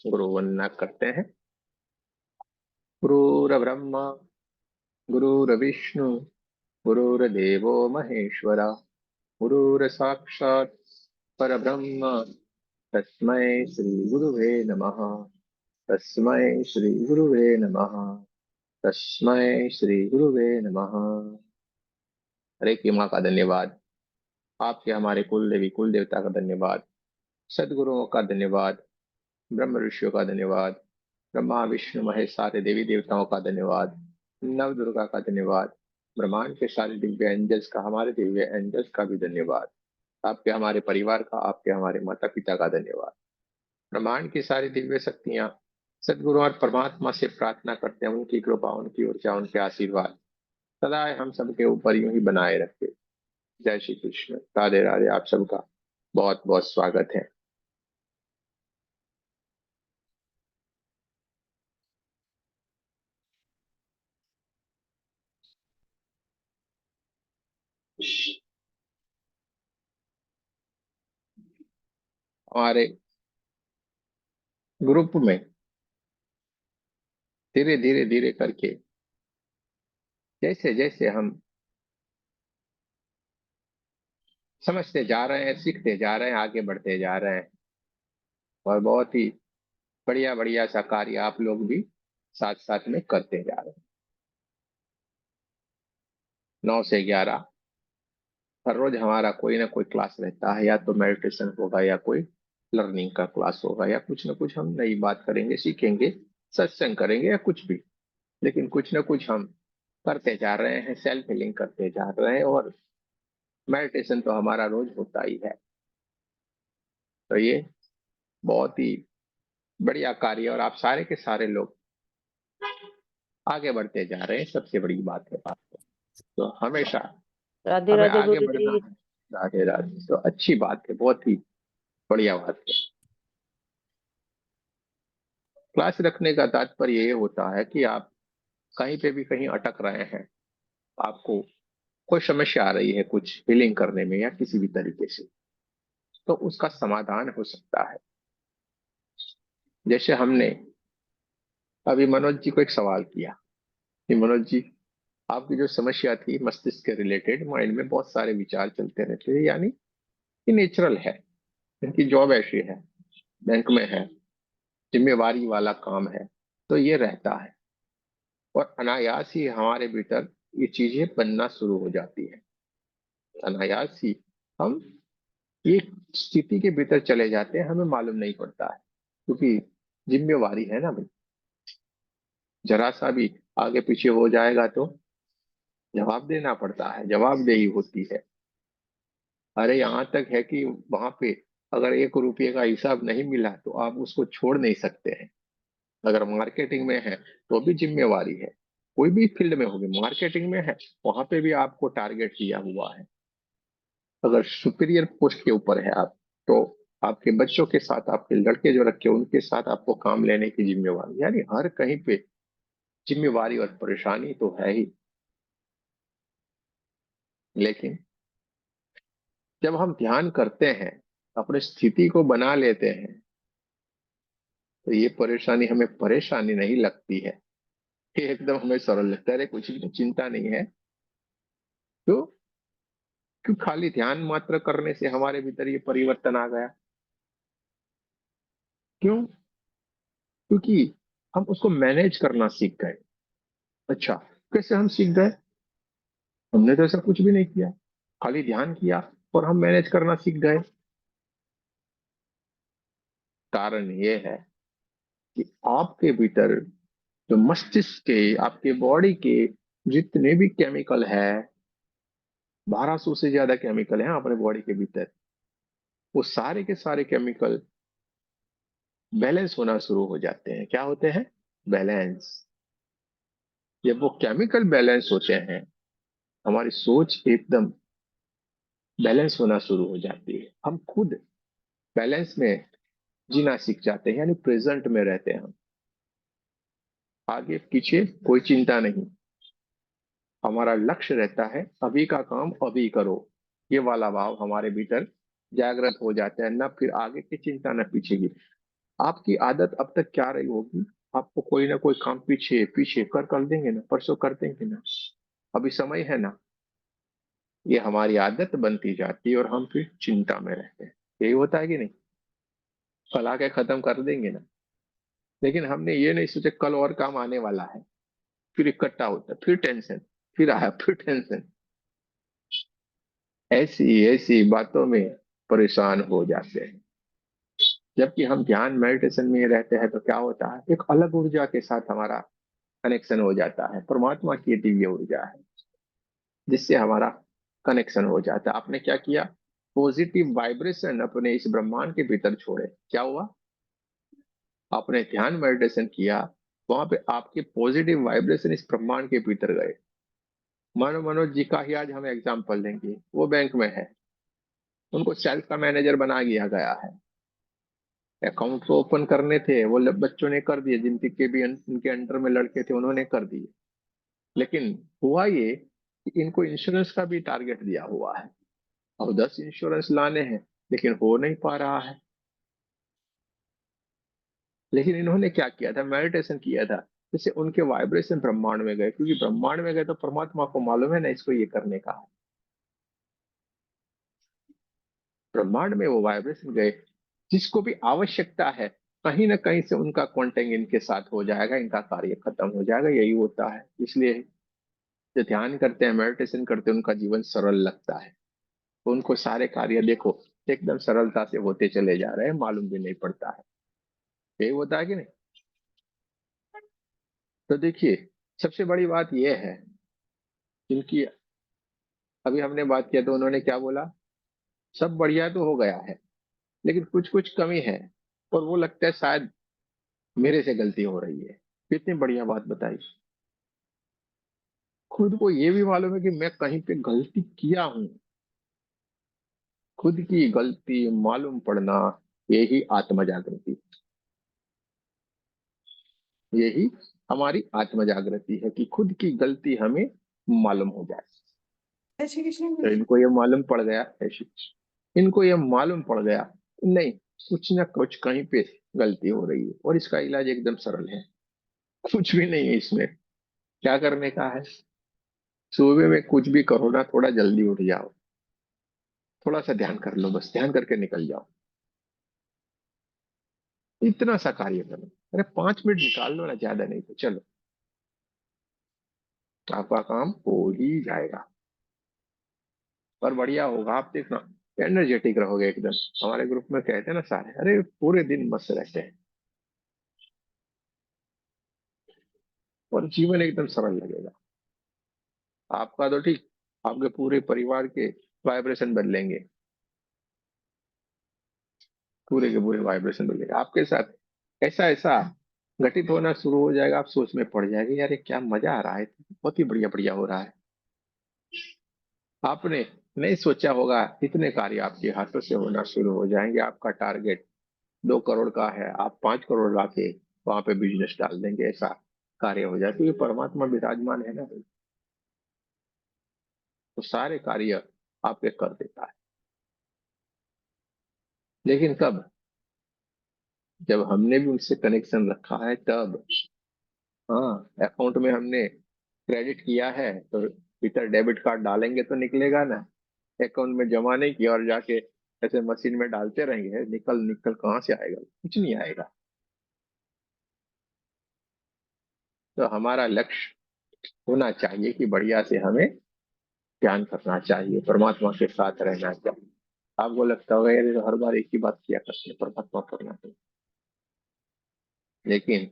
गुरु वंदना करते हैं। गुरुर्ब्रह्मा गुरुर्विष्णु गुरुर्देवो महेश्वरा गुरुर्साक्षात् परब्रह्म तस्मै श्री गुरुवे नमः। तस्मै श्री गुरुवे नमः। तस्मै श्री गुरुवे नमः। हरे की माँ का धन्यवाद। आपके हमारे कुल देवी कुल देवता का धन्यवाद। सदगुरुओं का धन्यवाद। ब्रह्म ऋषियों का धन्यवाद। ब्रह्मा विष्णु महेश सारे देवी देवताओं का धन्यवाद। नव दुर्गा का धन्यवाद। ब्रह्मांड के सारे दिव्य एंजल्स का, हमारे दिव्य एंजल्स का भी धन्यवाद। आपके हमारे परिवार का, आपके हमारे माता पिता का धन्यवाद। ब्रह्मांड की सारी दिव्य शक्तियां सदगुरु और परमात्मा से प्रार्थना करते हैं, उनकी कृपा, उनकी ऊर्जा, उनके आशीर्वाद सदा हम सबके ऊपर यूं ही बनाए रखे। जय श्री कृष्ण, राधे राधे। आप सबका बहुत बहुत स्वागत है। हमारे ग्रुप में धीरे धीरे धीरे करके जैसे जैसे हम समझते जा रहे हैं, सीखते जा रहे हैं, आगे बढ़ते जा रहे हैं, और बहुत ही बढ़िया बढ़िया सा कार्य आप लोग भी साथ साथ में करते जा रहे हैं। 9 से 11 हर रोज हमारा कोई ना कोई क्लास रहता है, या तो मेडिटेशन होगा, या कोई लर्निंग का क्लास होगा, या कुछ ना कुछ हम नई बात करेंगे, सीखेंगे, सत्संग करेंगे, या कुछ भी। लेकिन कुछ ना कुछ हम करते जा रहे हैं, सेल्फ हीलिंग करते जा रहे हैं, और मेडिटेशन तो हमारा रोज होता ही है। तो ये बहुत ही बढ़िया कार्य है, और आप सारे के सारे लोग आगे बढ़ते जा रहे हैं, सबसे बड़ी बात है। बात तो हमेशा राधे हमें राधे आगे बढ़ना गुरुजी। है। राधे राधे। तो अच्छी बात है, बहुत ही बढ़िया बात है। क्लास रखने का तात्पर्य ये होता है कि आप कहीं पे भी कहीं अटक रहे हैं, आपको कोई समस्या आ रही है कुछ हीलिंग करने में या किसी भी तरीके से, तो उसका समाधान हो सकता है। जैसे हमने अभी मनोज जी को एक सवाल किया कि मनोज जी, आपकी जो समस्या थी मस्तिष्क के रिलेटेड, माइंड में बहुत सारे विचार चलते रहते हैं, यानी कि नेचुरल है, इनकी जॉब ऐसी है, बैंक में है, जिम्मेवारी वाला काम है, तो ये रहता है, और अनायास ही हमारे भीतर ये चीजें बनना शुरू हो जाती है। अनायास ही हम एक स्थिति के भीतर चले जाते हैं, हमें मालूम नहीं पड़ता है, क्योंकि जिम्मेवारी है ना भाई। जरा सा भी आगे पीछे हो जाएगा तो जवाब देना पड़ता है, जवाबदेही होती है। अरे यहाँ तक है कि वहां पे अगर 1 रुपये का हिसाब नहीं मिला तो आप उसको छोड़ नहीं सकते हैं। अगर मार्केटिंग में है तो भी जिम्मेवारी है, कोई भी फील्ड में होगी, मार्केटिंग में है वहां पे भी आपको टारगेट दिया हुआ है। अगर सुपीरियर पोस्ट के ऊपर है आप, तो आपके बच्चों के साथ, आपके लड़के जो रखे उनके साथ आपको काम लेने की जिम्मेवारी, यानी हर कहीं पे जिम्मेवारी और परेशानी तो है ही। लेकिन जब हम ध्यान करते हैं, अपनी स्थिति को बना लेते हैं, तो ये परेशानी हमें परेशानी नहीं लगती है, ये एकदम हमें सरल लगता है। अरे कुछ भी चिंता नहीं है। तो क्यों खाली ध्यान मात्र करने से हमारे भीतर ये परिवर्तन आ गया? क्यों? क्योंकि हम उसको मैनेज करना सीख गए। अच्छा, कैसे हम सीख गए? हमने तो ऐसा कुछ भी नहीं किया, खाली ध्यान किया और हम मैनेज करना सीख गए। कारण ये है कि आपके भीतर जो मस्तिष्क के, आपके बॉडी के जितने भी केमिकल है, 1200 से ज्यादा केमिकल हैं अपने बॉडी के भीतर, वो सारे के सारे केमिकल बैलेंस होना शुरू हो जाते हैं। क्या होते हैं? बैलेंस। जब वो केमिकल बैलेंस होते हैं, हमारी सोच एकदम बैलेंस होना शुरू हो जाती है, हम खुद बैलेंस में जीना सीख जाते हैं, यानी प्रेजेंट में रहते हैं हम। आगे पीछे कोई चिंता नहीं, हमारा लक्ष्य रहता है अभी का काम अभी करो। ये वाला भाव हमारे भीतर जागृत हो जाता है, न फिर आगे की चिंता न पीछे की। आपकी आदत अब तक क्या रही होगी? आपको कोई ना कोई काम पीछे पीछे कर देंगे ना, परसों कर देंगे ना, अभी समय है ना। ये हमारी आदत बनती जाती है और हम फिर चिंता में रहते हैं। यही होता है कि नहीं? कल आके खत्म कर देंगे ना, लेकिन हमने ये नहीं सोचा कल और काम आने वाला है। फिर इकट्ठा होता है, फिर टेंशन, फिर आया, फिर टेंशन। ऐसी ऐसी बातों में परेशान हो जाते हैं। जबकि हम ध्यान मेडिटेशन में रहते हैं तो क्या होता है, एक अलग ऊर्जा के साथ हमारा कनेक्शन हो जाता है, परमात्मा की दिव्य ऊर्जा है जिससे हमारा कनेक्शन हो जाता है। आपने क्या किया? पॉजिटिव वाइब्रेशन अपने इस ब्रह्मांड के भीतर छोड़े। क्या हुआ? आपने ध्यान मेडिटेशन किया, वहां पे आपके पॉजिटिव वाइब्रेशन इस ब्रह्मांड के भीतर गए। मानो मनोज जी का ही आज हम एग्जाम्पल लेंगे, वो बैंक में है, उनको सेल्स का मैनेजर बना दिया गया है। अकाउंट तो ओपन करने थे, वो बच्चों ने कर दिए, जिनके भी उनके अंडर में लड़के थे उन्होंने कर दिए। लेकिन हुआ ये कि इनको इंश्योरेंस का भी टारगेट दिया हुआ है, और 10 इंश्योरेंस लाने हैं, लेकिन हो नहीं पा रहा है। लेकिन इन्होंने क्या किया था? मेडिटेशन किया था, जिससे उनके वाइब्रेशन ब्रह्मांड में गए, क्योंकि ब्रह्मांड में गए तो परमात्मा को मालूम है ना इसको ये करने का है। ब्रह्मांड में वो वाइब्रेशन गए, जिसको भी आवश्यकता है, कहीं ना कहीं से उनका कांटेक्ट इनके साथ हो जाएगा, इनका कार्य खत्म हो जाएगा। यही होता है। इसलिए जो ध्यान करते हैं, मेडिटेशन करते हैं, उनका जीवन सरल लगता है। तो उनको सारे कार्य देखो एकदम सरलता से होते चले जा रहे हैं, मालूम भी नहीं पड़ता है। यही होता है कि नहीं? तो देखिए, सबसे बड़ी बात यह है, इनकी अभी हमने बात किया तो उन्होंने क्या बोला? सब बढ़िया तो हो गया है, लेकिन कुछ कुछ कमी है, और वो लगता है शायद मेरे से गलती हो रही है। कितनी बढ़िया बात बताई। खुद को ये भी मालूम है कि मैं कहीं पे गलती किया हूं। खुद की गलती मालूम पड़ना, यही आत्म जागृति, यही हमारी आत्म जागृति है कि खुद की गलती हमें मालूम हो जाए। जय कृष्ण। तो इनको ये मालूम पड़ गया ऐसी, इनको ये मालूम पड़ गया, नहीं, कुछ ना कुछ कहीं पे गलती हो रही है, और इसका इलाज एकदम सरल है। कुछ भी नहीं है इसमें। क्या करने का है? सुबह में कुछ भी करो ना, थोड़ा जल्दी उठ जाओ, थोड़ा सा ध्यान कर लो, बस ध्यान करके निकल जाओ। इतना सा कार्य करो। अरे 5 मिनट निकाल लो ना, ज्यादा नहीं तो चलो, आपका काम हो ही जाएगा। और बढ़िया होगा, आप देखना, एनर्जेटिक रहोगे एकदम। हमारे ग्रुप में कहते हैं ना सारे, अरे पूरे दिन मस्त रहते हैं, और जीवन एकदम सरल लगेगा। आपका तो ठीक, आपके पूरे परिवार के वाइब्रेशन बदलेंगे, पूरे के पूरे वाइब्रेशन बदलेंगे आपके साथ। ऐसा ऐसा घटित होना शुरू हो जाएगा, आप सोच में पड़ जाएंगे, यार ये क्या मजा आ रहा है, बहुत ही बढ़िया बढ़िया हो रहा है। आपने नहीं सोचा होगा, इतने कार्य आपके हाथों से होना शुरू हो जाएंगे। आपका टारगेट 2 करोड़ का है, आप 5 करोड़ लाके वहां पे बिजनेस डाल देंगे, ऐसा कार्य हो जाए। तो ये परमात्मा विराजमान है ना, तो सारे कार्य आपके कर देता है। लेकिन कब? जब हमने भी उनसे कनेक्शन रखा है तब। हाँ, अकाउंट में हमने क्रेडिट किया है तो भीतर डेबिट कार्ड डालेंगे तो निकलेगा ना। अकाउंट में जमा नहीं किया और जाके ऐसे मशीन में डालते रहेंगे, निकल निकल कहाँ से आएगा? कुछ नहीं आएगा। तो हमारा लक्ष्य होना चाहिए कि बढ़िया से हमें ध्यान करना चाहिए, परमात्मा के साथ रहना चाहिए। आपको लगता होगा यार ये तो हर बार एक ही बात किया करते हैं, परमात्मा करना चाहिए, लेकिन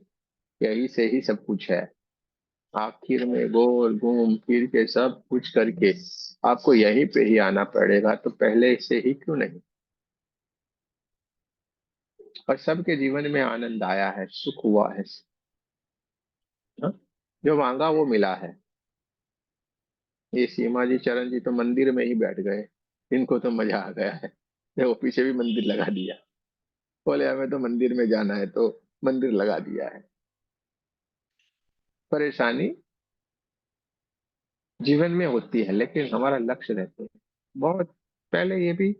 यही से ही सब कुछ है। आखिर में गोल घूम फिर के सब कुछ करके आपको यहीं पे ही आना पड़ेगा, तो पहले से ही क्यों नहीं? और सबके जीवन में आनंद आया है, सुख हुआ है। हाँ? जो मांगा वो मिला है। ये सीमा जी, चरण जी तो मंदिर में ही बैठ गए, इनको तो मजा आ गया है। देखो पीछे भी मंदिर लगा दिया, बोले हमें तो मंदिर में जाना है तो मंदिर लगा दिया है। परेशानी जीवन में होती है, लेकिन हमारा लक्ष्य रहते हैं। बहुत पहले ये भी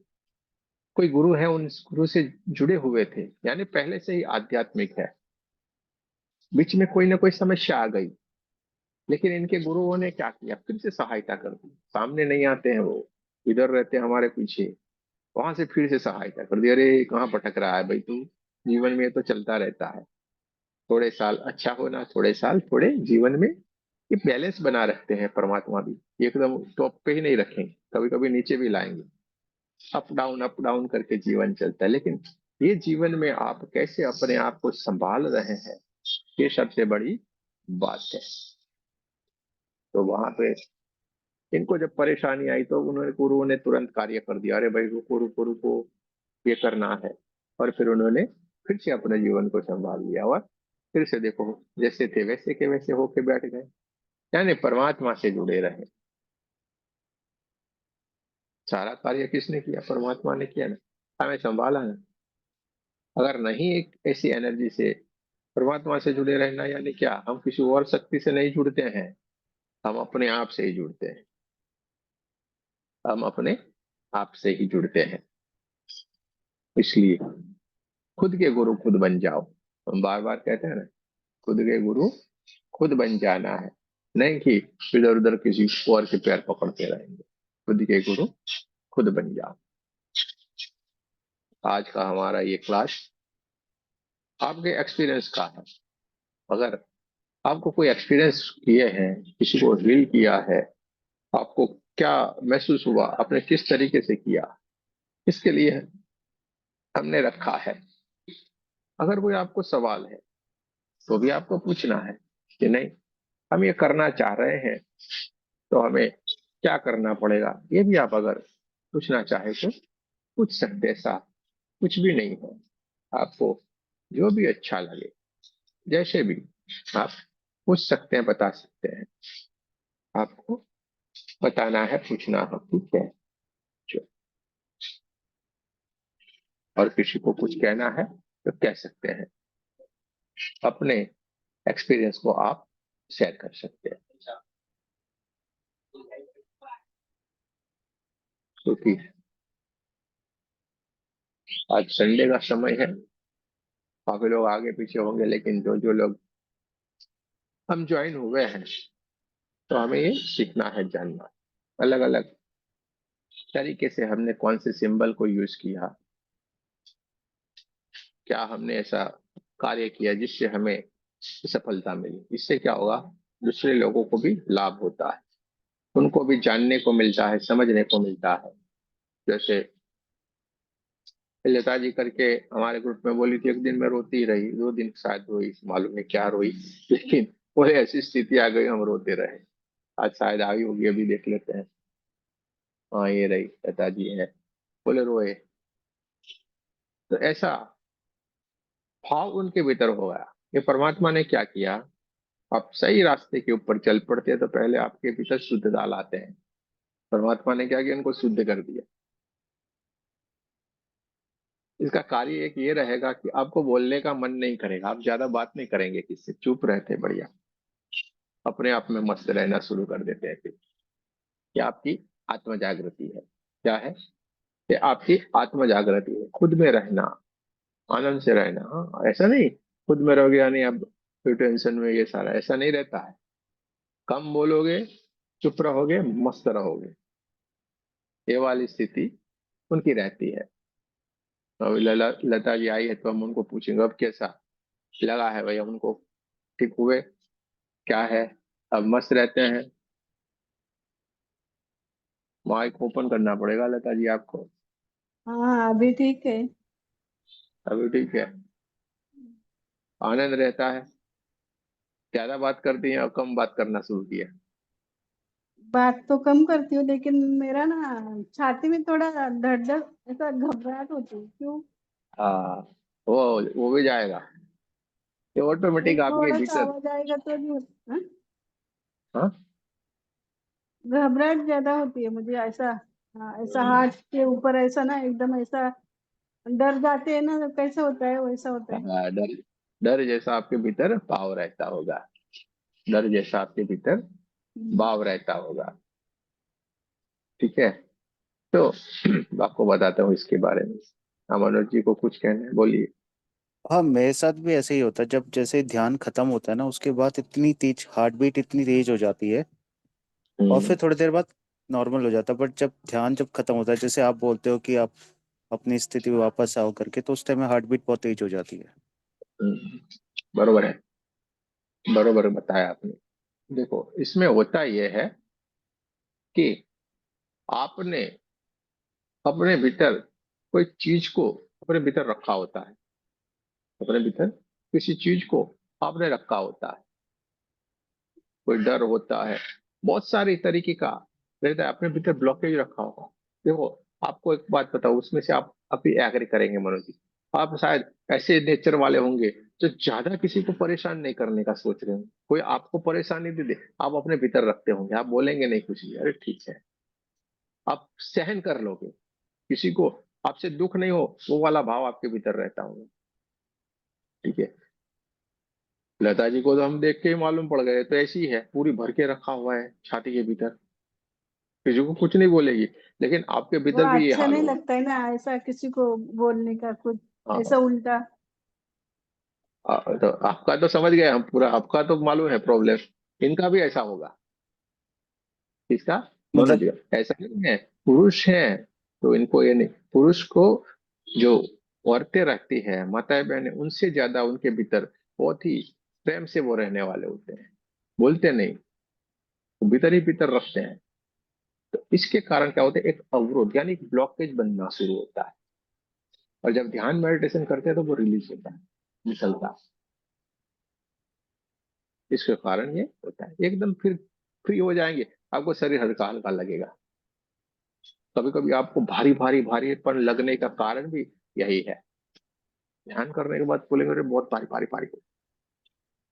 कोई गुरु है, उन गुरु से जुड़े हुए थे, यानी पहले से ही आध्यात्मिक है। बीच में कोई ना कोई समस्या आ गई, लेकिन इनके गुरुओं ने क्या किया, फिर से सहायता कर दी। सामने नहीं आते हैं वो, इधर रहते हैं हमारे पीछे। वहां से फिर से सहायता कर दी, अरे कहाँ भटक रहा है भाई तू, जीवन में तो चलता रहता है। थोड़े साल अच्छा होना, थोड़े साल थोड़े जीवन में, ये बैलेंस बना रखते हैं परमात्मा भी। एकदम टॉप पे ही नहीं रखेंगे, कभी कभी नीचे भी लाएंगे। अप डाउन करके जीवन चलता है। लेकिन ये जीवन में आप कैसे अपने आप को संभाल रहे हैं, ये सबसे बड़ी बात है। तो वहां पे इनको जब परेशानी आई तो उन्होंने, गुरुओं ने तुरंत कार्य कर दिया, अरे भाई रुको रुको रुको, ये करना है। और फिर उन्होंने फिर से अपने जीवन को संभाल लिया, और फिर से देखो, जैसे थे वैसे के वैसे होके बैठ गए। यानी परमात्मा से जुड़े रहे। सारा कार्य किसने किया, परमात्मा ने किया ना, हमें संभाला ना। अगर नहीं एक ऐसी एनर्जी से परमात्मा से जुड़े रहना, यानी क्या, हम किसी और शक्ति से नहीं जुड़ते हैं, हम अपने आप से ही जुड़ते हैं। हम अपने आप से ही जुड़ते हैं। इसलिए खुद के गुरु खुद बन जाओ। हम बार बार कहते हैं ना, खुद के गुरु खुद बन जाना है, नहीं कि इधर उधर किसी और के पैर पकड़ते रहेंगे। खुद के गुरु खुद बन जाओ। आज का हमारा ये क्लास आपके एक्सपीरियंस का है। अगर आपको कोई एक्सपीरियंस किए हैं, किसी को हील किया है, आपको क्या महसूस हुआ, आपने किस तरीके से किया, इसके लिए हमने रखा है। अगर कोई आपको सवाल है तो भी आपको पूछना है कि नहीं, हम ये करना चाह रहे हैं, तो हमें क्या करना पड़ेगा, ये भी आप अगर पूछना चाहे तो पूछ सकते हैं। ऐसा कुछ भी नहीं है। आपको जो भी अच्छा लगे, जैसे भी आप पूछ सकते हैं, बता सकते हैं। आपको बताना है, पूछना है, ठीक है। जो- और किसी को कुछ कहना है तो कह सकते हैं, अपने एक्सपीरियंस को आप शेयर कर सकते हैं। क्योंकि आज संडे का समय है, काफी लोग आगे पीछे होंगे, लेकिन जो जो लोग हम ज्वाइन हुए हैं, तो हमें ये सीखना है, जानना अलग अलग तरीके से हमने कौन से सिंबल को यूज किया, क्या हमने ऐसा कार्य किया जिससे हमें सफलता मिली। इससे क्या होगा, दूसरे लोगों को भी लाभ होता है, उनको भी जानने को मिलता है, समझने को मिलता है। जैसे लता जी करके हमारे ग्रुप में बोली थी, एक दिन में रोती रही, 2 दिन शायद रोई, मालूम नहीं क्या रोई, लेकिन बोले ऐसी स्थिति आ गई हम रोते रहे। आज शायद आई होगी, अभी देख लेते हैं। हाँ ये रही लता जी है, बोले रोए। तो ऐसा भाव उनके भीतर हो गया। ये परमात्मा ने क्या किया, आप सही रास्ते के ऊपर चल पड़ते हैं तो पहले आपके भीतर शुद्धता लाते हैं। परमात्मा ने क्या किया, इनको शुद्ध कर दिया। इसका कार्य एक ये रहेगा कि आपको बोलने का मन नहीं करेगा, आप ज्यादा बात नहीं करेंगे, किससे चुप रहते, बढ़िया अपने आप में मस्त रहना शुरू कर देते हैं। फिर ये आपकी आत्म जागृति है। क्या है, ये आपकी आत्म जागृति है, खुद में रहना, आनंद से रहना। हाँ, ऐसा नहीं खुद में रहोगे यानी अब कोई टेंशन में, ये सारा ऐसा नहीं रहता है। कम बोलोगे, चुप रहोगे, मस्त रहोगे, ये वाली स्थिति उनकी रहती है। अब लता जी आई है तो हम उनको पूछेंगे अब कैसा लगा है भैया उनको, ठीक हुए, क्या है, अब मस्त रहते हैं। माइक ओपन करना पड़ेगा लता जी आपको। हाँ अभी ठीक है। अभी ठीक है, आनंद रहता है। ज्यादा बात करती हैं और कम बात करना शुरू किया। बात तो कम करती हूँ लेकिन मेरा ना छाती में थोड़ा धड़ धड़ ऐसा घबराहट होती है, क्यों? हाँ, वो भी जाएगा, ये नहीं ऑटोमेटिक आपके थोड़ा सा भीतर। आवाज आएगा तो भी हाँ? हाँ घबराहट ज्यादा होती है मुझे ऐसा। हाँ, ऐसा हाथ के ऊपर ऐसा ना एकदम ऐसा डर जाते हैं ना, तो कैसे होता है वैसा होता है। हाँ, डर, डर जैसा आपके भीतर भाव रहता होगा, डर जैसा आपके भीतर हम्म। भाव रहता होगा, ठीक है। तो आपको बताता हूँ इसके बारे में। हाँ, मनोज जी को कुछ कहना है, बोलिए। हाँ, मेरे साथ भी ऐसे ही होता है। जब जैसे ध्यान खत्म होता है ना, उसके बाद इतनी तेज हार्ट बीट इतनी तेज हो जाती है, और हम्म, फिर थोड़ी देर बाद नॉर्मल हो जाता है। बट जब ध्यान खत्म होता है, जैसे आप बोलते हो कि आप अपनी स्थिति में वापस आओ करके, तो उस टाइम में हार्ट बीट बहुत तेज हो जाती है। हम्म, बरोबर है, बरोबर बताया आपने। देखो, इसमें होता यह है कि आपने अपने भीतर कोई चीज को अपने भीतर रखा होता है, अपने भीतर किसी चीज को आपने रखा होता है। कोई डर होता है, बहुत सारे तरीके का रहता है, अपने भीतर ब्लॉकेज रखा होगा। देखो, आपको एक बात बताओ, उसमें से आप अभी एग्री करेंगे मनोज जी, आप शायद ऐसे नेचर वाले होंगे जो ज्यादा किसी को परेशान नहीं करने का सोच रहे होंगे। कोई आपको परेशानी दे दे, आप अपने भीतर रखते होंगे, आप बोलेंगे नहीं कुछ भी, अरे ठीक है, आप सहन कर लोगे। किसी को आपसे दुख नहीं हो, वो वाला भाव आपके भीतर रहता होगा। ठीक है, लता जी को तो हम देख के ही मालूम पड़ गए, तो ऐसी ही है, पूरी भर के रखा हुआ है छाती के भीतर, किसी को कुछ नहीं बोलेगी, लेकिन आपके वो भीतर भी ये अच्छा हाल नहीं होगा। लगता है ना ऐसा किसी को बोलने का कुछ, ऐसा हाँ, उल्टा। तो आपका तो समझ गए हम पूरा, आपका तो मालूम है प्रॉब्लम, इनका भी ऐसा होगा। इसका मनोज मतलब जी का ऐसा नहीं है, पुरुष है तो इनको ये नहीं, पुरुष को जो औरतें रखती है, माताएं बहनें, उनसे ज्यादा उनके भीतर बहुत ही प्रेम से वो रहने वाले होते हैं, बोलते नहीं, वो भीतर ही भीतर रखते हैं। तो इसके कारण क्या होता है, एक अवरोध यानी एक ब्लॉकेज बनना शुरू होता है, और जब ध्यान मेडिटेशन करते हैं तो वो रिलीज होता है, निकलता है। इसके कारण ये होता है, एकदम फिर फ्री हो जाएंगे, आपको शरीर हल्का हल्का लगेगा। कभी कभी आपको भारी भारी भारीपन लगने का कारण भी यही है, ध्यान करने के बाद बोलेंगे अरे बहुत भारी भारी भारी।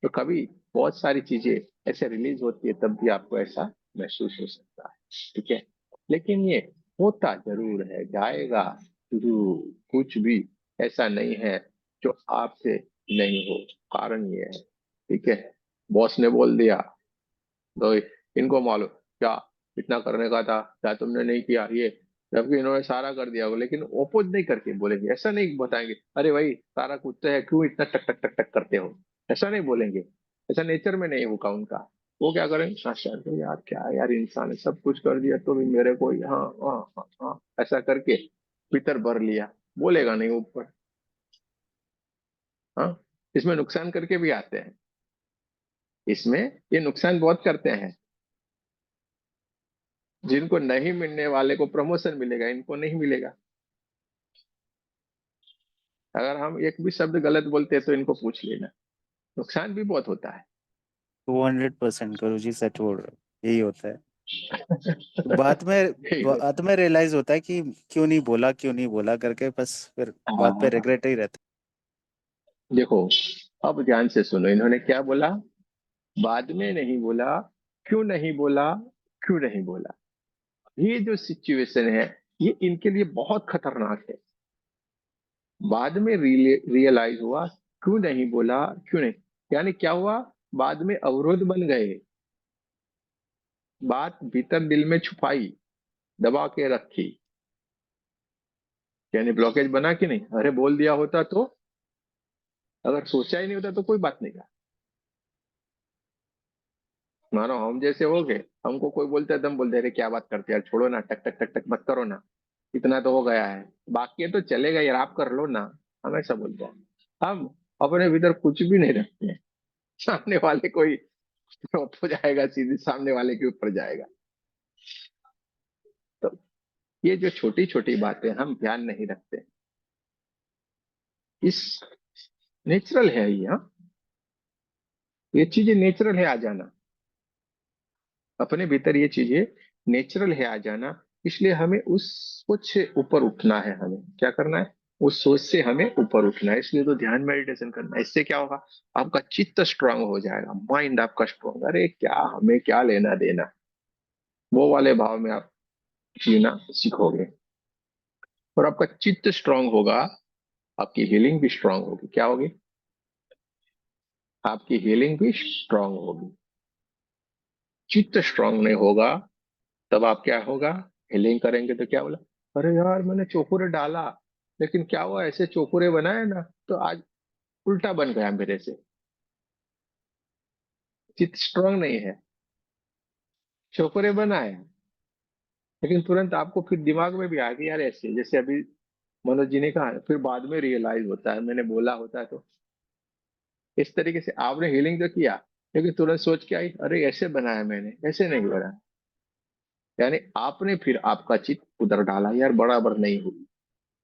तो कभी बहुत सारी चीजें ऐसे रिलीज होती है, तब भी आपको ऐसा महसूस हो सकता है। ठीक है, लेकिन ये होता जरूर है, जाएगा जरूर, कुछ भी ऐसा नहीं है जो आपसे नहीं हो। कारण ये है, ठीक है, बॉस ने बोल दिया तो इनको मालूम क्या इतना करने का था, क्या तुमने नहीं किया ये, जबकि इन्होंने सारा कर दिया होगा, लेकिन ओपोज नहीं करके बोलेंगे, ऐसा नहीं बताएंगे अरे भाई सारा कुछ तो है, क्यों इतना टक टक टक टक करते हो, ऐसा नहीं बोलेंगे। ऐसा नेचर में नहीं होगा उनका। वो क्या करेंगे, हाँ शायद तो यार, क्या है यार, इंसान ने सब कुछ कर दिया तो भी मेरे को हाँ हाँ हाँ हाँ, ऐसा करके भीतर भर लिया, बोलेगा नहीं ऊपर। हाँ, इसमें नुकसान करके भी आते हैं, इसमें ये नुकसान बहुत करते हैं। जिनको नहीं मिलने वाले को प्रमोशन मिलेगा, इनको नहीं मिलेगा। अगर हम एक भी शब्द गलत बोलते हैं तो इनको पूछ लेना, नुकसान भी बहुत होता है। 200% करो जी, सच बोल रहे हो, यही होता है। बाद में यही होता बाद में रियलाइज होता है कि क्यों नहीं बोला करके, बस फिर है। बाद में हाँ, रिग्रेट ही रहता देखो, अब ध्यान से सुनो, इन्होंने क्या बोला, बाद में नहीं बोला, क्यों नहीं बोला, क्यों नहीं बोला। ये जो सिचुएशन है, ये इनके लिए बहुत खतरनाक है। बाद में रियलाइज हुआ, क्यों नहीं बोला, क्यों नहीं, यानी क्या हुआ, बाद में अवरोध बन गए, बात भीतर दिल में छुपाई, दबा के रखी, यानी ब्लॉकेज बना कि नहीं, अरे बोल दिया होता तो, अगर सोचा ही नहीं होता तो कोई बात नहीं था। मानो हम जैसे हो गए, हमको कोई बोलता है तो हम बोलते, अरे क्या बात करते यार, छोड़ो ना, टक टक टक टक मत करो ना, इतना तो हो गया है, बाकी है तो चलेगा यार, आप कर लो ना, हम ऐसा बोलते हैं। हम अपने भीतर कुछ भी नहीं रखते हैं, सामने वाले कोई हो जाएगा, सीधे सामने वाले के ऊपर जाएगा। तो ये जो छोटी छोटी बातें हम ध्यान नहीं रखते, इस नेचुरल है ये, हाँ, ये चीजें नेचुरल है आ जाना, अपने भीतर ये चीजें नेचुरल है आ जाना। इसलिए हमें उस सोच से ऊपर उठना है, हमें क्या करना है, उस सोच से हमें ऊपर उठना है। इसलिए तो ध्यान मेडिटेशन करना है, इससे क्या होगा, आपका चित्त स्ट्रांग हो जाएगा, माइंड आपका स्ट्रांग, अरे क्या हमें क्या लेना देना, वो वाले भाव में आप जीना सीखोगे, और आपका चित्त स्ट्रांग होगा, आपकी हीलिंग भी स्ट्रांग होगी। क्या होगी, आपकी हीलिंग भी स्ट्रांग होगी। चित्त स्ट्रांग नहीं होगा, तब आप क्या होगा, हीलिंग करेंगे तो क्या बोला, अरे यार मैंने चोकुरे डाला, लेकिन क्या हुआ, ऐसे चोकुरे बनाए ना तो आज उल्टा बन गया मेरे से। चित्त स्ट्रांग नहीं है, चोकुरे बनाए, लेकिन तुरंत आपको फिर दिमाग में भी आ गया यार ऐसे, जैसे अभी मनोज जी ने कहा, फिर बाद में रियलाइज होता है मैंने बोला होता है तो। इस तरीके से आपने हीलिंग तो किया, लेकिन तुरंत सोच के आई, अरे ऐसे बनाया मैंने, ऐसे नहीं बना। यानी आपने फिर आपका चित्त उधर डाला, यार बराबर नहीं हुई,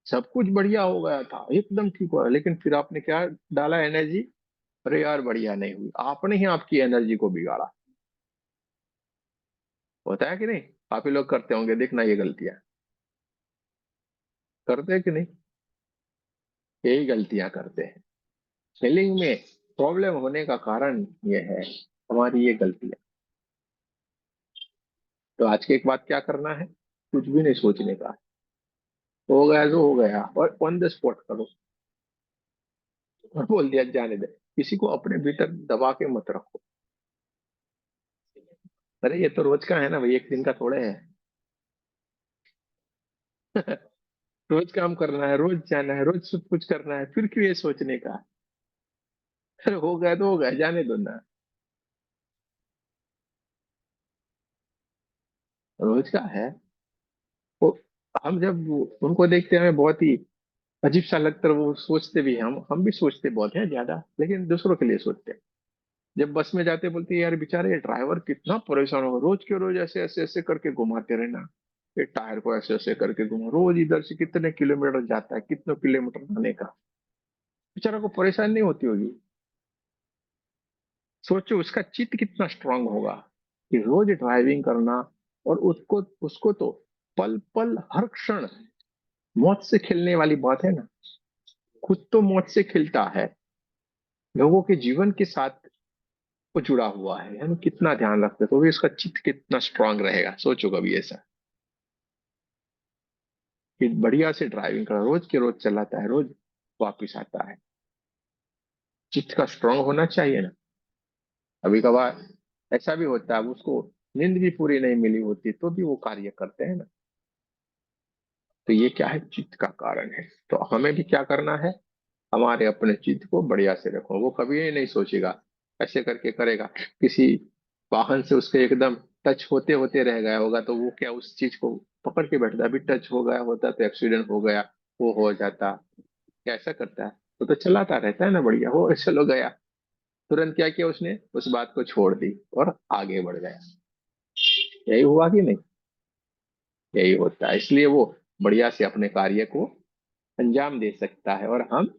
सब कुछ बढ़िया हो गया था, एकदम ठीक हुआ, लेकिन फिर आपने क्या डाला एनर्जी, अरे यार बढ़िया नहीं हुई, आपने ही आपकी एनर्जी को बिगाड़ा। होता है कि नहीं? काफी लोग करते होंगे, देखना ये गलतियां करते हैं कि नहीं, यही गलतियां करते हैं। हीलिंग में प्रॉब्लम होने का कारण ये है, हमारी ये गलतियां। तो आज के एक बात क्या करना है, कुछ भी नहीं सोचने का, हो गया जो हो गया, और ऑन द स्पॉट करो, और बोल दिया जाने दे, किसी को अपने भीतर दबा के मत रखो। अरे ये तो रोज का है ना भाई, एक दिन का थोड़े है। रोज काम करना है, रोज जाना है, रोज सब कुछ करना है, फिर क्यों ये सोचने का। अरे हो गया तो हो गया, जाने दो ना, रोज का है वो। हम जब उनको देखते हैं हमें बहुत ही अजीब सा लगता है, वो सोचते भी हैं, हम भी सोचते बहुत हैं ज्यादा, लेकिन दूसरों के लिए सोचते हैं। जब बस में जाते बोलते हैं, यार बेचारे ये ड्राइवर कितना परेशान होगा, रोज के रोज ऐसे ऐसे ऐसे करके घुमाते रहना, ये टायर को ऐसे ऐसे करके घुमा, रोज इधर से कितने किलोमीटर जाता है, कितने किलोमीटर आने का, बेचारा को परेशान नहीं होती होगी। सोचो उसका चित्त कितना स्ट्रांग होगा कि रोज ड्राइविंग करना, और उसको उसको तो पल पल हर क्षण मौत से खेलने वाली बात है ना, खुद तो मौत से खेलता है, लोगों के जीवन के साथ वो जुड़ा हुआ है, यानी कितना ध्यान रखते हैं, तो भी उसका चित्त कितना स्ट्रांग रहेगा। सोचो कभी ऐसा कि बढ़िया से ड्राइविंग कर रोज के रोज चलाता है, रोज वापिस आता है, चित्त का स्ट्रांग होना चाहिए ना। कभी कभार ऐसा भी होता है, उसको नींद भी पूरी नहीं मिली होती तो भी वो कार्य करते हैं ना। तो ये क्या है, चित्त का कारण है। तो हमें भी क्या करना है, हमारे अपने चित्त को बढ़िया से रखो, वो कभी ये नहीं सोचेगा ऐसे करके करेगा, किसी वाहन से उसके एकदम टच होते होते रह गया होगा तो वो क्या उस चीज को पकड़ के बैठता, अभी टच हो गया होता तो एक्सीडेंट हो गया, वो हो जाता, क्या ऐसा करता है? वो तो चलाता रहता है ना बढ़िया, वो चलो गया, तुरंत क्या किया उसने, उस बात को छोड़ दी और आगे बढ़ गया। यही हुआ कि नहीं? यही होता है, इसलिए वो बढ़िया से अपने कार्य को अंजाम दे सकता है, और हम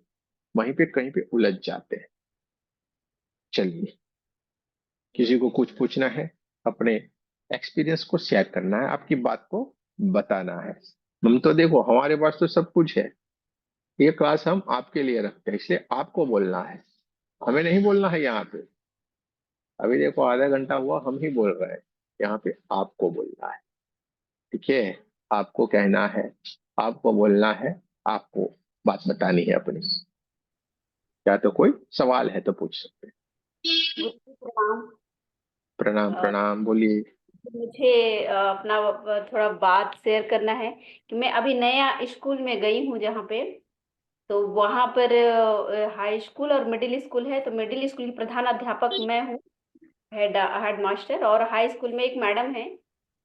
वहीं पे कहीं पे उलझ जाते हैं। चलिए, किसी को कुछ पूछना है, अपने एक्सपीरियंस को शेयर करना है, आपकी बात को बताना है। हम तो देखो हमारे पास तो सब कुछ है, ये क्लास हम आपके लिए रखते हैं, इसलिए आपको बोलना है, हमें नहीं बोलना है यहाँ पे। अभी देखो आधा घंटा हुआ हम ही बोल रहे हैं, यहाँ पे आपको बोलना है। ठीक है, आपको कहना है, आपको बोलना है, आपको बात बतानी है अपनी। क्या तो कोई सवाल है तो पूछ सकते हैं। प्रणाम। प्रणाम अ, प्रणाम, बोलिए। मुझे अपना थोड़ा बात शेयर करना है कि मैं अभी नया स्कूल में गई हूँ जहाँ पे, तो वहाँ पर हाई स्कूल और मिडिल स्कूल है। तो मिडिल स्कूल की प्रधान अध्यापक मैं हूँ, हेड मास्टर। और हाई स्कूल में एक मैडम है।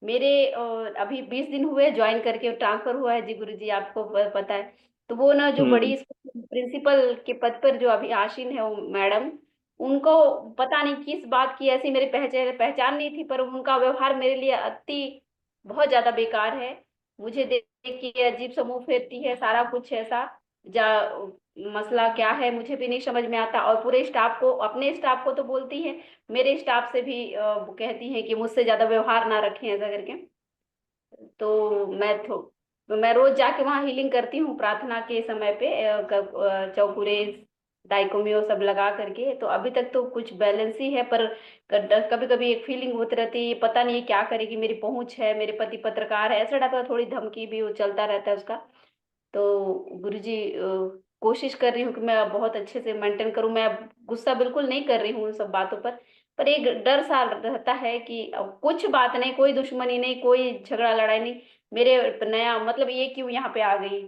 मेरे अभी 20 दिन हुए ज्वाइन करके, ट्रांसफर हुआ है जी, गुरु जी आपको पता है। तो वो ना जो हम्म। बड़ी प्रिंसिपल के पद पर जो अभी आसीन है वो मैडम, उनको पता नहीं किस बात की ऐसी मेरी पहचान पहचान नहीं थी, पर उनका व्यवहार मेरे लिए अति बहुत ज्यादा बेकार है। मुझे देख देख के अजीब सा मुंह फेरती है, सारा कुछ ऐसा जा मसला क्या है मुझे भी नहीं समझ में आता। और पूरे स्टाफ को, अपने स्टाफ को तो बोलती है, मेरे स्टाफ से भी कहती हैं कि मुझसे ज्यादा व्यवहार ना रखें ऐसा करके। तो मैं रोज जाके वहाँ हीलिंग करती हूँ प्रार्थना के समय पे, चौपुरे डाइकोमियो सब लगा करके। तो अभी तक तो कुछ बैलेंस ही है, पर कभी कभी एक फीलिंग होती रहती है, पता नहीं क्या करेगी, मेरी पहुंच है, मेरे पति पत्रकार है, ऐसा टाइप का थोड़ी धमकी भी वो चलता रहता है उसका। तो गुरुजी कोशिश कर रही हूँ कि मैं बहुत अच्छे से मेंटेन करूँ, मैं गुस्सा बिल्कुल नहीं कर रही हूँ उन सब बातों पर एक डर सा रहता है कि अब कुछ बात नहीं, कोई दुश्मनी नहीं, कोई झगड़ा लड़ाई नहीं, मेरे नया मतलब ये क्यों यहाँ पे आ गई,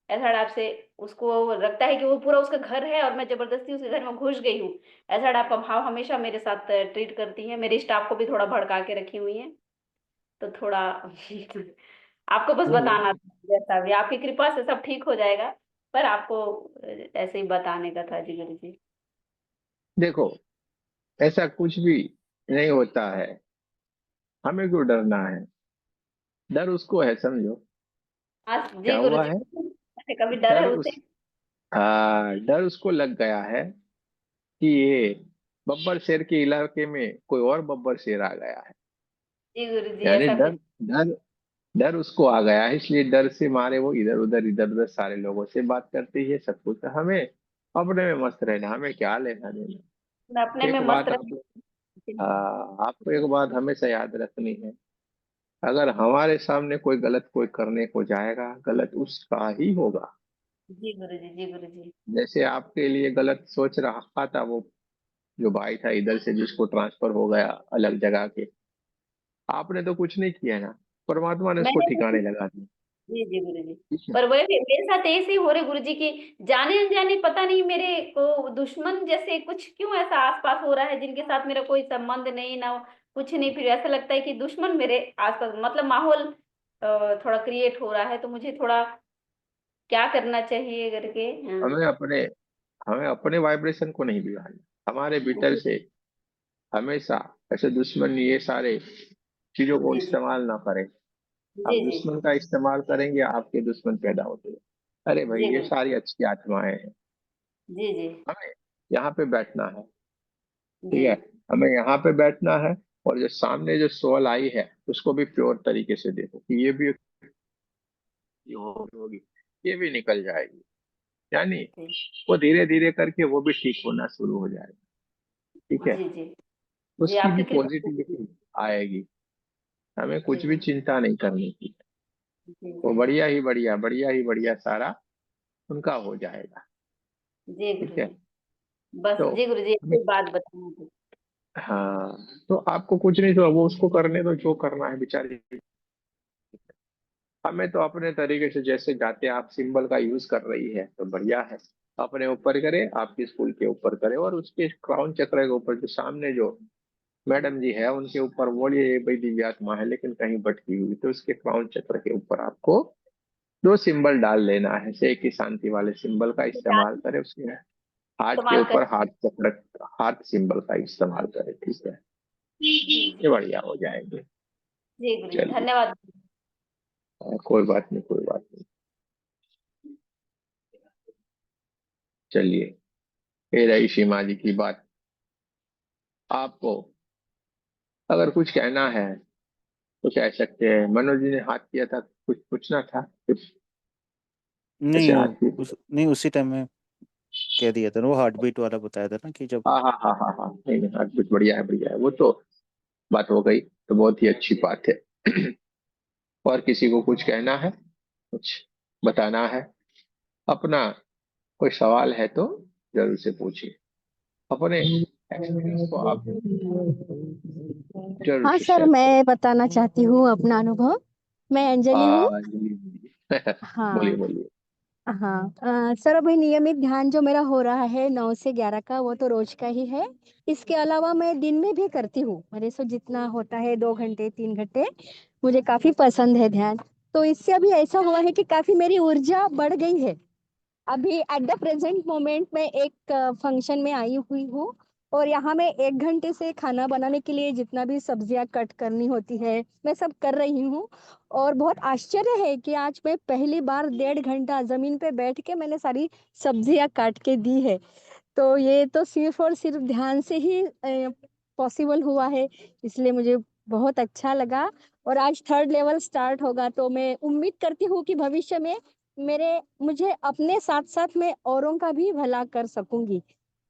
ऐसा टाइप से उसको लगता है कि वो पूरा उसका घर है और मैं जबरदस्ती उसके घर में घुस गई हूँ। ऐसा टाइप का भाव हमेशा मेरे साथ ट्रीट करती है। मेरे स्टाफ को भी थोड़ा भड़का के रखी हुई है, तो थोड़ा आपको बस नहीं, बताना था, जैसा भी आपकी कृपा से सब ठीक हो जाएगा, पर आपको ऐसे ही बताने का था जी गुरु जी। देखो, ऐसा कुछ भी नहीं होता है। हमें क्यों डरना है? डर उसको है, समझो। हाँ जी क्या गुरु हुआ जी, है? कभी डर है डर उसे। उस डर उसको लग गया है कि ये बब्बर शेर के इलाके में कोई और बब्बर शेर आ गया है। जी गुरु जी, यानी ऐसा डर कुछ। डर डर उसको आ गया है, इसलिए डर से मारे वो इधर उधर सारे लोगों से बात करती है, सब कुछ। हमें अपने में मस्त रहना, हमें क्या लेना देना। अपने में एक मस्त बात रह। आप आपको एक बात हमेशा याद रखनी है। अगर हमारे सामने कोई गलत कोई करने को जाएगा, गलत उसका ही होगा। जी गुरु जी, जी गुरु जी। जैसे आपके लिए गलत सोच रहा था वो जो भाई था इधर से, जिसको ट्रांसफर हो गया अलग जगह के, आपने तो कुछ नहीं किया ना, परमात्मा ने उसको मैंने ठिकाने लगा दिया। जी जी गुरु जी, ठीक है। पर वही मेरे साथ ऐसे ही हो रहे गुरु जी की, जाने अनजाने पता नहीं मेरे को दुश्मन जैसे कुछ क्यों ऐसा आसपास हो रहा है, जिनके साथ मेरा कोई संबंध नहीं ना कुछ नहीं, फिर ऐसा लगता है कि दुश्मन मेरे आसपास, मतलब माहौल थोड़ा क्रिएट हो रहा है, तो मुझे थोड़ा क्या करना चाहिए करके। हमें अपने हमें अपने वाइब्रेशन को नहीं बिगाड़ना, हमारे भीतर जी से हमेशा ऐसे दुश्मन ये सारे चीजों को जी जी इस्तेमाल ना करें। जी आप जी दुश्मन का इस्तेमाल करेंगे, आपके दुश्मन पैदा होते हैं। अरे भाई, जी ये गुरु सारी अच्छी आत्माएं हैं। जी जी हमें यहाँ पे बैठना है। ठीक जी है। हमें यहाँ पे बैठना है। और जो सामने जो सोल आई है उसको भी प्योर तरीके से देखो कि ये भी होगी, ये भी निकल जाएगी। यानी जी वो धीरे धीरे करके वो भी ठीक होना शुरू हो जाएगा। ठीक है। जी जी जी, उसकी भी आपकी कृपा से। पॉजिटिविटी आएगी। हमें जी कुछ भी जी चिंता नहीं करनी की। जी वो जी बढ़िया ही बढ़िया, बढ़िया ही बढ़िया सारा उनका हो जाएगा। जी ठीक गुरु है। जी, बस तो जी गुरु जी, हमें एक बात बताना थी। हाँ, तो आपको कुछ नहीं, तो वो उसको करने दो जो करना है बेचारी। हमें तो अपने तरीके से जैसे जाते हैं, आप सिंबल का यूज कर रही है तो बढ़िया है। अपने ऊपर करे, आपकी स्कूल के ऊपर करे, और उसके क्राउन चक्र के ऊपर जो सामने जो मैडम जी है उनके ऊपर बोलिए ये भाई दिव्यात्मा है लेकिन कहीं भटकी हुई, तो उसके क्राउन चक्र के ऊपर आपको दो सिंबल डाल लेना है। से एक ही शांति वाले सिंबल का इस्तेमाल करें, उसके हार्ट के इस्तेमाल कर। ऊपर हार्ट चक्र, हार्ट सिंबल का इस्तेमाल करें। ठीक है। जी ये जी बढ़िया हो जाएंगे। जी गुरु जी, चलिए। धन्यवाद। कोई बात नहीं, कोई बात नहीं। चलिए, ये रही सीमा जी की बात। आपको अगर कुछ कहना है तो कह सकते हैं। मनोज जी ने हाथ किया था, कुछ पूछना था कुछ? नहीं ऐसे वो हाथ किए थे। नहीं उसी टाइम में कह दिया था ना, वो हार्ट बीट वाला बताया था ना कि जब। हाँ हाँ हाँ हाँ हाँ, नहीं नहीं, हाथ कुछ बढ़िया है, बढ़िया है। वो तो बात हो गई, तो बहुत ही अच्छी बात है। और किसी को कुछ कहना है, कुछ बताना है, अपना कोई सवाल है तो जरूर से पूछिए। अपने एक्सपीरियंस को आप जरूर हाँ से सर, शेयर करें। मैं बताना चाहती हूँ अपना अनुभव। मैं अंजलि हूँ। जी, जी। बोलिए हाँ बोलिए। हाँ। सर, अभी नियमित ध्यान जो मेरा हो रहा है 9 से 11 का, वो तो रोज का ही है। इसके अलावा मैं दिन में भी करती हूँ, मेरे से जितना होता है 2 घंटे 3 घंटे। मुझे काफी पसंद है ध्यान। तो इससे अभी ऐसा हुआ है कि काफी मेरी ऊर्जा बढ़ गई है। अभी एट द प्रेजेंट मोमेंट में एक फंक्शन में आई हुई हूँ। और यहाँ मैं 1 घंटे से खाना बनाने के लिए जितना भी सब्जियां कट करनी होती है मैं सब कर रही हूँ। और बहुत आश्चर्य है कि आज मैं पहली बार 1.5 घंटा जमीन पे बैठ के मैंने सारी सब्जियां काट के दी है। तो ये तो सिर्फ और सिर्फ ध्यान से ही पॉसिबल हुआ है। इसलिए मुझे बहुत अच्छा लगा। और आज 3rd लेवल स्टार्ट होगा, तो मैं उम्मीद करती हूँ कि भविष्य में मेरे मुझे अपने साथ साथ मैं औरों का भी भला कर सकूंगी।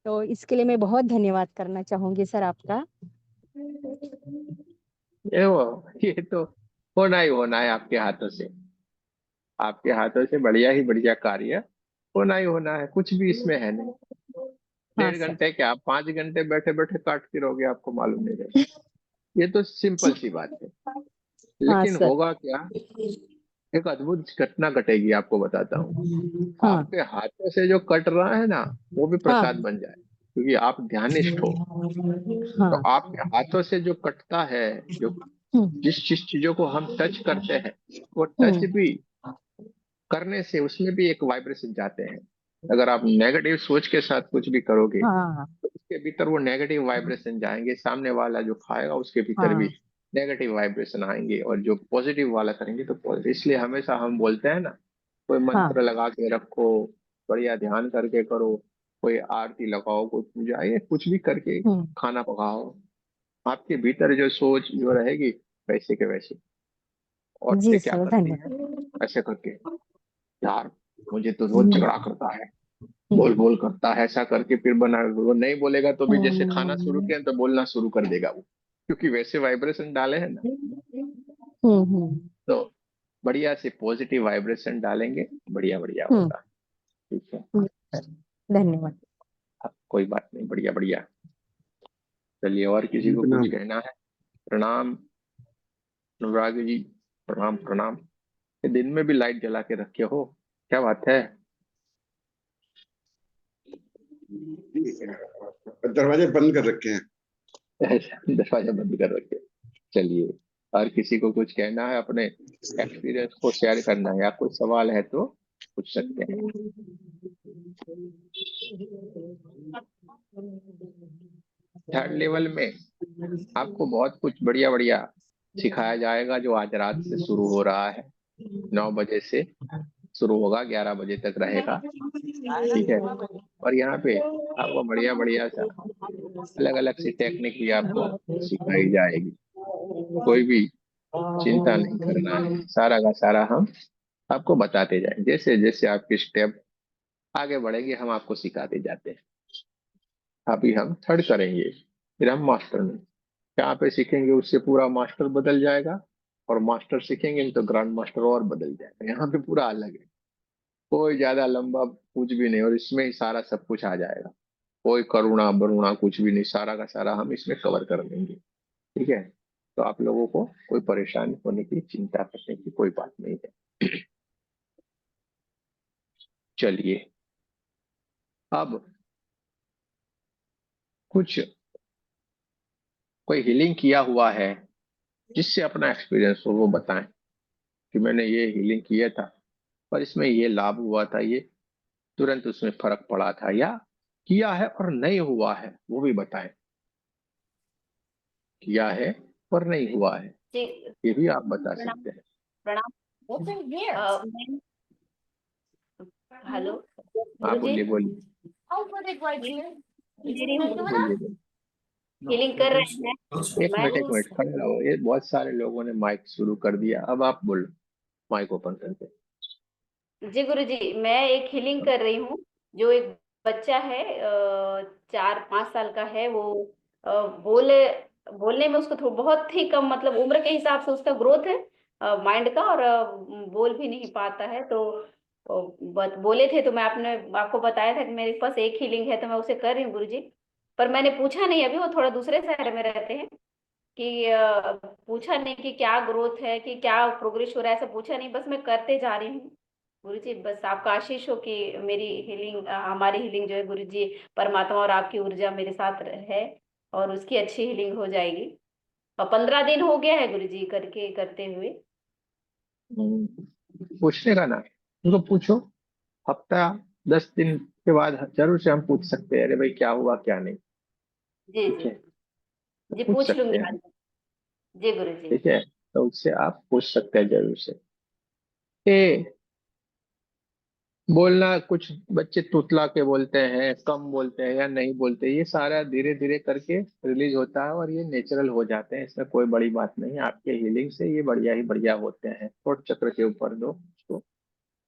तो इसके लिए मैं बहुत धन्यवाद करना चाहूंगी सर आपका। ये तो होना ही होना है आपके हाथों से। आपके हाथों से बढ़िया ही बढ़िया कार्य होना ही होना है, कुछ भी इसमें है नहीं। हाँ 1.5 घंटे क्या, आप 5 घंटे बैठे बैठे काटते रहोगे, आपको मालूम नहीं रहेगा। सर। ये तो सिंपल सी बात है। हाँ लेकिन सर। होगा क्या? एक अद्भुत घटना घटेगी, आपको बताता हूँ। हाँ आपके हाथों से जो कट रहा है ना, वो भी हाँ प्रसाद बन जाए, क्योंकि आप ध्यानिष्ठ हो। तो हाँ आपके हाथों से जो कटता है, जो हम्म जिस जिस चीजों को हम टच करते हैं, वो टच हम्म भी करने से उसमें भी एक वाइब्रेशन जाते हैं। अगर आप नेगेटिव सोच के साथ कुछ भी करोगे, हाँ तो उसके भीतर वो नेगेटिव वाइब्रेशन जाएंगे, सामने वाला जो खाएगा उसके भीतर भी हाँ नेगेटिव वाइब्रेशन आएंगे, और जो पॉजिटिव वाला करेंगे तो पॉजिटिव। इसलिए हमेशा हम बोलते हैं ना, कोई हाँ मंत्र लगा के रखो, बढ़िया ध्यान करके करो, कोई आरती लगाओ, कोई पूजा, ये कुछ भी करके हम्म खाना पकाओ, आपके भीतर जो सोच जो रहेगी वैसे के वैसे। जी औरतें क्या सर करती हैं, धन्यवाद। ऐसे करके, यार मुझे तो रोज हम्म झगड़ा करता है, बोल हम्म बोल करता है, ऐसा करके फिर बना, वो नहीं बोलेगा तो भी जैसे खाना शुरू हम्म किया तो बोलना शुरू कर देगा वो, क्योंकि वैसे वाइब्रेशन डाले हैं ना। हम्म तो बढ़िया से पॉजिटिव वाइब्रेशन डालेंगे, बढ़िया बढ़िया हम्म होगा। ठीक है, सर धन्यवाद। अब कोई बात नहीं, बढ़िया बढ़िया। चलिए, और किसी को कुछ प्रणाम। कहना है? प्रणाम अनुराग जी, प्रणाम प्रणाम। ये दिन में भी लाइट जला के रखे हो, क्या बात है? दरवाजे बंद कर रखे हैं। दरवाजा बंद कर रखे। चलिए, और किसी को कुछ कहना है, अपने एक्सपीरियंस को शेयर करना है, या कोई सवाल है तो पूछ सकते हैं। थर्ड लेवल में आपको बहुत कुछ बढ़िया बढ़िया सिखाया जाएगा, जो आज रात से शुरू हो रहा है। 9 बजे से शुरू होगा, 11 बजे तक रहेगा। ठीक है, और यहाँ पे आपको बढ़िया बढ़िया सा अलग अलग सी टेक्निक भी आपको सिखाई जाएगी। कोई भी चिंता नहीं करना है, सारा का सारा हम आपको बताते जाएं, जैसे जैसे आपके स्टेप आगे बढ़ेंगे हम आपको सिखाते जाते हैं। अभी हम थर्ड करेंगे, फिर हम मास्टर में जहाँ पे सीखेंगे उससे पूरा मास्टर बदल जाएगा, और मास्टर सीखेंगे तो ग्रैंड मास्टर और बदल जाएगा। यहाँ पे पूरा अलग है, कोई ज्यादा लंबा कुछ भी नहीं, और इसमें ही सारा सब कुछ आ जाएगा। कोई करुणा बरुणा कुछ भी नहीं, सारा का सारा हम इसमें कवर कर लेंगे। ठीक है, तो आप लोगों को कोई परेशानी होने की, चिंता करने की कोई बात नहीं है। चलिए, अब कुछ कोई हीलिंग किया हुआ है जिससे अपना एक्सपीरियंस हो, वो बताएं कि मैंने ये हीलिंग किया था, पर इसमें ये लाभ हुआ था, ये तुरंत उसमें फर्क पड़ा था, या किया है और नहीं हुआ है, वो भी बताएं। किया है और नहीं हुआ है, जी ये भी आप बता प्रणाम सकते हैं। प्रणाम। हेलो हाँ, गुरु जी, बोलिए बोलिए। दे रही हूँ गुरु बोलिए जी, बोलिए। हीलिंग कर रहे हैं। मैं एक मिनट खड़े रहो, ये बहुत सारे लोगों ने माइक शुरू कर दिया, अब आप बोलो, माइक ओपन करके। जी गुरु जी, मैं एक हीलिंग कर रही हूँ। जो एक बच्चा है, 4-5 साल का है वो। बोले बोलने में उसको बहुत ही कम, मतलब उम्र के हिसाब से उसका ग्रोथ है माइंड का, और बोल भी नहीं पाता है। तो बोले थे तो मैं आपने आपको बताया था कि मेरे पास एक हीलिंग है, तो मैं उसे कर रही हूँ गुरु जी। पर मैंने पूछा नहीं, अभी वो थोड़ा दूसरे शहर में रहते हैं, कि पूछा नहीं कि क्या ग्रोथ है, कि क्या प्रोग्रेस हो रहा है, ऐसा पूछा नहीं, बस मैं करते जा रही हूँ। गुरु जी, बस आपका आशीष हो कि मेरी हीलिंग, हमारी हीलिंग जो है गुरु जी, परमात्मा और आपकी ऊर्जा मेरे साथ है, और उसकी अच्छी हीलिंग हो जाएगी। और 15 दिन हो गया है गुरु जी करके करते हुए। पूछने का ना, उनको पूछो। हफ्ता 10 दिन के बाद जरूर से हम पूछ सकते हैं, अरे भाई क्या हुआ क्या नहीं। जी ठीक जी है, तो जी, पूछ पूछ सकते लूंगी हैं। आज। जी गुरु जी। ठीक है, तो उससे आप पूछ सकते हैं जरूर से। ए, बोलना, कुछ बच्चे तुतला के बोलते हैं, कम बोलते हैं या नहीं बोलते, ये सारा धीरे धीरे करके रिलीज होता है, और ये नेचुरल हो जाते हैं, इसमें कोई बड़ी बात नहीं है। आपके हीलिंग से ये बढ़िया ही बढ़िया होते हैं। थ्रोट चक्र के ऊपर दो उसको।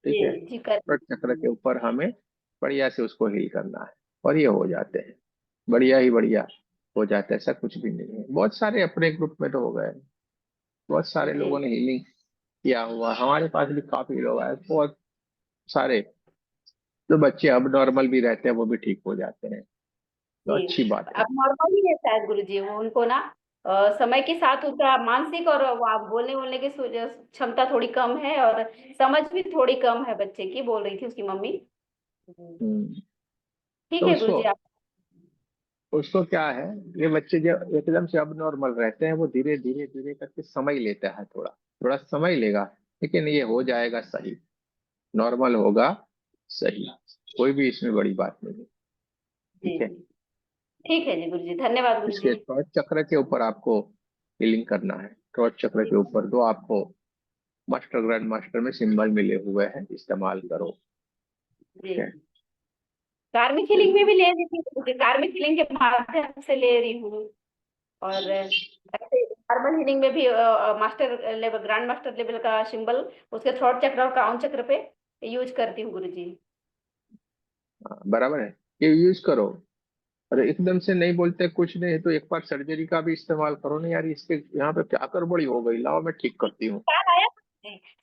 ठीक है, जी जी कर। थ्रोट चक्र के ऊपर हमें बढ़िया से उसको हील करना है, और ये हो जाते हैं, बढ़िया ही बढ़िया हो जाता है। ऐसा कुछ भी नहीं है, बहुत सारे अपने ग्रुप में तो हो गए, बहुत सारे जी लोगों ने हीलिंग किया हुआ, हमारे पास भी काफी लोग आए, बहुत सारे। जो बच्चे अब नॉर्मल भी रहते हैं वो भी ठीक हो जाते हैं, तो जी, अच्छी बात है। अब नॉर्मल ही है शायद गुरु जी वो, उनको ना समय के साथ उसका मानसिक और बोलने बोलने की क्षमता थोड़ी कम है और समझ भी थोड़ी कम है बच्चे की, बोल रही थी उसकी मम्मी। ठीक तो है उसको गुरुजी आप। उसको क्या है, ये बच्चे जब एकदम से अब नॉर्मल रहते हैं, वो धीरे धीरे धीरे करके समय लेता है, थोड़ा थोड़ा समय लेगा, लेकिन ये हो जाएगा सही, नॉर्मल होगा सही, कोई भी इसमें बड़ी बात नहीं है। जी ठीक है। जी ठीक है जी गुरुजी, धन्यवाद इसके गुरुजी। थ्रोट चक्र के ऊपर आपको हीलिंग करना है। थ्रोट चक्र के ऊपर दो आपको मास्टर ग्रैंड मास्टर में सिंबल मिले हुए हैं, इस्तेमाल करो। जी ठीक है। कार्मिक हीलिंग में भी ले रही थी गुरुजी, कार्मिक हीलिंग के माध्यम से ले रही हूँ। और ऐसे नॉर्मल हीलिंग में भी master level, grand master level का सिंबल उसके थ्रोट चक्र और काउंट चक्र पे यूज करती हूँ गुरुजी। हाँ, बराबर है, ये यूज करो। अरे एकदम से नहीं बोलते, कुछ नहीं तो एक बार सर्जरी का भी इस्तेमाल करो ना यार, इसके यहाँ पे क्या गड़बड़ी हो गई, लाओ मैं ठीक करती हूँ। विचार आया था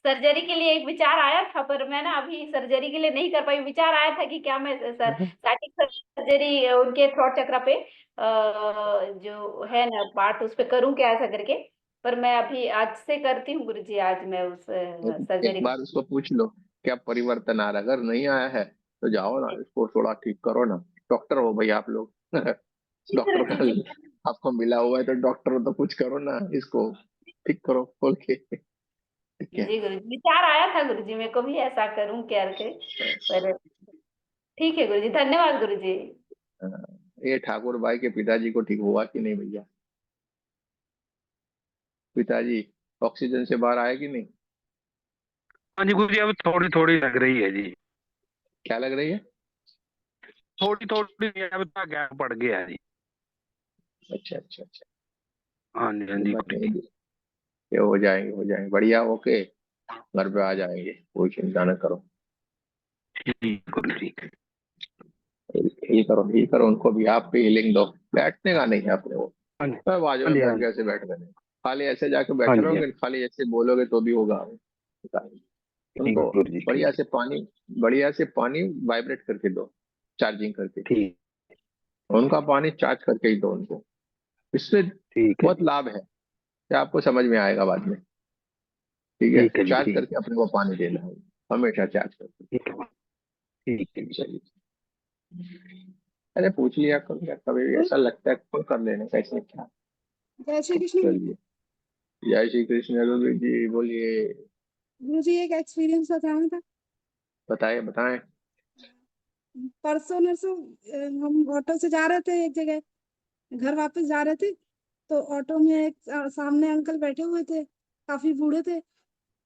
सर्जरी के लिए, एक विचार आया था, पर मैं ना अभी सर्जरी के लिए नहीं कर पाई। विचार आया था कि क्या मैं स्टैटिक सर्जरी उनके थ्रोट चक्र पे जो है ना पार्ट, उस पे करूं क्या ऐसा करके। पर मैं अभी आज से करती हूँ गुरुजी, आज मैं उस एक सर्जरी बार उसको पूछ लो क्या परिवर्तन आ रहा है, अगर नहीं आया है तो जाओ ना, इसको थोड़ा ठीक करो ना। डॉक्टर हो भाई आप लोग डॉक्टर का जी आपको मिला हुआ है तो डॉक्टर हो तो कुछ करो ना, इसको ठीक करो खोल के। ठीक है। जी गुरुजी, विचार आया था गुरुजी मेरे को भी ऐसा करूं क्या के। पर ठीक है गुरुजी, धन्यवाद गुरुजी। हाँ, ये ठाकुर भाई के पिताजी को ठीक हुआ कि नहीं भैया? पिताजी ऑक्सीजन से बाहर आए कि नहीं? हाँ जी गुरु जी, अब थोड़ी थोड़ी लग रही है जी। क्या लग रही है? थोड़ी थोड़ी अब तो गैप पड़ गया है जी। अच्छा अच्छा अच्छा। हाँ जी हाँ जी हिम्मत गुरु नहीं जी। दी। ये हो जाएंगे, हो जाएंगे, बढ़िया, ओके। घर पे आ जाएंगे, कोई चिंता न करो। ठीक गुरु जी। हील करो, हील करो उनको भी, आप भी हीलिंग दो। बैठने का नहीं है अपने वो, हाँ जी मैं बाजू हाँ में जी बैठ हाँ के जी ऐसे बैठ गए, खाली ऐसे जाके हाँ बैठे जी। रहोगे, खाली ऐसे बोलोगे तो भी होगा। ठीक उनको गुरु जी बढ़िया ठीक। से पानी, बढ़िया से पानी वाइब्रेट करके दो, चार्जिंग करके। ठीक उनका पानी चार्ज करके ही दो उनको, इससे ठीक है बहुत जी। लाभ है, क्या आपको समझ में आएगा बाद में। ठीक है, ठीक है जी चार्ज ठीक। करके अपने को पानी देना है, हमेशा चार्ज करके। ठीक है ठीक है जी। चलिए। अरे पूछ लिया करो यार, कभी भी ऐसा लगता है फोन कर लेने का, इसमें क्या। जय श्री कृष्ण गुरु चलिए। जय श्री कृष्ण गुरु जी, बोलिए। जी। एक एक्सपीरियंस बताना था। बताएं बताएं। परसों नरसों हम ऑटो से जा रहे थे एक जगह, घर वापस जा रहे थे। तो ऑटो में एक सामने अंकल बैठे हुए थे, काफी बूढ़े थे।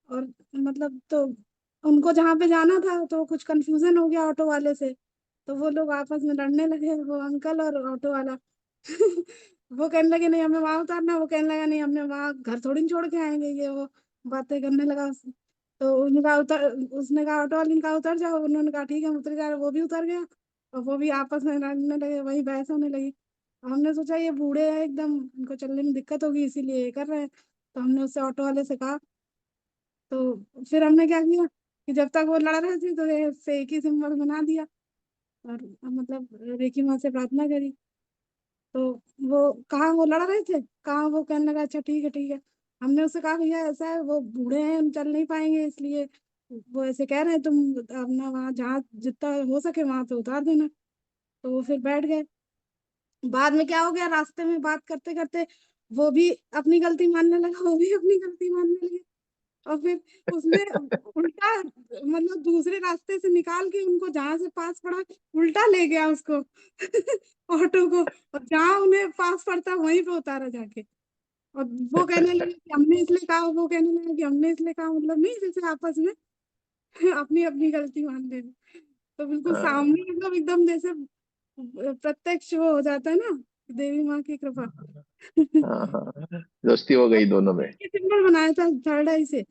और मतलब तो उनको जहाँ पे जाना था तो कुछ कंफ्यूजन हो गया ऑटो वाले से। तो वो लोग आपस में लड़ने लगे, वो अंकल और ऑटो वाला। वो कहने लगे नहीं हमें वहां उतारना, वो कहने लगा नहीं हमने वहां घर थोड़ी ना छोड़ के आएंगे, ये वो बातें करने लगा उससे। तो उनका उतर उसने कहा ऑटो वाले ने कहा उतर जाओ, उन्होंने कहा ठीक है हम उतर जा रहे, वो भी उतर गया। और वो भी आपस में लड़ने लगे, वही बहस होने लगी। हमने सोचा ये बूढ़े हैं एकदम, इनको चलने में दिक्कत होगी इसीलिए ये कर रहे हैं। तो हमने उससे ऑटो वाले से कहा। तो फिर हमने क्या किया कि जब तक वो लड़ रहे थे तो से एक ही सिंबल बना दिया। और मतलब रेकी माँ से प्रार्थना करी। तो वो कहाँ वो लड़ रहे थे, कहाँ वो कहने लगा अच्छा ठीक है ठीक है। हमने उससे कहा भैया ऐसा है वो बूढ़े हैं हम चल नहीं पाएंगे, इसलिए वो ऐसे कह रहे हैं, तुम अपना वहाँ जहाँ जितना हो सके वहां पे उतार देना। तो वो फिर बैठ गए। बाद में क्या हो गया, रास्ते में बात करते करते वो भी अपनी गलती मानने लगा, वो भी अपनी गलती मानने लगे। और फिर उसने उल्टा मतलब दूसरे रास्ते से निकाल के उनको जहां से पास पड़ा उल्टा ले गया उसको ऑटो को। और जहां उन्हें पास पड़ता वहीं पे उतारा जाके। और वो कहने लगे कि हमने इसलिए कहा, वो कहने लगे कि हमने इसलिए कहा, मतलब नहीं जैसे आपस में अपनी अपनी गलती मान लेना। तो बिल्कुल हाँ सामने मतलब एकदम जैसे प्रत्यक्ष वो हो जाता है ना, देवी माँ की कृपा। हाँ हाँ, दोस्ती हो गई दोनों में। सिंबल बनाया था थर्ड आई से,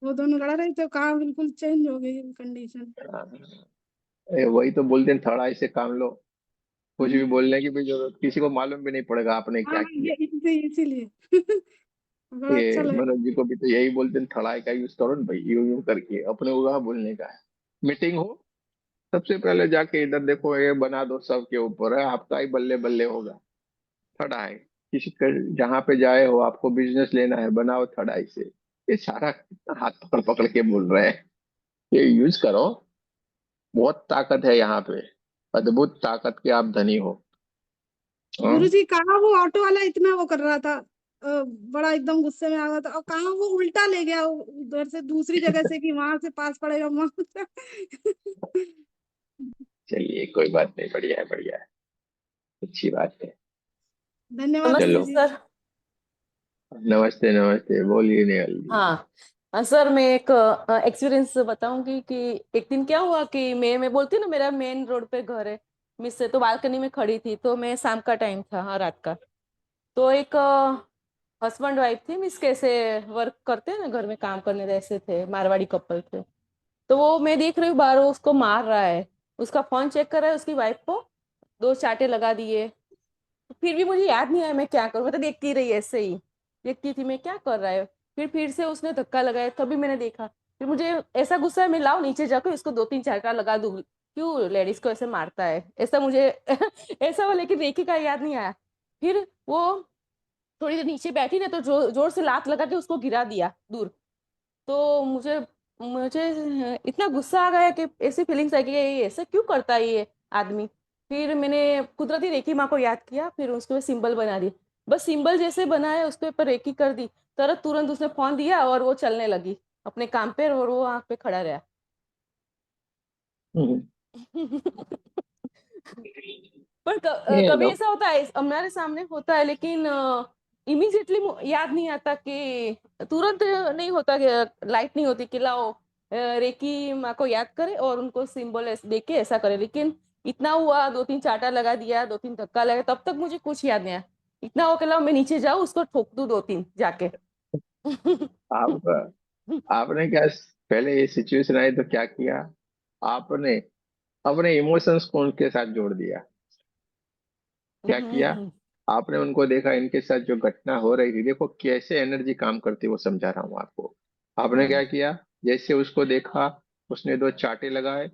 वो दोनों लड़ रहे थे, कहाँ बिल्कुल चेंज हो गई कंडीशन। हाँ, वही तो बोलते हैं, थोड़ा ऐसे काम लो, कुछ भी बोलने की भी जरूरत, किसी को मालूम भी नहीं पड़ेगा आपने हाँ क्या किया। ये इसीलिए बड़ा अच्छा ये लगा। मनोज जी को भी तो यही बोलते हैं, थड़ाई का यूज करो ना भाई, यूं यूं करके, अपने को कहाँ बोलने का है। मीटिंग हो, सबसे पहले जाके इधर देखो, ये बना दो सबके ऊपर है, आपका ही बल्ले बल्ले होगा। थड़ा है, किसी जहाँ पे जाए हो, आपको बिजनेस लेना है, बनाओ थर्ड आई से। ये सारा हाथ पकड़ पकड़ के बोल रहे हैं, ये यूज करो, बहुत ताकत है यहाँ पे, अद्भुत ताकत के आप धनी हो। हाँ? गुरुजी कहाँ वो ऑटो वाला इतना वो कर रहा था, बड़ा एकदम गुस्से में आ गया था, और कहाँ वो उल्टा ले गया उधर से दूसरी जगह से कि वहां से पास पड़ेगा वहां से। चलिए कोई बात नहीं, बढ़िया है, बढ़िया है, अच्छी बात है। धन्यवाद नमस्ते चलो, गुरुजी। सर। नमस्ते नमस्ते, बोलिए नेहल जी। हाँ सर, मैं एक एक्सपीरियंस बताऊंगी कि एक दिन क्या हुआ कि मैं बोलती हूँ ना, मेरा मेन रोड पे घर है। मिस से तो बालकनी में खड़ी थी, तो मैं शाम का टाइम था, हाँ रात का। तो एक हस्बैंड वाइफ थी, मिस कैसे वर्क करते हैं ना घर में, काम करने जैसे थे, मारवाड़ी कपल थे। तो वो मैं देख रही हूँ बाहर, वो उसको मार रहा है, उसका फोन चेक कर रहा है, उसकी वाइफ को दो चांटे लगा दिए। फिर भी मुझे याद नहीं आया मैं क्या करूँ, मैं तो देखती रही ऐसे ही, देखती थी मैं क्या कर रहा है। फिर से उसने धक्का लगाया, तभी मैंने देखा। फिर मुझे ऐसा गुस्सा है, मैं लाओ नीचे जाकर इसको दो तीन चांटा लगा दूँ, क्यों लेडीज को ऐसे मारता है ऐसा मुझे ऐसा हुआ, लेकिन रेखी का याद नहीं आया। फिर वो थोड़ी देर नीचे बैठी ना, तो जोर से लात लगा के उसको गिरा दिया दूर। तो मुझे मुझे इतना गुस्सा आ गया कि ऐसी फीलिंग्स आई कि ये ऐसा क्यों करता है ये आदमी। फिर मैंने कुदरती रेकी माँ को याद किया, फिर उसके सिंबल बना दिए। बस सिंबल जैसे बनाया, उसके ऊपर रेकी कर दी, तुरंत उसने फोन दिया और वो चलने लगी अपने काम पे, और वो वहां पे खड़ा रहा। हम्म। पर ये कभी लोग, ऐसा होता है हमारे सामने होता है, लेकिन इमीडिएटली याद नहीं आता कि तुरंत नहीं होता कि लाइट नहीं होती कि लाओ रेकी माँ को याद करे और उनको सिंबल दे के ऐसा करे। लेकिन इतना हुआ, दो तीन चांटा लगा दिया, दो तीन धक्का लगा, तब तक मुझे कुछ याद नहीं आया। इतना हो के लाओ मैं नीचे जाऊँ, उसको ठोक दूं दो तीन जाके। आप आपने क्या, पहले ये सिचुएशन आई तो क्या किया आपने? अपने इमोशंस को उनके साथ जोड़ दिया। क्या किया आपने? उनको देखा, इनके साथ जो घटना हो रही थी, देखो कैसे एनर्जी काम करती है, वो समझा रहा हूँ आपको। आपने क्या किया? जैसे उसको देखा, उसने दो चाटे लगाए,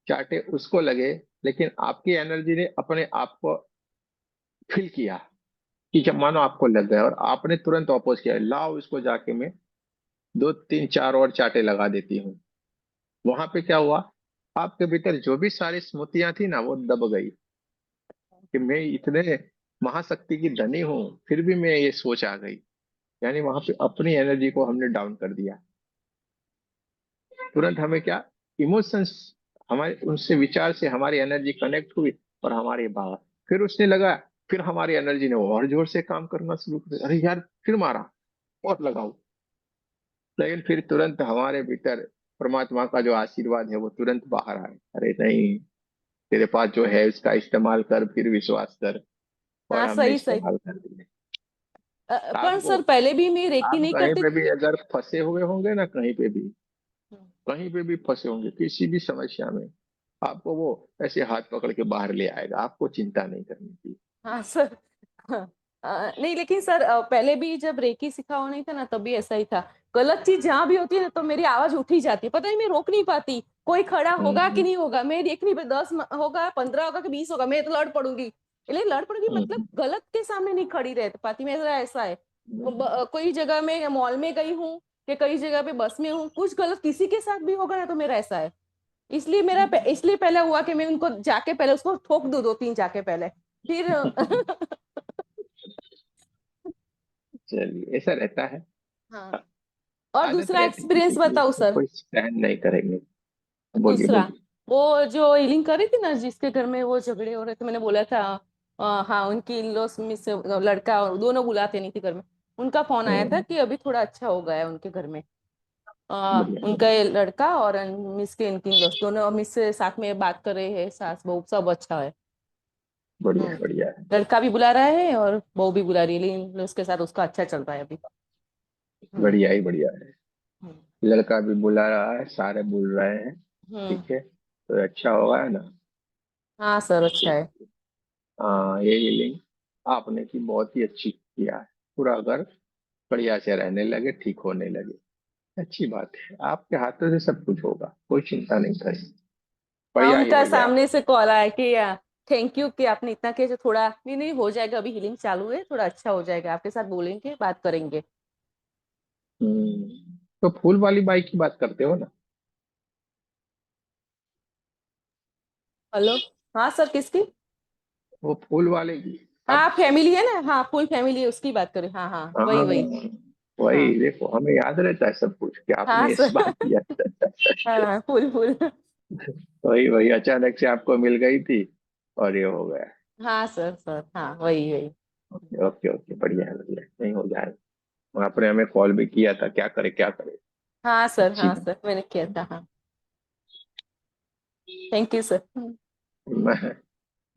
चाटे उसको लगे, लेकिन आपकी एनर्जी ने अपने आप को फील किया कि जब मानो आपको लग गया, और आपने तुरंत अपोज किया, लाओ इसको जाके मैं दो तीन चार और चाटे लगा देती हूँ। वहां पे क्या हुआ? आपके भीतर जो भी सारी स्मृतियां थी ना, वो दब गई कि मैं इतने महाशक्ति की धनी हूँ, फिर भी मैं ये सोच आ गई। यानी वहां पे अपनी एनर्जी को हमने डाउन कर दिया। तुरंत हमें क्या, इमोशंस, हमारे उनसे विचार से हमारी एनर्जी कनेक्ट हुई, और हमारे बाहर फिर उसने लगा, फिर हमारी एनर्जी ने और जोर से काम करना शुरू कर दिया। अरे यार, फिर मारा और लगाओ, लेकिन फिर तुरंत हमारे भीतर परमात्मा का जो आशीर्वाद है वो तुरंत बाहर आए, अरे नहीं, तेरे पास जो है उसका इस्तेमाल कर, फिर विश्वास कर। और हाँ हमने सही सही। इस्तेमाल कर दिया। पर आपको, सर पहले भी मैं रेकी आप नहीं कहीं करती पे थी। भी अगर फंसे हुए होंगे ना, कहीं पे भी, कहीं पे भी फंसे होंगे किसी भी समस्या में, आपको वो ऐसे हाथ पकड़ के बाहर ले आएगा, आपको चिंता नहीं करनी थी। हाँ सर। हाँ, नहीं लेकिन सर पहले भी जब रेकी सिखा हुआ नहीं था ना, तब भी ऐसा ही था। गलत चीज जहां भी होती है ना, तो मेरी आवाज उठ ही जाती है, पता नहीं मैं रोक नहीं पाती। कोई खड़ा होगा कि हम्म, नहीं होगा, मैं देख नहीं पाती, 10 होगा, 15 होगा कि 20 होगा, मैं तो लड़ पड़ूंगी। लेकिन लड़ पड़ूंगी मतलब हम्म, गलत के सामने नहीं खड़ी रह पाती, मेरा ऐसा है। हम्म, कोई जगह में मॉल में गई हूँ, कि कई जगह पे बस में हूँ, कुछ गलत किसी के साथ भी होगा ना, तो मेरा ऐसा है। इसलिए पहले हुआ कि मैं उनको जाके पहले उसको ठोक दूं दो तीन जाके पहले, फिर चलिए, ऐसा रहता है। हाँ। और आदत दूसरा रहती है किसी एक्सपीरियंस चीज बताओ को, सर। कोई सहन नहीं करेंगे। बोलिए दूसरा, बोलिए। वो जो हीलिंग करी थी ना, जिसके घर में वो झगड़े हो रहे थे, मैंने बोला था हाँ उनकी लॉस मिस लड़का और दोनों बुलाते नहीं थे घर में। उनका फोन आया था हम्म, कि अभी थोड़ा अच्छा हो गया है उनके घर में। बढ़िया उनका बढ़िया ये लड़का और मिस के इनकी लॉस दोनों मिस से साथ में बात कर रहे हैं, सास बहू सब अच्छा है। बढ़िया हम्म। बढ़िया है। लड़का भी बुला रहा है और बहू भी बुला रही है, लेकिन उसके साथ उसका अच्छा चल रहा है अभी। हम्म। बढ़िया ही बढ़िया है। हम्म। लड़का भी बुला रहा है, सारे बोल रहे हैं, हम्म। ठीक है, तो अच्छा होगा ना। हाँ सर अच्छा है। हाँ, ये हीलिंग आपने की बहुत ही अच्छी किया है। पूरा घर बढ़िया से रहने लगे, ठीक होने लगे, अच्छी बात है। आपके हाथों से सब कुछ होगा, कोई चिंता नहीं करें। हाँ बढ़िया ही उनका बढ़िया। सामने से कॉल आया कि थैंक यू कि आपने इतना किया। जो थोड़ा नहीं हो जाएगा, अभी हीलिंग चालू है, थोड़ा अच्छा हो जाएगा। आपके साथ बोलेंगे, बात करेंगे। तो फूल वाली बाई की बात करते हो ना? हेलो। हाँ सर, किसकी? वो फूल वाले की। हाँ, अब फैमिली है ना, हाँ फुल फैमिली है, उसकी बात करें। हाँ हाँ, वही हाँ, वही। हाँ वही देखो, हमें याद रहता है सब कुछ कि हाँ आपने इस सर। बार किया। हाँ, फुल फुल। वही वही अचानक से आपको मिल गई थी और ये हो गया। हाँ सर सर, हाँ वही वही। ओके ओके ओके, बढ़िया है बढ़िया है, नहीं हो जाएगा। आपने हमें कॉल भी किया था, क्या करे क्या करे। हाँ सर, अच्छी हाँ सर, मैंने किया था। हाँ, थैंक यू सर। बात।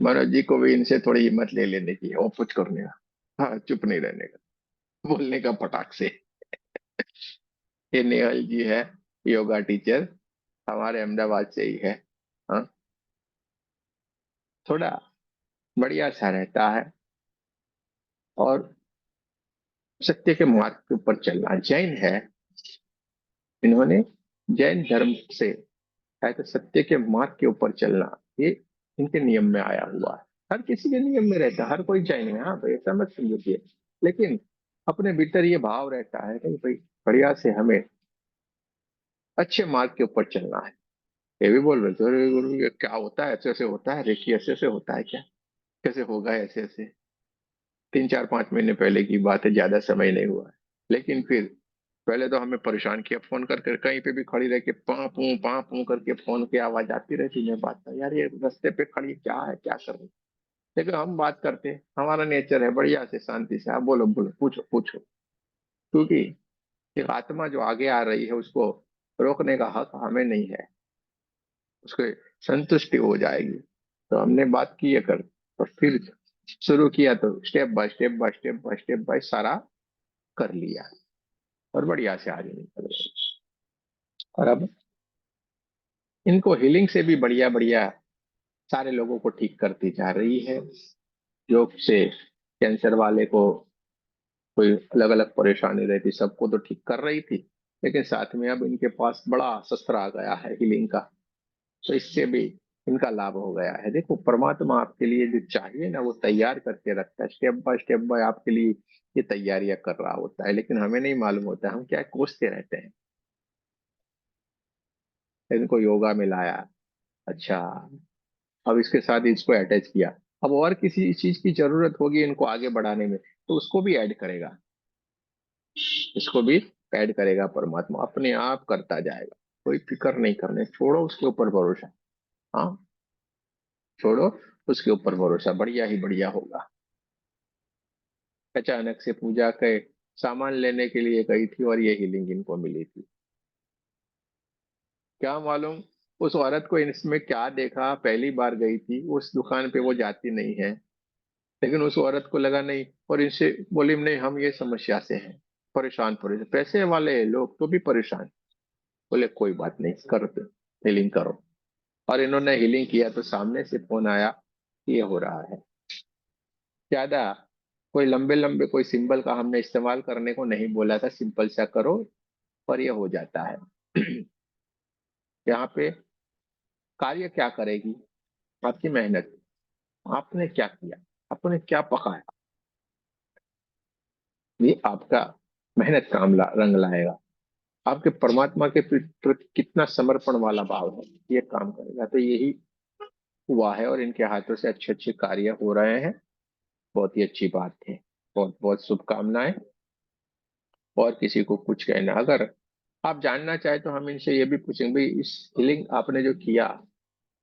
मनोज जी को भी इनसे थोड़ी हिम्मत ले लेने की है, वो कुछ करने का, हाँ चुप नहीं रहने का, बोलने का फटाक से। ये नेहल जी है, योगा टीचर, हमारे अहमदाबाद से ही है। हाँ, थोड़ा बढ़िया सा रहता है और सत्य के मार्ग के ऊपर चलना। जैन है, इन्होंने जैन धर्म से है तो सत्य के मार्ग के ऊपर चलना, ये इनके नियम में आया हुआ है। हर किसी के नियम में रहता है, हर कोई जैन है, हाँ भाई ऐसा मत समझिए। लेकिन अपने भीतर ये भाव रहता है कि भाई बढ़िया से हमें अच्छे मार्ग के ऊपर चलना है। ये भी बोल रहे थे, "अरे गुरु ये क्या होता है, ऐसे ऐसे होता है, रेखी ऐसे ऐसे होता है क्या, कैसे होगा ऐसे ऐसे"। 3 4 5 महीने पहले की बात है, ज्यादा समय नहीं हुआ है। लेकिन फिर पहले तो हमें परेशान किया, फोन करके कहीं पे भी खड़ी रह के पाँ पू करके फोन की आवाज आती रहती। मैं बात था यार, ये रास्ते पे खड़ी क्या है, क्या कर रही। लेकिन हम बात करते हैं, हमारा नेचर है बढ़िया से शांति से, आप बोलो बोलो, पूछो पूछो। क्योंकि एक आत्मा जो आगे आ रही है, उसको रोकने का हक हमें नहीं है, उसको संतुष्टि हो जाएगी। तो हमने बात की है कर, और फिर शुरू किया तो step by step by step by step by सारा कर लिया और बढ़िया से आगे निकल गए। और अब इनको हीलिंग से भी बढ़िया बढ़िया सारे लोगों को ठीक करती जा रही है। योग से कैंसर वाले को कोई अलग अलग परेशानी रहती, सबको तो ठीक कर रही थी, लेकिन साथ में अब इनके पास बड़ा शस्त्र आ गया है हीलिंग का, तो इससे भी इनका लाभ हो गया है। देखो, परमात्मा आपके लिए जो चाहिए ना वो तैयार करके रखता है, स्टेप बाय आपके लिए ये तैयारियां कर रहा होता है, लेकिन हमें नहीं मालूम होता, हम क्या कोसते रहते हैं। इनको योगा में लाया, अच्छा, अब इसके साथ इसको अटैच किया, अब और किसी चीज की जरूरत होगी इनको आगे बढ़ाने में तो उसको भी ऐड करेगा, इसको भी ऐड करेगा। परमात्मा अपने आप करता जाएगा, कोई फिक्र नहीं करने, छोड़ो उसके ऊपर भरोसा। हाँ, छोड़ो उसके ऊपर भरोसा, बढ़िया ही बढ़िया होगा। अचानक से पूजा के सामान लेने के लिए गई थी और ये हीलिंग इनको मिली थी। क्या मालूम उस औरत को इसमें क्या देखा, पहली बार गई थी उस दुकान पे, वो जाती नहीं है, लेकिन उस औरत को लगा नहीं, और इनसे बोली नहीं हम ये समस्या से हैं, परेशान परेशान, पैसे वाले लोग तो भी परेशान। बोले कोई बात नहीं, करो तो हीलिंग करो। और इन्होंने हीलिंग किया तो सामने से फोन आया, ये हो रहा है। ज्यादा कोई लंबे लंबे कोई सिंबल का हमने इस्तेमाल करने को नहीं बोला था, सिंपल सा करो और ये हो जाता है। यहाँ पे कार्य क्या करेगी, आपकी मेहनत, आपने क्या किया, आपने क्या पकाया, ये आपका मेहनत का रंग लाएगा। आपके परमात्मा के प्रति कितना समर्पण वाला भाव है, ये काम करेगा। तो यही हुआ है और इनके हाथों से अच्छे अच्छे कार्य हो रहे हैं, बहुत ही अच्छी बात है। बहुत बहुत शुभकामनाएं। और किसी को कुछ कहना अगर आप जानना चाहे तो हम इनसे ये भी पूछेंगे, भाई इस हीलिंग आपने जो किया,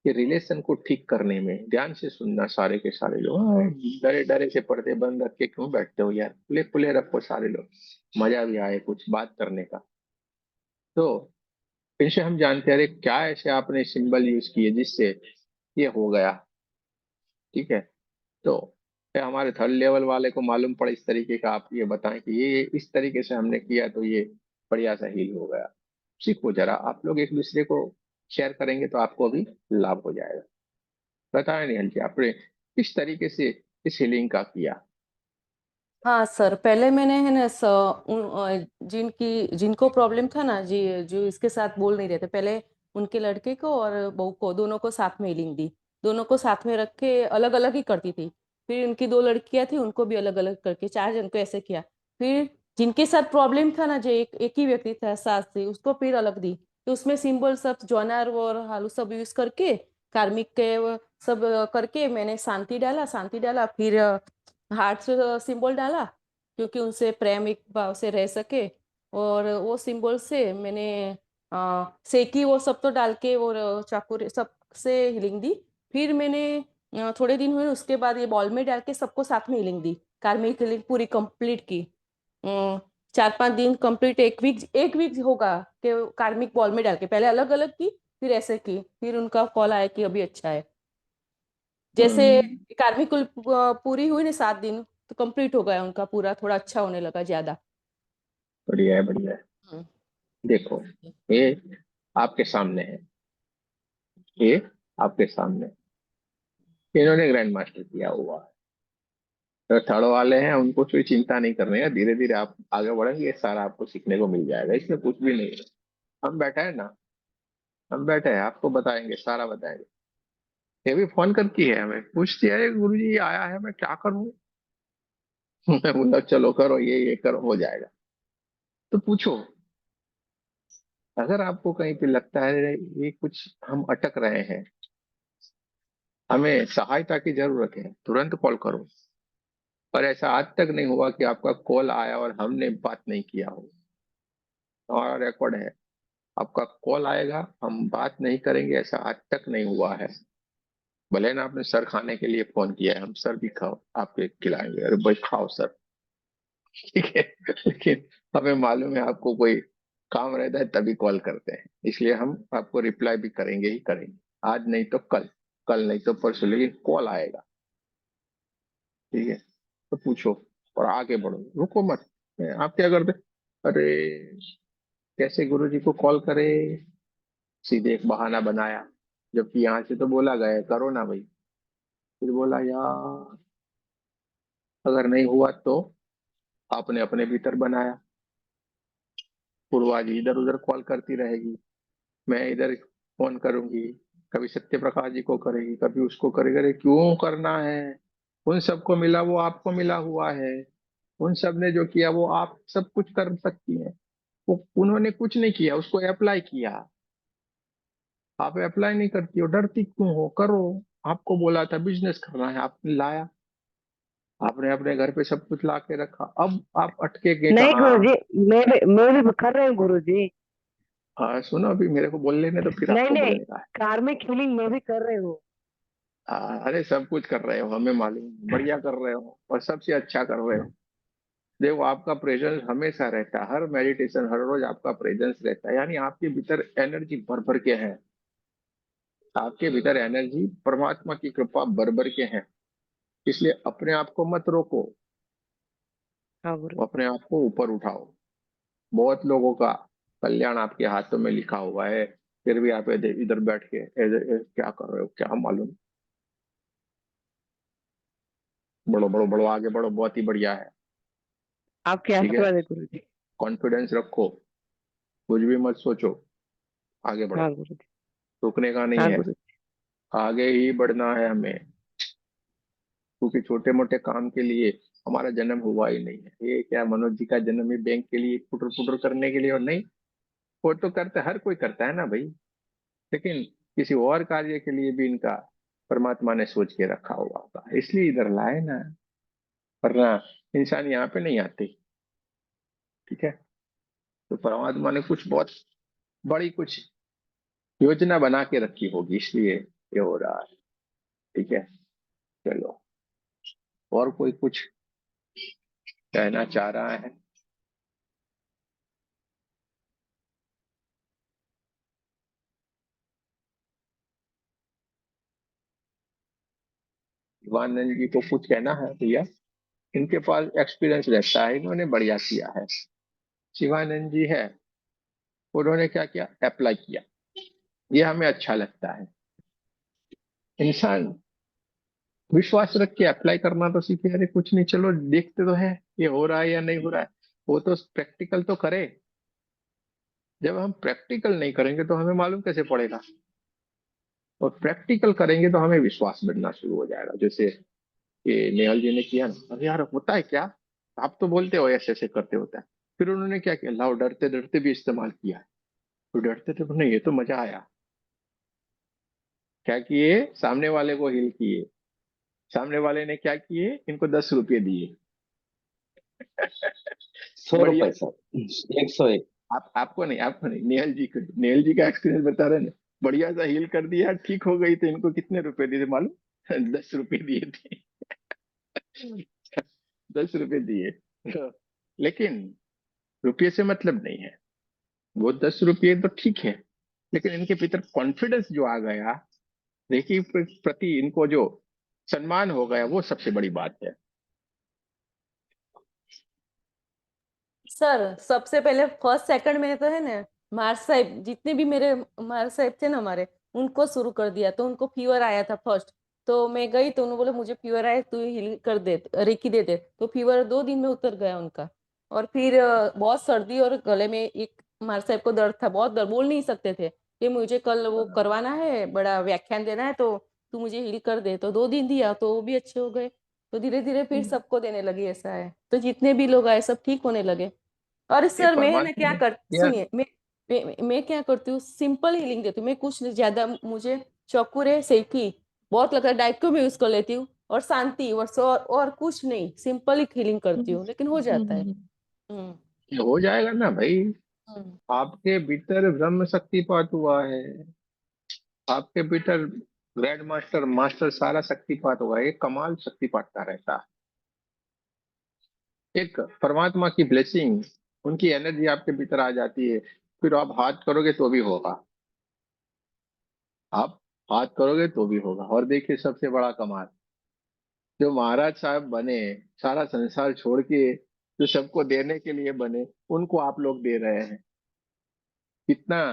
ये रिलेशन को ठीक करने में, ध्यान से सुनना सारे के सारे लोग, हाँ, डरे डरे से पर्दे बंद रख के क्यों बैठते हो यार, खुले खुले रखो सारे लोग, मजा भी आए कुछ बात करने का। तो इनसे हम जानते हैं, अरे क्या ऐसे आपने सिंबल यूज किए जिससे ये हो गया, ठीक है। तो ये हमारे थर्ड लेवल वाले को मालूम पड़े इस तरीके का, आप ये बताएं कि ये इस तरीके से हमने किया तो ये बढ़िया सा हील हो गया। सीखो जरा, आप लोग एक दूसरे को शेयर करेंगे तो आपको भी लाभ हो जाएगा। बताया नहीं जी आपने किस तरीके से इस हीलिंग का किया? हाँ सर, पहले मैंने है ना जिनको प्रॉब्लम था ना जी, जो इसके साथ बोल नहीं रहे थे, पहले उनके लड़के को और बहू को, दोनों को साथ में हीलिंग दी। दोनों को साथ में रख के अलग अलग ही करती थी। फिर उनकी 2 लड़कियां थी, उनको भी अलग अलग करके 4 जन को ऐसे किया। फिर जिनके साथ प्रॉब्लम था ना, जो एक ही व्यक्ति था सास से, उसको फिर अलग दी। तो उसमें सिंबल सब जोनार और हालू सब यूज करके, कार्मिक के वो सब करके मैंने शांति डाला, फिर हार्ट सिंबल डाला, क्योंकि उनसे प्रेम एक भाव से रह सके। और वो सिंबल से मैंने सेकी वो सब तो डाल के और चाकू सब से हीलिंग दी। फिर मैंने थोड़े दिन हुए उसके बाद ये बॉल में डाल के सबको साथ में हीलिंग दी, कार्मिक हीलिंग पूरी कंप्लीट की। 4-5 दिन कंप्लीट, एक वीक होगा कि कार्मिक बॉल में डाल के पहले अलग अलग की, फिर ऐसे की, फिर उनका कॉल आया कि अभी अच्छा है। जैसे कार्मिक कुल पूरी हुई ना 7 दिन, तो कंप्लीट हो गया उनका पूरा, थोड़ा अच्छा होने लगा ज्यादा। बढ़िया है, बढ़िया है। हम्म। देखो, ये आपके सामने है, ये आपके सामने, इन्होंने ग्रैंड मास्टर किया हुआ है। तो थर्ड वाले हैं, उनको कोई चिंता नहीं करनी है, धीरे धीरे आप आगे बढ़ेंगे, ये सारा आपको सीखने को मिल जाएगा, इसमें कुछ भी नहीं है। हम बैठे हैं ना, हम बैठे हैं, आपको बताएंगे, सारा बताएंगे। ये भी फोन करती है, हमें पूछती है, गुरु जी आया है, मैं क्या करूं? मैं बोला चलो करो, ये करो, हो जाएगा। तो पूछो, अगर आपको कहीं पे लगता है ये कुछ हम अटक रहे हैं, हमें सहायता की जरूरत है, तुरंत कॉल करो। पर ऐसा आज तक नहीं हुआ कि आपका कॉल आया और हमने बात नहीं किया हो। हमारा रिकॉर्ड है, आपका कॉल आएगा, हम बात नहीं करेंगे, ऐसा आज तक नहीं हुआ है। भले ना आपने सर खाने के लिए फोन किया है, हम सर भी खाओ आपके खिलाएंगे, अरे भाई खाओ सर, ठीक है। लेकिन हमें मालूम है आपको कोई काम रहता है तभी कॉल करते हैं, इसलिए हम आपको रिप्लाई भी करेंगे ही करेंगे, आज नहीं तो कल, कल नहीं तो परसों, लेकिन कॉल आएगा, ठीक है। तो पूछो और आगे बढ़ो, रुको मत। आप क्या करते, अरे कैसे गुरुजी को कॉल करे, सीधे एक बहाना बनाया, जबकि यहाँ से तो बोला गया है, करो ना भाई। फिर बोला यार, अगर नहीं हुआ तो आपने अपने भीतर बनाया, पूर्वा जी इधर उधर कॉल करती रहेगी, मैं इधर फोन करूंगी, कभी सत्य प्रकाश जी को करेगी, कभी उसको करेगी, अरे क्यों करना है? उन सबको मिला वो आपको मिला हुआ है, उन सब ने जो किया वो आप सब कुछ कर सकती हैं। वो उन्होंने कुछ नहीं किया, उसको अप्लाई किया, आप अप्लाई नहीं करती हो, डरती क्यों हो? करो, आपको बोला था बिजनेस करना है, आपने लाया, आपने अपने घर पे सब कुछ ला के रखा, अब आप अटके गए नहीं कहाँ? गुरुजी, मैं भी कर रही हूँ गुरुजी। सुनो, अभी मेरे को बोल लेने तो फिर नहीं आपको नहीं, बोलने का है। कार्मिक हीलिंग मैं भी कर रही हूँ। अरे सब कुछ कर रहे हो, हमें मालूम है, बढ़िया कर रहे हो और सबसे अच्छा कर रहे हो। देखो, आपका प्रेजेंस हमेशा रहता है, हर मेडिटेशन हर रोज आपका प्रेजेंस रहता है, यानी आपके भीतर एनर्जी भर भर के है, आपके भीतर एनर्जी परमात्मा की कृपा भर भर के है। इसलिए अपने आप को मत रोको, हाँ गुरु। अपने आप को ऊपर उठाओ। बहुत लोगों का कल्याण आपके हाथों में लिखा हुआ है, फिर भी आप इधर इधर बैठ के क्या कर रहे हो, क्या मालूम? बढ़ो बढ़ो बढ़ो, आगे बढ़ो, बहुत ही बढ़िया है, आपके ठीक है। आशीर्वाद है गुरुजी। कॉन्फिडेंस रखो, कुछ भी मत सोचो, आगे बढ़ो, हाँ गुरुजी। रुकने का नहीं हाँ है, गुरुजी। आगे ही बढ़ना है हमें, क्योंकि छोटे मोटे काम के लिए हमारा जन्म हुआ ही नहीं है। ये क्या मनोज जी का जन्म ही बैंक के लिए पुटर पुटर करने के लिए? और नहीं, वो तो करता, हर कोई करता है ना भाई, लेकिन किसी और कार्य के लिए भी इनका परमात्मा ने सोच के रखा हुआ होगा, इसलिए इधर लाए ना, वरना इंसान यहाँ पे नहीं आते, ठीक है। तो परमात्मा ने कुछ बहुत बड़ी कुछ योजना बना के रखी होगी, इसलिए ये हो रहा है, ठीक है। चलो, और कोई कुछ कहना चाह रहा है? शिवानंद जी को कुछ कहना है भैया? इनके पास एक्सपीरियंस रहता है, इन्होंने बढ़िया किया है। शिवानंद जी है, उन्होंने क्या किया, अप्लाई किया, ये हमें अच्छा लगता है। इंसान विश्वास रख के अप्लाई करना तो सीखे, अरे कुछ नहीं, चलो देखते तो है ये हो रहा है या नहीं हो रहा है, वो तो प्रैक्टिकल तो करे। जब हम प्रैक्टिकल नहीं करेंगे तो हमें मालूम कैसे पड़ेगा? और प्रैक्टिकल करेंगे तो हमें विश्वास बढ़ना शुरू हो जाएगा। जैसे ये नेहल जी ने किया ना, अरे यार होता है क्या, आप तो बोलते हो ऐसे ऐसे करते होता है। फिर उन्होंने क्या किया, लाओ डरते डरते भी इस्तेमाल किया। तो डरते थे, नहीं ये तो मजा आया। क्या किए, सामने वाले को हिल किए। सामने वाले ने क्या किए, इनको 10 रुपये दिए। 100 रुपए बढ़िया। सर, 101। आपको नहीं, नेहल जी का एक्सपीरियंस बता रहे हैं ना। बढ़िया सा हील कर दिया, ठीक हो गई, तो इनको कितने रुपए दिए थे मालूम? 10 रुपये दिए थे। 10 रुपये दिए। लेकिन रुपये से मतलब नहीं है, वो 10 रुपये तो ठीक है, लेकिन इनके भीतर कॉन्फिडेंस जो आ गया, देखिए प्रति इनको जो सम्मान हो गया, वो सबसे बड़ी बात है। सर सबसे पहले फर्स्ट सेकंड में तो है ना, मार साहब जितने भी मेरे मार साहब थे ना हमारे, उनको शुरू कर दिया। तो उनको फीवर आया था फर्स्ट, तो मैं गई तो उन्होंने बोला मुझे फीवर आया, तू हिल कर दे, रेकी दे दे। तो फीवर 2 दिन में उतर गया उनका। और फिर बहुत सर्दी और गले में एक मार साहब को दर्द था, बहुत दर्द, बोल नहीं सकते थे कि मुझे कल वो करवाना है, बड़ा व्याख्यान देना है, तो तू मुझे हिल कर दे। तो 2 दिन दिया तो वो भी अच्छे हो गए। तो धीरे धीरे फिर सबको देने लगी, ऐसा है। तो जितने भी लोग आए सब ठीक होने लगे। और ये सर मैं ना परमात्मा क्या ने कर, किया। सुनिए, मैं क्या करती हूँ, सिंपल हीलिंग देती हूँ मैं। कुछ नहीं ज्यादा, मुझे चौकुरे सेकी बहुत लगता है, डाइट को भी यूज कर लेती हूँ, और शांति वर्ष, और कुछ नहीं, सिंपल ही हीलिंग करती हूँ, लेकिन हो जाता है। हम्म। ये हो जाएगा ना भाई। हम्म। आपके भीतर ब्रह्म शक्तिपात हुआ है, आपके भीतर ग्रैंड मास्टर मास्टर सारा शक्तिपात हुआ है। ये कमाल शक्तिपात का रहता है, एक परमात्मा की ब्लेसिंग, उनकी एनर्जी आपके भीतर आ जाती है। फिर आप हाथ करोगे तो भी होगा, आप हाथ करोगे तो भी होगा। और देखिए सबसे बड़ा कमाल, जो महाराज साहब बने, सारा संसार छोड़ के जो सबको देने के लिए बने, उनको आप लोग दे रहे हैं। कितना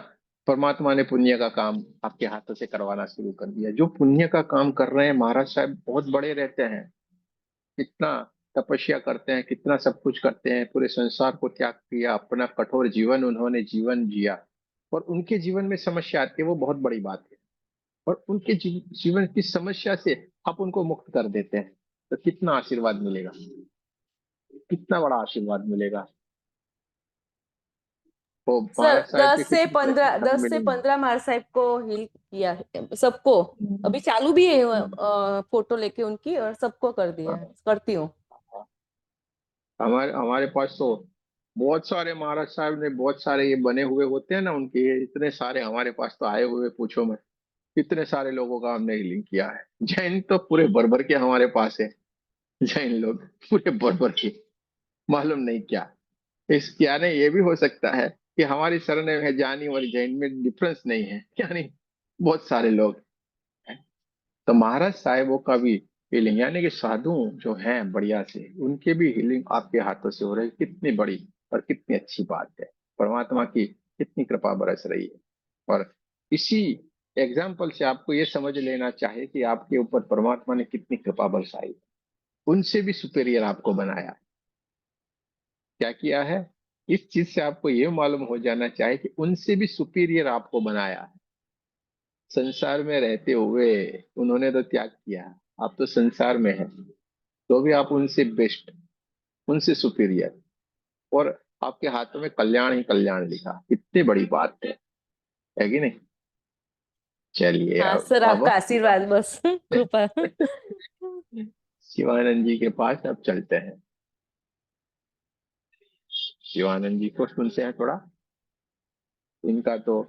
परमात्मा ने पुण्य का काम आपके हाथों से करवाना शुरू कर दिया। जो पुण्य का काम कर रहे हैं, महाराज साहब बहुत बड़े रहते हैं, कितना तपस्या करते हैं, कितना सब कुछ करते हैं, पूरे संसार को त्याग किया, अपना कठोर जीवन उन्होंने जीवन जिया, और उनके जीवन में समस्या आती है, वो बहुत बड़ी बात है। और उनके जीवन की समस्या से आप उनको मुक्त कर देते हैं, तो कितना आशीर्वाद मिलेगा, कितना बड़ा आशीर्वाद मिलेगा। वो सर महाराज साहब की कितनी ब्लेसिंग 10 से मिलेगी। 15 मार साहब को हील किया है सबको। अभी चालू भी है, फोटो लेके उनकी, और सबको कर दिया है, करती हूँ। हमारे हमारे पास तो बहुत सारे महाराज साहब ने, बहुत सारे ये बने हुए होते हैं ना उनके, ये इतने सारे हमारे पास तो आए हुए, पूछो मत। इतने सारे लोगों का हमने हीलिंग किया है। जैन तो पूरे भर भर के हमारे पास है। जैन लोग पूरे भर भर के, मालूम नहीं क्या। इस क्या नहीं, ये भी हो सकता है कि हमारी शरण में जानी और जैन में डिफरेंस नहीं है, क्या नहीं, बहुत सारे लोग हैं। तो महाराज साहेबों का भी हीलिंग, यानी कि साधु जो हैं बढ़िया से, उनके भी हीलिंग आपके हाथों से हो रही है। कितनी बड़ी और कितनी अच्छी बात है, परमात्मा की कितनी कृपा बरस रही है। और इसी एग्जाम्पल से आपको ये समझ लेना चाहिए कि आपके ऊपर परमात्मा ने कितनी कृपा बरसाई। उनसे भी सुपेरियर आपको बनाया। क्या किया है, इस चीज से आपको ये मालूम हो जाना चाहिए कि उनसे भी सुपीरियर आपको बनाया है। संसार में रहते हुए उन्होंने तो त्याग किया, आप तो संसार में हैं, तो भी आप उनसे बेस्ट, उनसे सुपीरियर, और आपके हाथों में कल्याण ही कल्याण लिखा। कितनी बड़ी बात है कि नहीं। चलिए हाँ अब सर, अब आपका आशीर्वाद बस, कृपा। शिवानंद जी के पास अब चलते हैं। शिवानंद जी को सुनते हैं थोड़ा। इनका तो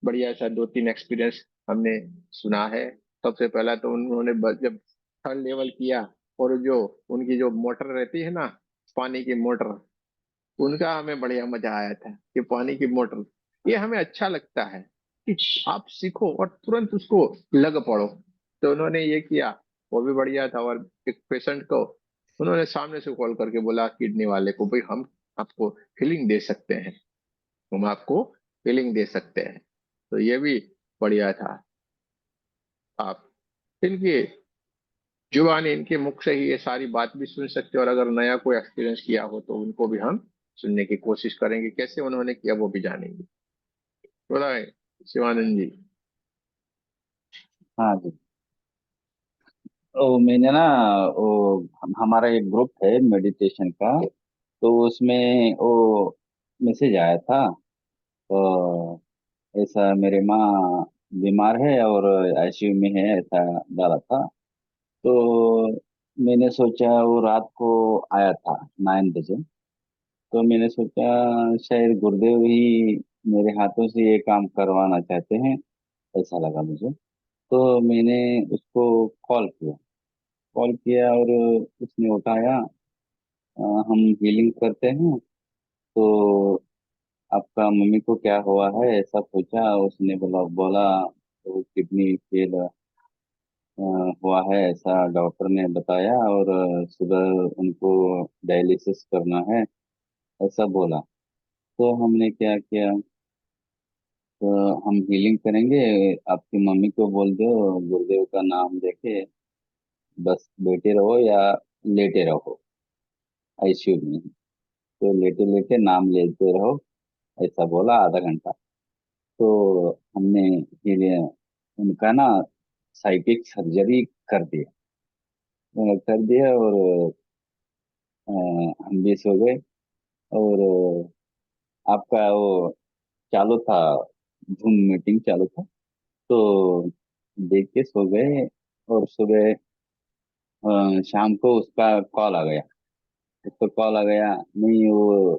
बढ़िया सा 2-3 एक्सपीरियंस हमने सुना है। सबसे पहला तो उन्होंने जब थर्ड लेवल किया, और जो उनकी जो मोटर रहती है ना, पानी की मोटर, उनका हमें बढ़िया मजा आया था कि पानी की मोटर, ये हमें अच्छा लगता है कि आप सीखो और तुरंत उसको लग पड़ो। तो उन्होंने ये किया, वो भी बढ़िया था। और एक पेशेंट को उन्होंने सामने से कॉल करके बोला, किडनी वाले को, भाई हम आपको हीलिंग दे सकते हैं, हम आपको हीलिंग दे सकते हैं। तो ये भी बढ़िया था। आप इनके जुबानी, इनके मुख से ही ये सारी बात भी सुन सकते हो, और अगर नया कोई एक्सपीरियंस किया हो तो उनको भी हम सुनने की कोशिश करेंगे, कैसे उन्होंने किया वो भी जानेंगे। बोला है शिवानंद जी। हाँ जी। तो मैंने ना वो हमारा एक ग्रुप है मेडिटेशन का, तो उसमें वो मैसेज आया था। तो ऐसा मेरे माँ बीमार है और आईसीयू में है, ऐसा डाला था। तो मैंने सोचा, वो रात को आया था 9 बजे। तो मैंने सोचा शायद गुरुदेव ही मेरे हाथों से ये काम करवाना चाहते हैं, ऐसा लगा मुझे। तो मैंने उसको कॉल किया और उसने उठाया। हम हीलिंग करते हैं, तो आपका मम्मी को क्या हुआ है ऐसा पूछा। उसने बोला तो किडनी फेल हुआ है, ऐसा डॉक्टर ने बताया, और सुबह उनको डायलिसिस करना है, ऐसा बोला। तो हमने क्या किया, तो हम हीलिंग करेंगे, आपकी मम्मी को बोल दो गुरुदेव का नाम लेके बस बैठे रहो या लेटे रहो आईसीयू में। तो लेटे लेटे नाम लेते रहो, ऐसा बोला आधा घंटा। तो हमने फिर उनका ना साइकिक सर्जरी कर दिया। और हम भी सो गए। और आपका वो चालू था, जूम मीटिंग चालू था, तो देख के सो गए। और सुबह शाम को उसका कॉल आ गया। उसका कॉल आ गया, नहीं वो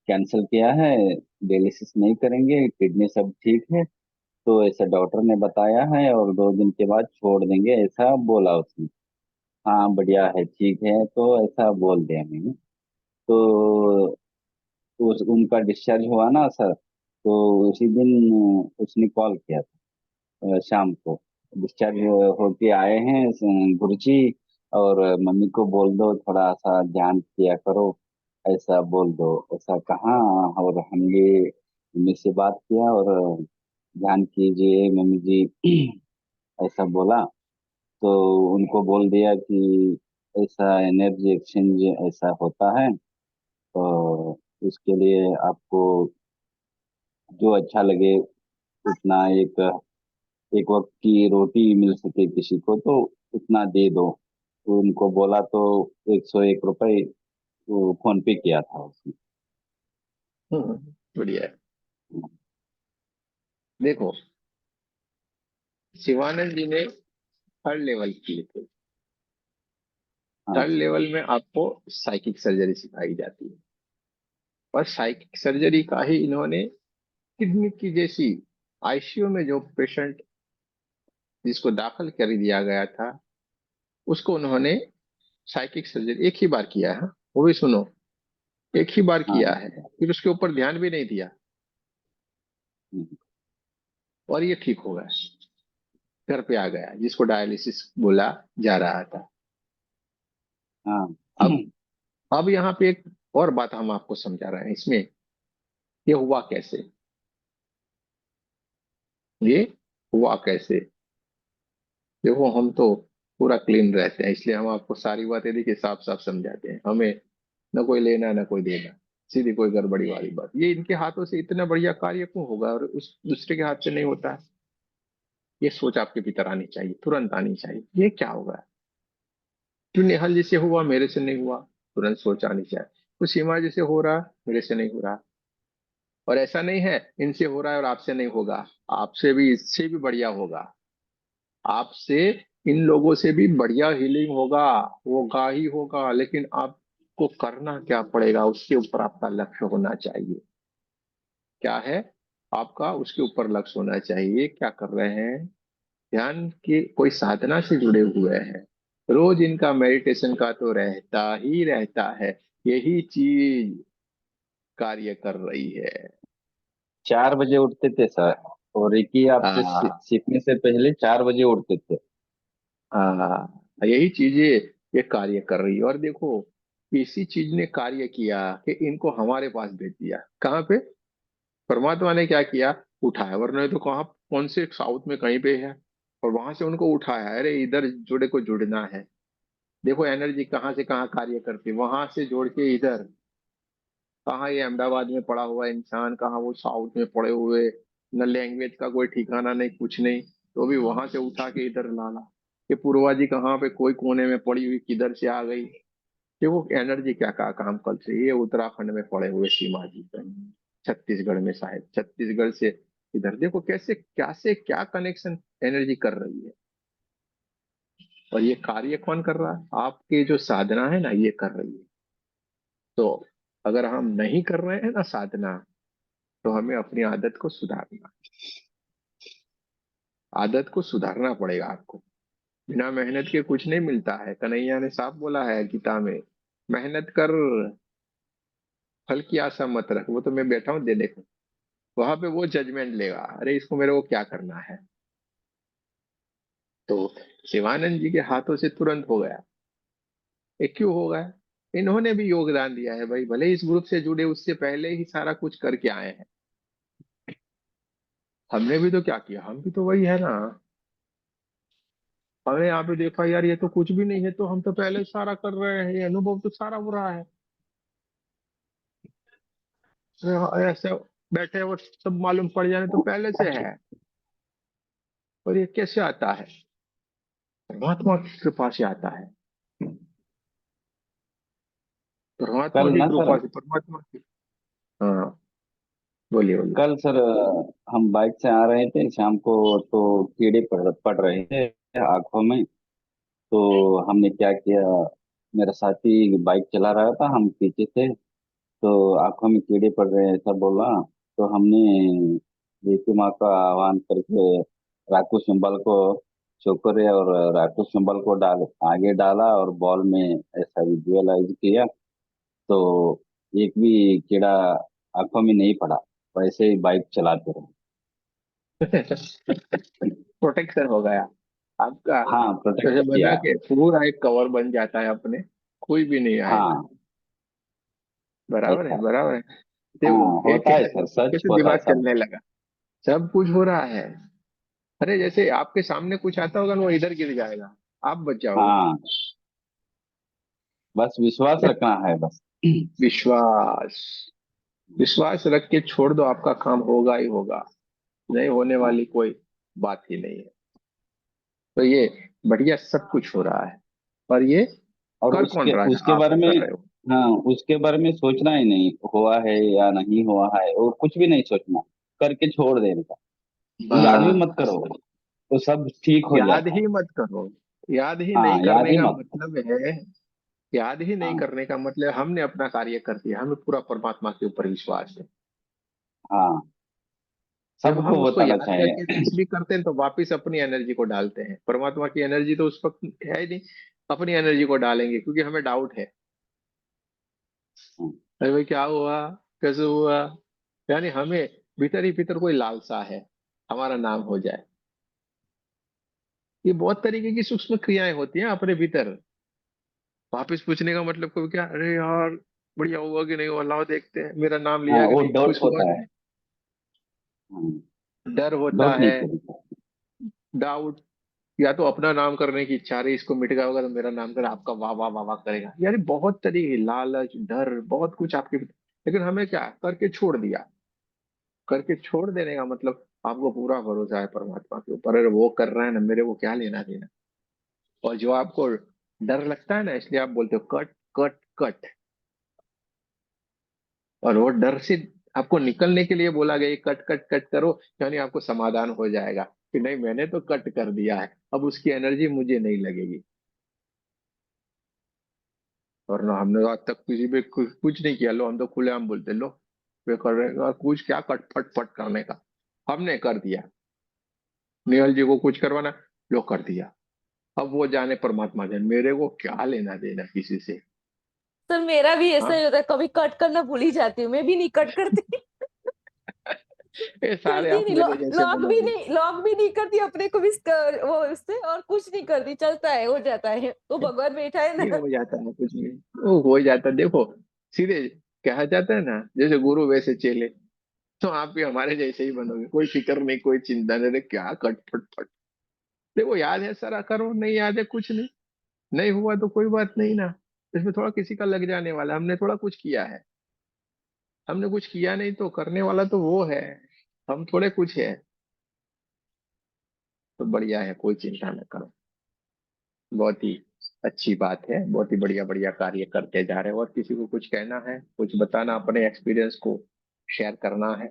कैंसिल किया है, डायलिसिस नहीं करेंगे, किडनी सब ठीक है, तो ऐसा डॉक्टर ने बताया है और 2 दिन के बाद छोड़ देंगे, ऐसा बोला उसने। हाँ बढ़िया है, ठीक है, तो ऐसा बोल दिया मैंने। तो उनका डिस्चार्ज हुआ ना सर, तो उसी दिन उसने कॉल किया था शाम को। डिस्चार्ज होके आए हैं गुरुजी, और मम्मी को बोल दो थोड़ा सा ध्यान किया करो, ऐसा बोल दो। ऐसा कहा, और हम ये मम्मी से बात किया और ध्यान कीजिए मम्मी जी, ऐसा बोला। तो उनको बोल दिया कि ऐसा एनर्जी एक्सचेंज ऐसा होता है, तो उसके लिए आपको जो अच्छा लगे उतना, एक एक वक्त की रोटी मिल सके किसी को तो उतना दे दो। तो उनको बोला तो 101 रुपये वो फोन पे किया था उसने। हम्म, बढ़िया है। देखो, शिवानंद जी ने थर्ड लेवल किए थे। हाँ थर्ड लेवल में आपको साइकिक सर्जरी सिखाई जाती है, और साइकिक सर्जरी का ही इन्होंने किडनी की जैसी आईसीयू में जो पेशेंट जिसको दाखिल कर दिया गया था, उसको उन्होंने साइकिक सर्जरी एक ही बार किया है, वो भी सुनो, एक ही बार हाँ किया हाँ। है, फिर उसके ऊपर ध्यान भी नहीं दिया, हम्म, और ये ठीक हो गया, घर पे आ गया, जिसको डायलिसिस बोला जा रहा था। हाँ। अब अब यहाँ पे एक और बात हम आपको समझा रहे हैं इसमें, ये हुआ कैसे, ये हुआ कैसे। देखो, हम तो पूरा क्लीन रहते हैं, इसलिए हम आपको सारी बातें देखिए साफ साफ समझाते हैं, हमें न कोई लेना न कोई देना, सीधी कोई गड़बड़ी वाली बात। ये इनके हाथों से इतना बढ़िया कार्य क्यों होगा और उस दूसरे के हाथ से नहीं होता है, ये सोच आपके भीतर आनी चाहिए, तुरंत आनी चाहिए, ये क्या होगा, क्यों नेहाल जी से हुआ मेरे से नहीं हुआ, तुरंत सोच आनी चाहिए। कुछ सीमा जी से हो रहा, मेरे से नहीं हो रहा, और ऐसा नहीं है इनसे हो रहा है और आपसे नहीं होगा, आपसे भी, इससे भी बढ़िया होगा, आपसे, इन लोगों से भी बढ़िया हीलिंग होगा ही होगा, लेकिन आपको करना क्या पड़ेगा, उसके ऊपर आपका लक्ष्य होना चाहिए। क्या है आपका, उसके ऊपर लक्ष्य होना चाहिए, क्या कर रहे हैं, ध्यान की कोई साधना से जुड़े हुए हैं, रोज इनका मेडिटेशन का तो रहता ही रहता है, यही चीज कार्य कर रही है। 4 बजे उठते थे सर, और एक ही आपसे हाँ सीखने से पहले 4 बजे उठते थे। हाँ, यही चीजें ये कार्य कर रही है। और देखो, इसी चीज ने कार्य किया कि इनको हमारे पास भेज दिया, कहाँ पे, परमात्मा ने क्या किया, उठाया, वरना ये तो कहाँ, कौन से साउथ में कहीं पे है, और वहां से उनको उठाया, अरे इधर जुड़े को जुड़ना है। देखो एनर्जी कहाँ से कहाँ कार्य करती है, वहां से जोड़ के इधर, कहाँ ये अहमदाबाद में पड़ा हुआ इंसान, कहाँ वो साउथ में पड़े हुए, न लैंग्वेज का कोई ठिकाना नहीं, कुछ नहीं, तो भी वहां से उठा के इधर लाना, ये पूर्वा जी कहाँ पे कोई कोने में पड़ी हुई किधर से आ गई, कि वो एनर्जी क्या का काम कल से ये उत्तराखंड में पड़े हुए सीमा जी पे, छत्तीसगढ़ में, शायद छत्तीसगढ़ से इधर देखो कैसे क्या से क्या कनेक्शन एनर्जी कर रही है। और ये कार्य कौन कर रहा है? आपके जो साधना है ना ये कर रही है। तो अगर हम नहीं कर रहे हैं ना साधना, तो हमें अपनी आदत को सुधारना पड़ेगा आपको। बिना मेहनत के कुछ नहीं मिलता है। कन्हैया ने साफ बोला है गीता में, मेहनत कर, फल की आशा मत रख। वो तो मैं बैठा हूँ देने को, वहां पे वो जजमेंट लेगा, अरे इसको मेरे को क्या करना है। तो शिवानंद जी के हाथों से तुरंत हो गया। ये क्यों हो गया? इन्होंने भी योगदान दिया है भाई, भले इस ग्रुप से जुड़े, उससे पहले ही सारा कुछ करके आए हैं। हमने भी तो क्या किया, हम भी तो वही है ना। हमने यहाँ पे देखा यार ये तो कुछ भी नहीं है, तो हम तो पहले सारा कर रहे हैं, ये अनुभव तो सारा हो रहा है। ऐसे बैठे वो सब मालूम पड़ जाने तो पहले से है। और ये कैसे आता है? परमात्मा की कृपा से आता है, परमात्मा कल की ना सर, कृपा से, परमात्मा की। हाँ, बोलिए बोलिए। कल सर हम बाइक से आ रहे थे शाम को, तो कीड़े पड़ रहे थे आंखों में। तो हमने क्या किया, मेरा साथी बाइक चला रहा था, हम पीछे थे, तो आंखों में कीड़े पड़ रहे हैं ऐसा बोला। तो हमने देवी माँ का आह्वान करके राकू सिंबल को छोकरे और राकू सिंबल को आगे डाला और बॉल में ऐसा विजुअलाइज किया। तो एक भी कीड़ा आंखों में नहीं पड़ा, वैसे ही बाइक चलाते रहे। प्रोटेक्शन हो गया आपका। हाँ, जैसे प्रोटेक्ट बना किया। के पूरा एक कवर बन जाता है अपने, कोई भी नहीं आएगा। हाँ, बराबर है, ऐसा। बराबर है। हाँ, देखो ये होता है कैसे सर, सच कैसे होता है दिमाग सब। चलने लगा, सब कुछ हो रहा है। अरे जैसे आपके सामने कुछ आता होगा ना, वो इधर गिर जाएगा, आप बच जाओगे। हाँ, बस विश्वास रखना है बस। विश्वास, विश्वास रख के छोड़ दो, आपका काम होगा ही होगा। नहीं होने हाँ, वाली कोई बात ही नहीं है। तो ये बढ़िया सब कुछ हो रहा है। पर ये और कर कौन उसके रहा है? उसके आप बारे में, कर रहे हो। हाँ, उसके बारे में सोचना ही नहीं, हुआ है या नहीं हुआ है, और कुछ भी नहीं सोचना, करके छोड़ देने का। याद भी मत बस, करो, तो सब ठीक हो याद जाता है। ही मत करो। याद ही नहीं हाँ, याद करने ही का मत। मतलब है, याद ही नहीं हाँ, करने का मतलब हमने अपना कार्य कर दिया, हमें पूरा परमात्मा के ऊपर विश्वास है। हाँ, जब सबको हम उसको बताना याद चाहिए। करके कुछ भी करते हैं तो वापस अपनी एनर्जी को डालते हैं। परमात्मा की एनर्जी तो उस वक्त है ही नहीं, अपनी एनर्जी को डालेंगे क्योंकि हमें डाउट है। हाँ, अरे भाई क्या हुआ, कैसे हुआ, यानी हमें भीतर ही भीतर कोई लालसा है हमारा नाम हो जाए। ये बहुत तरीके की सूक्ष्म क्रियाएं होती हैं अपने भीतर। वापस पूछने का मतलब को क्या, अरे यार बढ़िया हुआ कि नहीं हुआ, लाओ देखते हैं, मेरा नाम हाँ, लिया कि वो नहीं, डाउट कुछ हुआ होता कि है। नहीं। हाँ, डर होता डाउट नहीं है, करेगा। डाउट, या तो अपना नाम करने की इच्छा रही, इसको मिट गया होगा तो मेरा नाम कर आपका वाह वाह वाह वाह करेगा, यानी बहुत तरीके, लालच, डर, बहुत कुछ आपके भीतर। लेकिन हमें क्या करके छोड़ दिया, करके छोड़ देने का मतलब आपको पूरा भरोसा है परमात्मा के ऊपर, अरे वो कर रहा है ना, मेरे को क्या लेना देना। और जो आपको डर लगता है ना, इसलिए आप बोलते हो कट कट कट। और वो डर से आपको निकलने के लिए बोला गया, ये कट कट कट करो, यानी आपको समाधान हो जाएगा कि नहीं मैंने तो कट कर दिया है, अब उसकी एनर्जी मुझे नहीं लगेगी। और ना हमने आज तक किसी पे कुछ नहीं किया, लो हम तो खुलेआम बोलते, लो वे कर रहे हैं, और कुछ क्या कट फट फट करने का, हमने कर दिया। निहल जी को कुछ करवाना, लो कर दिया। अब वो जाने परमात्मा जाने, मेरे को क्या लेना देना किसी से। सर मेरा भी ऐसा ही हाँ, होता है, कभी कट करना भूल ही जाती हूँ, मैं भी नहीं कट करती। ये सारे करती आप नहीं, मेरे जैसे बनोगे। लॉक भी नहीं करती अपने को भी वो उससे, और कुछ नहीं करती, चलता है, हो जाता है, वो भगवान बैठा है नहीं ना। हो जाता है कुछ भी, वो हो जाता है। देखो सीधे कहा जाता है ना, जैसे गुरु वैसे चेले, तो आप भी हमारे जैसे ही बनोगे, कोई फिक्र नहीं, कोई चिंता नहीं, अरे क्या कट फट फट। देखो याद है सारा करो, नहीं याद है कुछ नहीं, नहीं हुआ तो कोई बात नहीं ना। इसमें थोड़ा किसी का लग जाने वाला, हमने थोड़ा कुछ किया है, हमने कुछ किया नहीं तो करने वाला तो वो है, हम थोड़े कुछ है। तो बढ़िया है, कोई चिंता न करो। बहुत ही अच्छी बात है, बहुत ही बढ़िया बढ़िया कार्य करते जा रहे हो। और किसी को कुछ कहना है, कुछ बताना, अपने एक्सपीरियंस को शेयर करना है?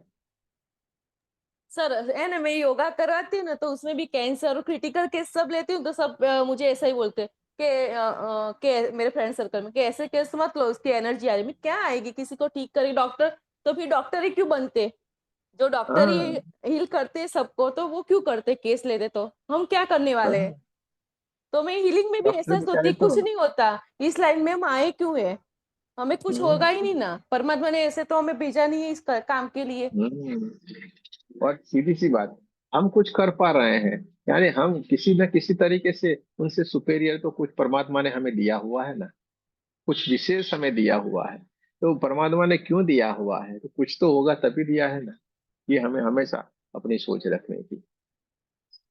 सर है ना, मैं योगा करवाती हूँ ना, तो उसमें भी कैंसर और क्रिटिकल केस सब लेती हूँ, तो सब मुझे ऐसा ही बोलते हैं कि मेरे फ्रेंड सर्कल में कि ऐसे केस मत लो, उसकी एनर्जी आ रही है। मैं क्या आएगी, किसी को ठीक करेगी डॉक्टर, तो फिर डॉक्टर ही क्यों बनते? जो डॉक्टर ही हाँ हील करते हैं सबको, तो वो क्यों करते केस लेते? तो हम क्या करने वाले हैं? हाँ, तो मैं हीलिंग में भी डॉक्टर ऐसा सोचती बेचारे कुछ तो नहीं होता, इस लाइन में हम आए क्यों है? हमें कुछ होगा ही नहीं ना, परमात्मा ने ऐसे तो हमें भेजा नहीं है इस काम के लिए। हम्म, और सीधी सी बात, हम कुछ कर पा रहे हैं, यानी हम किसी न किसी तरीके से उनसे सुपेरियर तो कुछ परमात्मा ने हमें दिया हुआ है ना, कुछ विशेष हमें दिया हुआ है। तो परमात्मा ने क्यों दिया हुआ है, तो कुछ तो होगा तभी दिया है ना। ये हमें हमेशा अपनी सोच रखने की।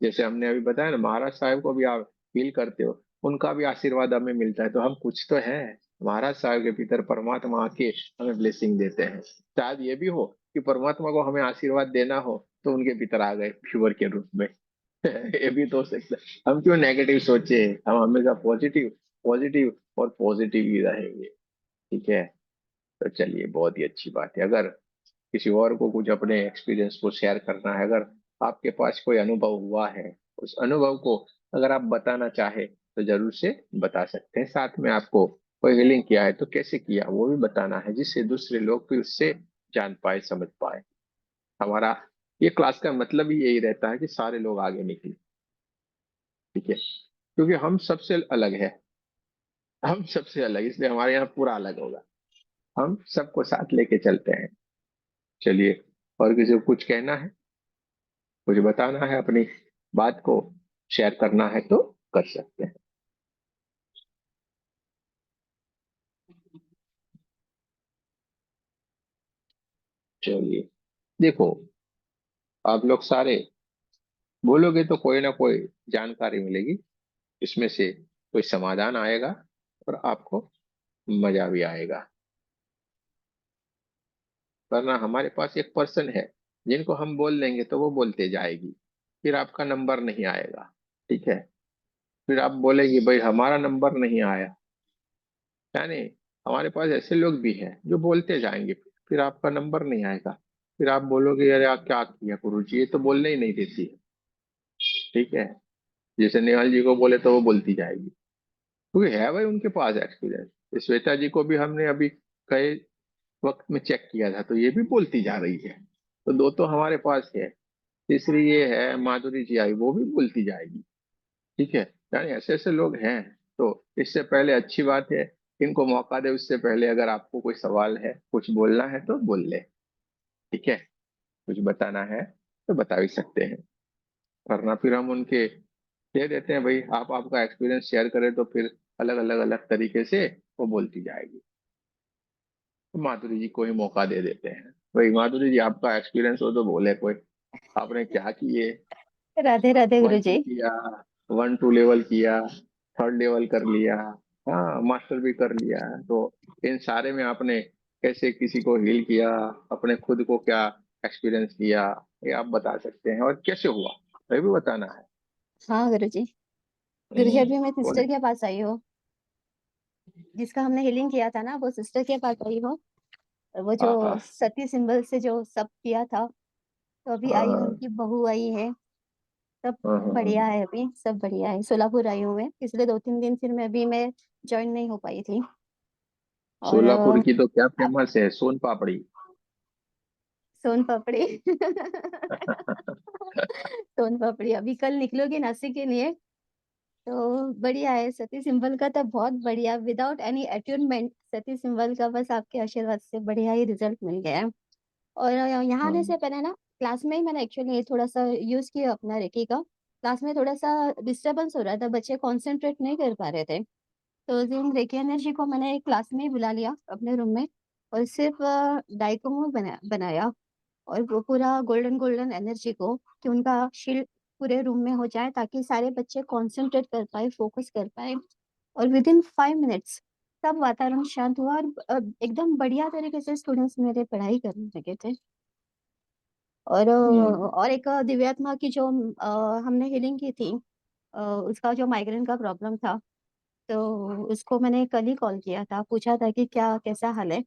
जैसे हमने अभी बताया ना, महाराज साहब को भी आप फील करते हो, उनका भी आशीर्वाद हमें मिलता है, तो हम कुछ तो है। महाराज साहब के भीतर परमात्मा आके हमें ब्लेसिंग देते हैं। शायद ये भी हो कि परमात्मा को हमें आशीर्वाद देना हो तो उनके भीतर आ गए फ्यूअर के रूप में। ये भी तो हो सकता है। हम क्यों नेगेटिव सोचे, हम हमेशा पॉजिटिव, पॉजिटिव और पॉजिटिव ही रहेंगे। ठीक है, तो चलिए, बहुत ही अच्छी बात है। अगर किसी और को कुछ अपने एक्सपीरियंस को शेयर करना है, अगर आपके पास कोई अनुभव हुआ है, उस अनुभव को अगर आप बताना चाहे तो जरूर से बता सकते हैं। साथ में आपको कोई हीलिंग किया है तो कैसे किया वो भी बताना है, जिससे दूसरे लोग भी उससे जान पाए, समझ पाए। हमारा ये क्लास का मतलब ही यही रहता है कि सारे लोग आगे निकले। ठीक है, क्योंकि हम सबसे अलग है, हम सबसे अलग, इसलिए हमारे यहाँ पूरा अलग होगा। हम सबको साथ लेके चलते हैं। चलिए, और किसी को कुछ कहना है, कुछ बताना है, अपनी बात को शेयर करना है तो कर सकते हैं। चलिए, देखो, आप लोग सारे बोलोगे तो कोई ना कोई जानकारी मिलेगी, इसमें से कोई समाधान आएगा और आपको मजा भी आएगा। वरना हमारे पास एक पर्सन है जिनको हम बोल देंगे तो वो बोलते जाएगी, फिर आपका नंबर नहीं आएगा। ठीक है, फिर आप बोलेंगे भाई हमारा नंबर नहीं आया। यानी हमारे पास ऐसे लोग भी हैं जो बोलते जाएंगे, फिर आपका नंबर नहीं आएगा। फिर आप बोलोगे अरे आप क्या किया गुरु जी, ये तो बोलने ही नहीं देती है। ठीक है, जैसे नेहाल जी को बोले तो वो बोलती जाएगी, क्योंकि है भाई उनके पास एक्सपीरियंस। श्वेता जी को भी हमने अभी कई वक्त में चेक किया था, तो ये भी बोलती जा रही है। तो दो तो हमारे पास है, तीसरी ये है माधुरी जी आई, वो भी बोलती जाएगी। ठीक है, यानी ऐसे ऐसे लोग हैं। तो इससे पहले अच्छी बात है, इनको मौका दे, उससे पहले अगर आपको कोई सवाल है, कुछ बोलना है तो बोल ले। ठीक है, कुछ बताना है तो बता भी सकते हैं, वरना फिर हम उनके दे देते हैं भाई, आप आपका एक्सपीरियंस शेयर करें, तो फिर अलग अलग अलग तरीके से वो बोलती जाएगी। तो माधुरी जी को ही मौका दे देते हैं। भाई माधुरी जी, आपका एक्सपीरियंस हो तो बोले कोई, आपने क्या किए, Radhe Radhe one Guru to जी। किया, 1 2 लेवल किया, 3rd लेवल कर लिया, हाँ मास्टर भी कर लिया, तो इन सारे में आपने कैसे किसी को हील किया, अपने खुद को क्या एक्सपीरियंस किया, ये आप बता सकते हैं। और कैसे हुआ ये भी बताना है। हाँ गुरु जी। गुरु जी अभी मैं बोले। सिस्टर के पास आई हूँ, जिसका हमने हीलिंग किया था ना, वो सिस्टर के पास आई हूँ। वो जो हाँ हाँ सती सिंबल से जो सब किया था, तो अभी आई हूँ, हाँ उनकी बहू आई है। सब हाँ बढ़िया हाँ। है, अभी सब बढ़िया है। सोलापुर आई हूँ मैं पिछले 2 3 दिन, फिर मैं ज्वाइन नहीं हो पाई थी। और सोलापुर की तो क्या फेमस है, सोन पापड़ी। सोन पापड़ी। सोन पापड़ी अभी कल निकलोगे नासिक के लिए, तो बढ़िया है। सती सिंबल का तो बहुत बढ़िया, विदाउट एनी अट्यूनमेंट सती सिंबल का बस आपके आशीर्वाद से बढ़िया ही रिजल्ट मिल गया है। और यहाँ आने से पहले ना, क्लास में ही मैंने एक्चुअली थोड़ा सा यूज किया अपना रेकी का। क्लास में थोड़ा सा डिस्टरबेंस हो रहा था, बच्चे कॉन्सेंट्रेट नहीं कर पा रहे थे। तो उस दिन रेकी एनर्जी को मैंने क्लास में ही बुला लिया अपने रूम में, और सिर्फ डाइकोमो बनाया। और वो पूरा गोल्डन गोल्डन एनर्जी को, कि उनका शील्ड पूरे रूम में हो जाए, ताकि सारे बच्चे कंसंट्रेट कर पाए, फोकस कर पाए। और विद इन 5 मिनट्स सब वातावरण शांत हुआ, और एकदम बढ़िया तरीके से स्टूडेंट्स मेरे पढ़ाई करने लगे थे। और एक दिव्यात्मा की जो हमने हीलिंग की थी, उसका जो माइग्रेन का प्रॉब्लम था, तो उसको मैंने कल ही कॉल किया था, पूछा था कि क्या कैसा हाल है।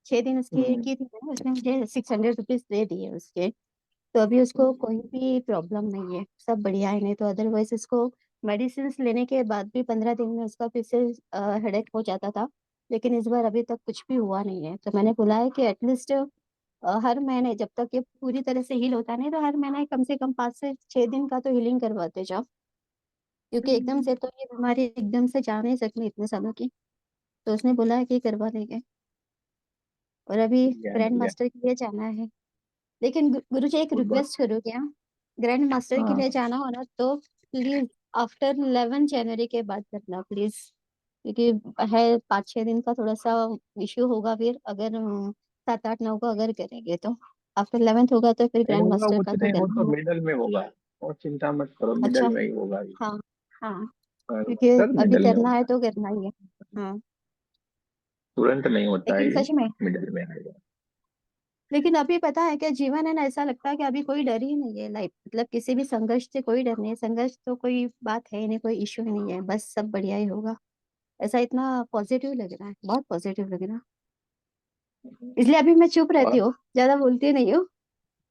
6 दिन उसकी की थी मैंने, उसने मुझे 600 रुपीज दे दिए उसके। तो अभी उसको कोई भी प्रॉब्लम नहीं है, सब बढ़िया है। नहीं तो अदरवाइज उसको मेडिसिन लेने के बाद भी 15 दिन में उसका फिर से हेडेक हो जाता था, लेकिन इस बार अभी तक कुछ भी हुआ नहीं है। तो मैंने बोला है कि एटलीस्ट हर महीने जब तक ये पूरी तरह से हील होता नहीं, तो हर महीने कम से कम 5 से 6 दिन का तो हीलिंग करवाते जाओ, क्योंकि एकदम से तो ये बीमारी एकदम से जा नहीं सकती इतने सालों की। तो उसने बोला है कि करवा देंगे। और अभी बढ़िया ग्रैंड बढ़िया। मास्टर के लिए जाना है। लेकिन गुरु जी एक गुड बात। रिक्वेस्ट करूँ क्या? ग्रैंड मास्टर के हाँ लिए जाना हो ना तो प्लीज आफ्टर 11 जनवरी के बाद करना प्लीज, क्योंकि है 5-6 दिन का थोड़ा सा इश्यू होगा। फिर अगर 7-8-9 को अगर करेंगे तो आफ्टर 11th होगा, तो फिर नहीं ग्रैंड होगा, मास्टर वो का तो तो नहीं, वो तो करना है। मिडल में होगा। और चिंता मत करो, मिडल अच्छा। में ही होगा ये। हाँ। हाँ, क्योंकि सर अभी मिडल में करना है होगा, तो करना ही है। हाँ। तुरंत नहीं होता है लेकिन ये, सच में, मिडल में आएगा। लेकिन अभी पता है क्या, जीवन है ना, ऐसा लगता है कि अभी कोई डर ही नहीं है। लाइफ मतलब किसी भी संघर्ष से कोई डर नहीं है। संघर्ष तो कोई बात है ही नहीं, कोई इश्यू ही नहीं है, बस सब बढ़िया ही होगा। ऐसा इतना पॉजिटिव लग रहा है, बहुत पॉजिटिव लग रहा है। इसलिए अभी मैं चुप रहती और हूँ, ज्यादा बोलती नहीं हूँ।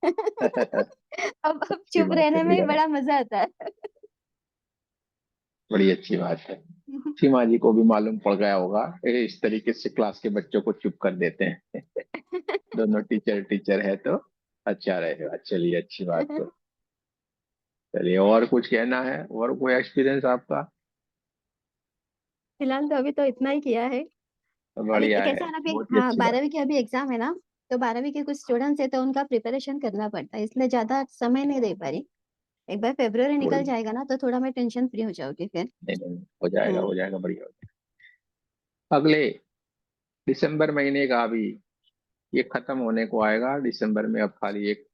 अब अच्छी चुप बात है रहने में ही भैया, बड़ा मजा आता है। बड़ी अच्छी बात है। सीमा जी को भी मालूम पड़ गया होगा, ये इस तरीके से क्लास के बच्चों को चुप कर देते हैं। दोनों टीचर टीचर है तो अच्छा रहेगा। चलिए अच्छी बात है। चलिए, और कुछ कहना है, और कोई एक्सपीरियंस आपका? फिलहाल तो अभी तो इतना ही किया है। अभी बढ़िया है, कैसा है ना, अभी बहुत ही हाँ अच्छी बात। 12वीं की अभी एग्जाम है ना, तो 12वीं के कुछ स्टूडेंट्स है तो उनका प्रिपरेशन करना पड़ता है, इसलिए ज्यादा समय नहीं दे पा रही। एक बार फेब्रुवरी कोई निकल जाएगा ना, तो थोड़ा मैं टेंशन फ्री हो जाऊंगी फिर। नहीं, नहीं हो जाएगा, हम्म। हो जाएगा, बढ़िया हो जाएगा। अगले दिसंबर महीने का अभी ये खत्म होने को आएगा। दिसंबर में अब खाली एक,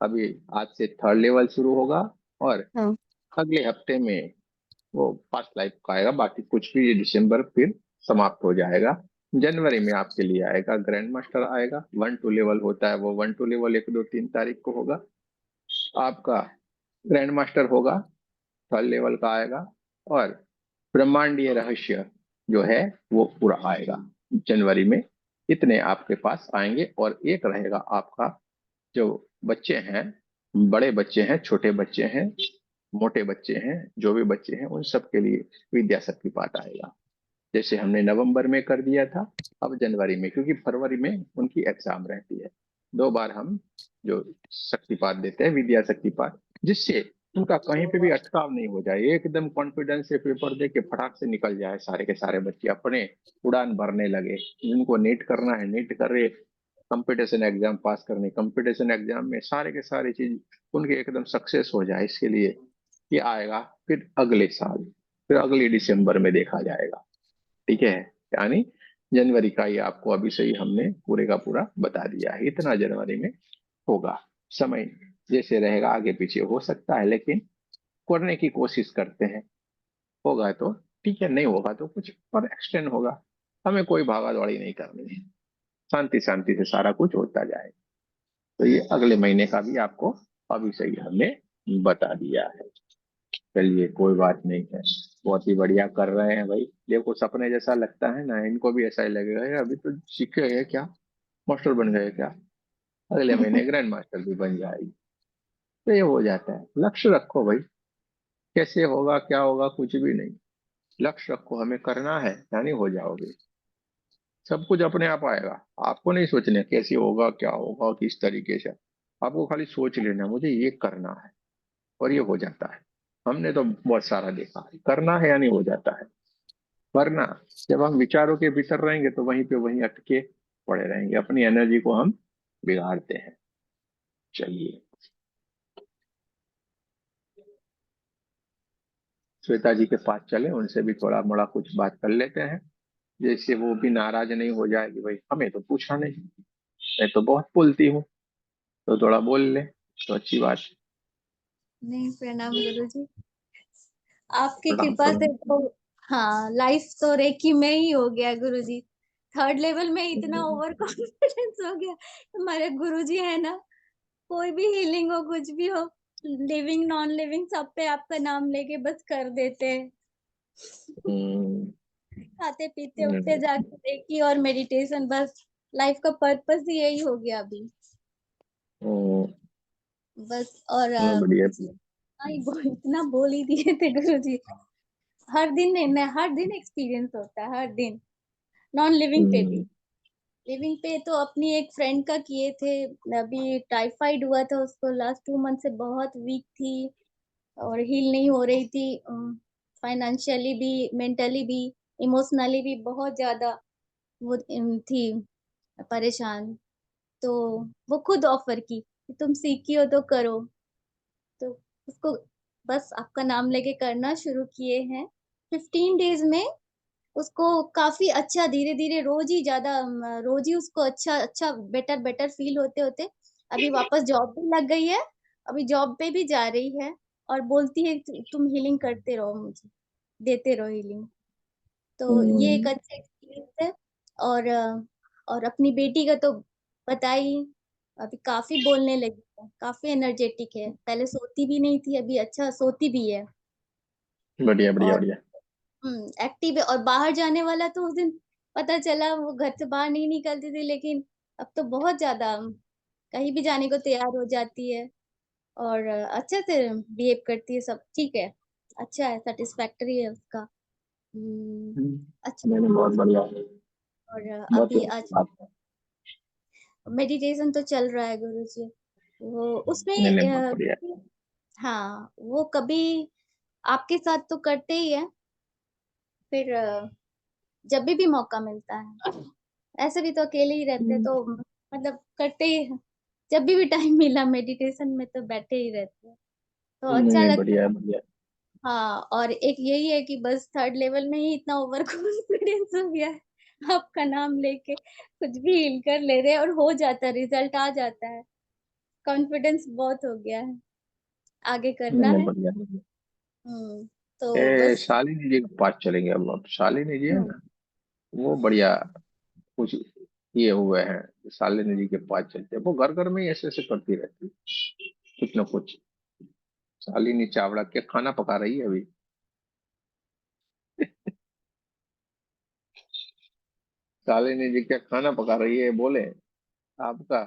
अभी आज से थर्ड लेवल शुरू होगा, और हाँ। अगले हफ्ते में वो फास्ट लाइफ का आएगा। बाकी कुछ भी ये दिसंबर फिर समाप्त हो जाएगा। जनवरी में आपके लिए आएगा, ग्रैंड मास्टर आएगा। 1-2 लेवल होता है, वो 1-2 लेवल 1-2-3 तारीख को होगा आपका। ग्रैंड मास्टर होगा, थर्ड लेवल का आएगा। और ब्रह्मांडीय रहस्य जो है वो पूरा आएगा जनवरी में। इतने आपके पास आएंगे। और एक रहेगा आपका, जो बच्चे हैं, बड़े बच्चे हैं, छोटे बच्चे हैं, मोटे बच्चे हैं, जो भी बच्चे हैं, उन सब के लिए विद्या शक्तिपाठ आएगा। जैसे हमने नवंबर में कर दिया था, अब जनवरी में, क्योंकि फरवरी में उनकी एग्जाम रहती है। 2 बार हम जो शक्तिपाठ देते हैं, विद्या शक्तिपाठ, जिससे उनका कहीं पे भी अटकाव नहीं हो जाए, एकदम कॉन्फिडेंस से पेपर दे के फटाक से निकल जाए। सारे के सारे बच्चे अपने उड़ान भरने लगे। जिनको नीट करना है नीट करे, कंपटीशन एग्जाम पास करने कंपटीशन एग्जाम में सारे के सारे चीज उनके एकदम सक्सेस हो जाए, इसके लिए ये आएगा। फिर अगले साल, फिर अगले दिसंबर में देखा जाएगा। ठीक है, यानी जनवरी का ये आपको अभी से ही हमने पूरे का पूरा बता दिया है। इतना जनवरी में होगा। समय जैसे रहेगा आगे पीछे हो सकता है, लेकिन करने की कोशिश करते हैं। होगा तो ठीक है, नहीं होगा तो कुछ और एक्सटेंड होगा। हमें कोई भागा दौड़ी नहीं करनी है, शांति शांति से सारा कुछ होता जाए। तो ये अगले महीने का भी आपको अभी से ही हमने बता दिया है। चलिए कोई बात नहीं है, बहुत ही बढ़िया कर रहे हैं भाई। देखो सपने जैसा लगता है ना, इनको भी ऐसा ही लगेगा, "ये अभी तो सीखे हैं क्या, मास्टर बन गए क्या, अगले महीने ग्रैंड मास्टर भी बन जाएगी।" तो ये हो जाता है। लक्ष्य रखो भाई, कैसे होगा क्या होगा कुछ भी नहीं, लक्ष्य रखो, हमें करना है, यानी हो जाओगे। सब कुछ अपने आप आएगा। आपको नहीं सोचना कैसे होगा क्या होगा किस तरीके से, आपको खाली सोच लेना मुझे ये करना है, और ये हो जाता है। हमने तो बहुत सारा देखा है, करना है यानी हो जाता है। वरना जब हम विचारों के भीतर रहेंगे तो वहीं पे वहीं अटके पड़े रहेंगे, अपनी एनर्जी को हम बिगाड़ते हैं। चलिए श्वेता जी के पास चले, उनसे भी थोड़ा मोड़ा कुछ बात कर लेते हैं, जैसे वो भी नाराज नहीं हो जाए कि भाई हमें तो पूछा नहीं, मैं तो बहुत बोलती हूँ, तो थोड़ा बोल ले तो अच्छी बात है। नहीं, प्रणाम गुरु जी। आपकी प्रणाम कृपा से प्रणाम। तो हाँ, लाइफ तो रेकी में ही हो गया गुरु जी। थर्ड लेवल में इतना ओवर कॉन्फिडेंस हो गया। हमारे गुरु जी है ना, कोई भी हीलिंग हो, कुछ भी हो, लिविंग नॉन लिविंग सब पे आपका नाम लेके बस कर देते हैं। हम्म, खाते पीते उठते जाके रेकी और मेडिटेशन, बस लाइफ का पर्पस ही यही हो गया अभी। हम्म, बस और बढ़िया। इतना बोल ही दिए थे गुरुजी। हर दिन नहीं, हर दिन एक्सपीरियंस होता है, हर दिन। नॉन लिविंग पे भी, हम्म, लिविंग पे तो अपनी एक फ्रेंड का किए थे। अभी टाइफाइड हुआ था उसको, लास्ट 2 मंथ से बहुत वीक थी और हील नहीं हो रही थी। फाइनेंशियली भी, मेंटली भी, इमोशनली भी बहुत ज्यादा वो थी परेशान। तो वो खुद ऑफर की कि तुम सीखी हो तो करो। तो उसको बस आपका नाम लेके करना शुरू किए हैं। 15 डेज में उसको काफी अच्छा, धीरे धीरे रोज ही ज्यादा रोज ही उसको अच्छा अच्छा बेटर बेटर फील होते होते अभी वापस जॉब भी लग गई है। अभी जॉब पे भी जा रही है और बोलती है तुम हीलिंग करते रहो, मुझे देते रहो हीलिंग। तो ये एक हम्म, अच्छा एक्सपीरियंस है। और अपनी बेटी का तो बताई, अभी काफी बोलने लगी है, काफी एनर्जेटिक है। पहले सोती भी नहीं थी, अभी अच्छा सोती भी है बढ़िया बढ़िया और बढ़िया। एक्टिव है। और बाहर जाने वाला तो उस दिन पता चला वो घर से बाहर नहीं निकलती थी, लेकिन अब तो बहुत ज्यादा कहीं भी जाने को तैयार हो जाती है और अच्छे से बिहेव करती है। सब ठीक है, अच्छा है, सेटिस्फैक्टरी है उसका। अच्छा। नहीं नहीं, बहुत बढ़िया। और बहुत ही अभी अच्छी आज बात है। मेडिटेशन तो चल रहा है गुरुजी। वो उसमें नहीं नहीं, बहुत बढ़िया। हाँ, वो कभी आपके साथ तो करते ही है, फिर जब भी मौका मिलता है, ऐसे भी तो अकेले ही रहते हैं, तो मतलब करते ही हैं। जब भी टाइम मिला मेडिटेशन में तो बैठे ही रहते हैं, तो नहीं अच्छा नहीं, लगता बढ़िया है। है बढ़िया। हाँ, और एक यही है कि बस 3rd लेवल में ही इतना ओवर कॉन्फिडेंस हो गया है, आपका नाम लेके कुछ भी हिल कर ले रहे हैं और हो जाता है, रिजल्ट आ जाता है। कॉन्फिडेंस बहुत हो गया है, आगे नहीं करना नहीं, है। बढ़िया बढ़िया। तो बस। शालिनी जी के पास चलेंगे अब शालिनी जी है हम्म, ना, वो बढ़िया कुछ किए हुए हैं। शालिनी जी के पास चलते हैं, वो घर घर में ही ऐसे ऐसे करती रहती है कुछ ना कुछ। शालिनी चावड़ा क्या खाना पका रही है अभी? शालिनी जी क्या खाना पका रही है बोले? आपका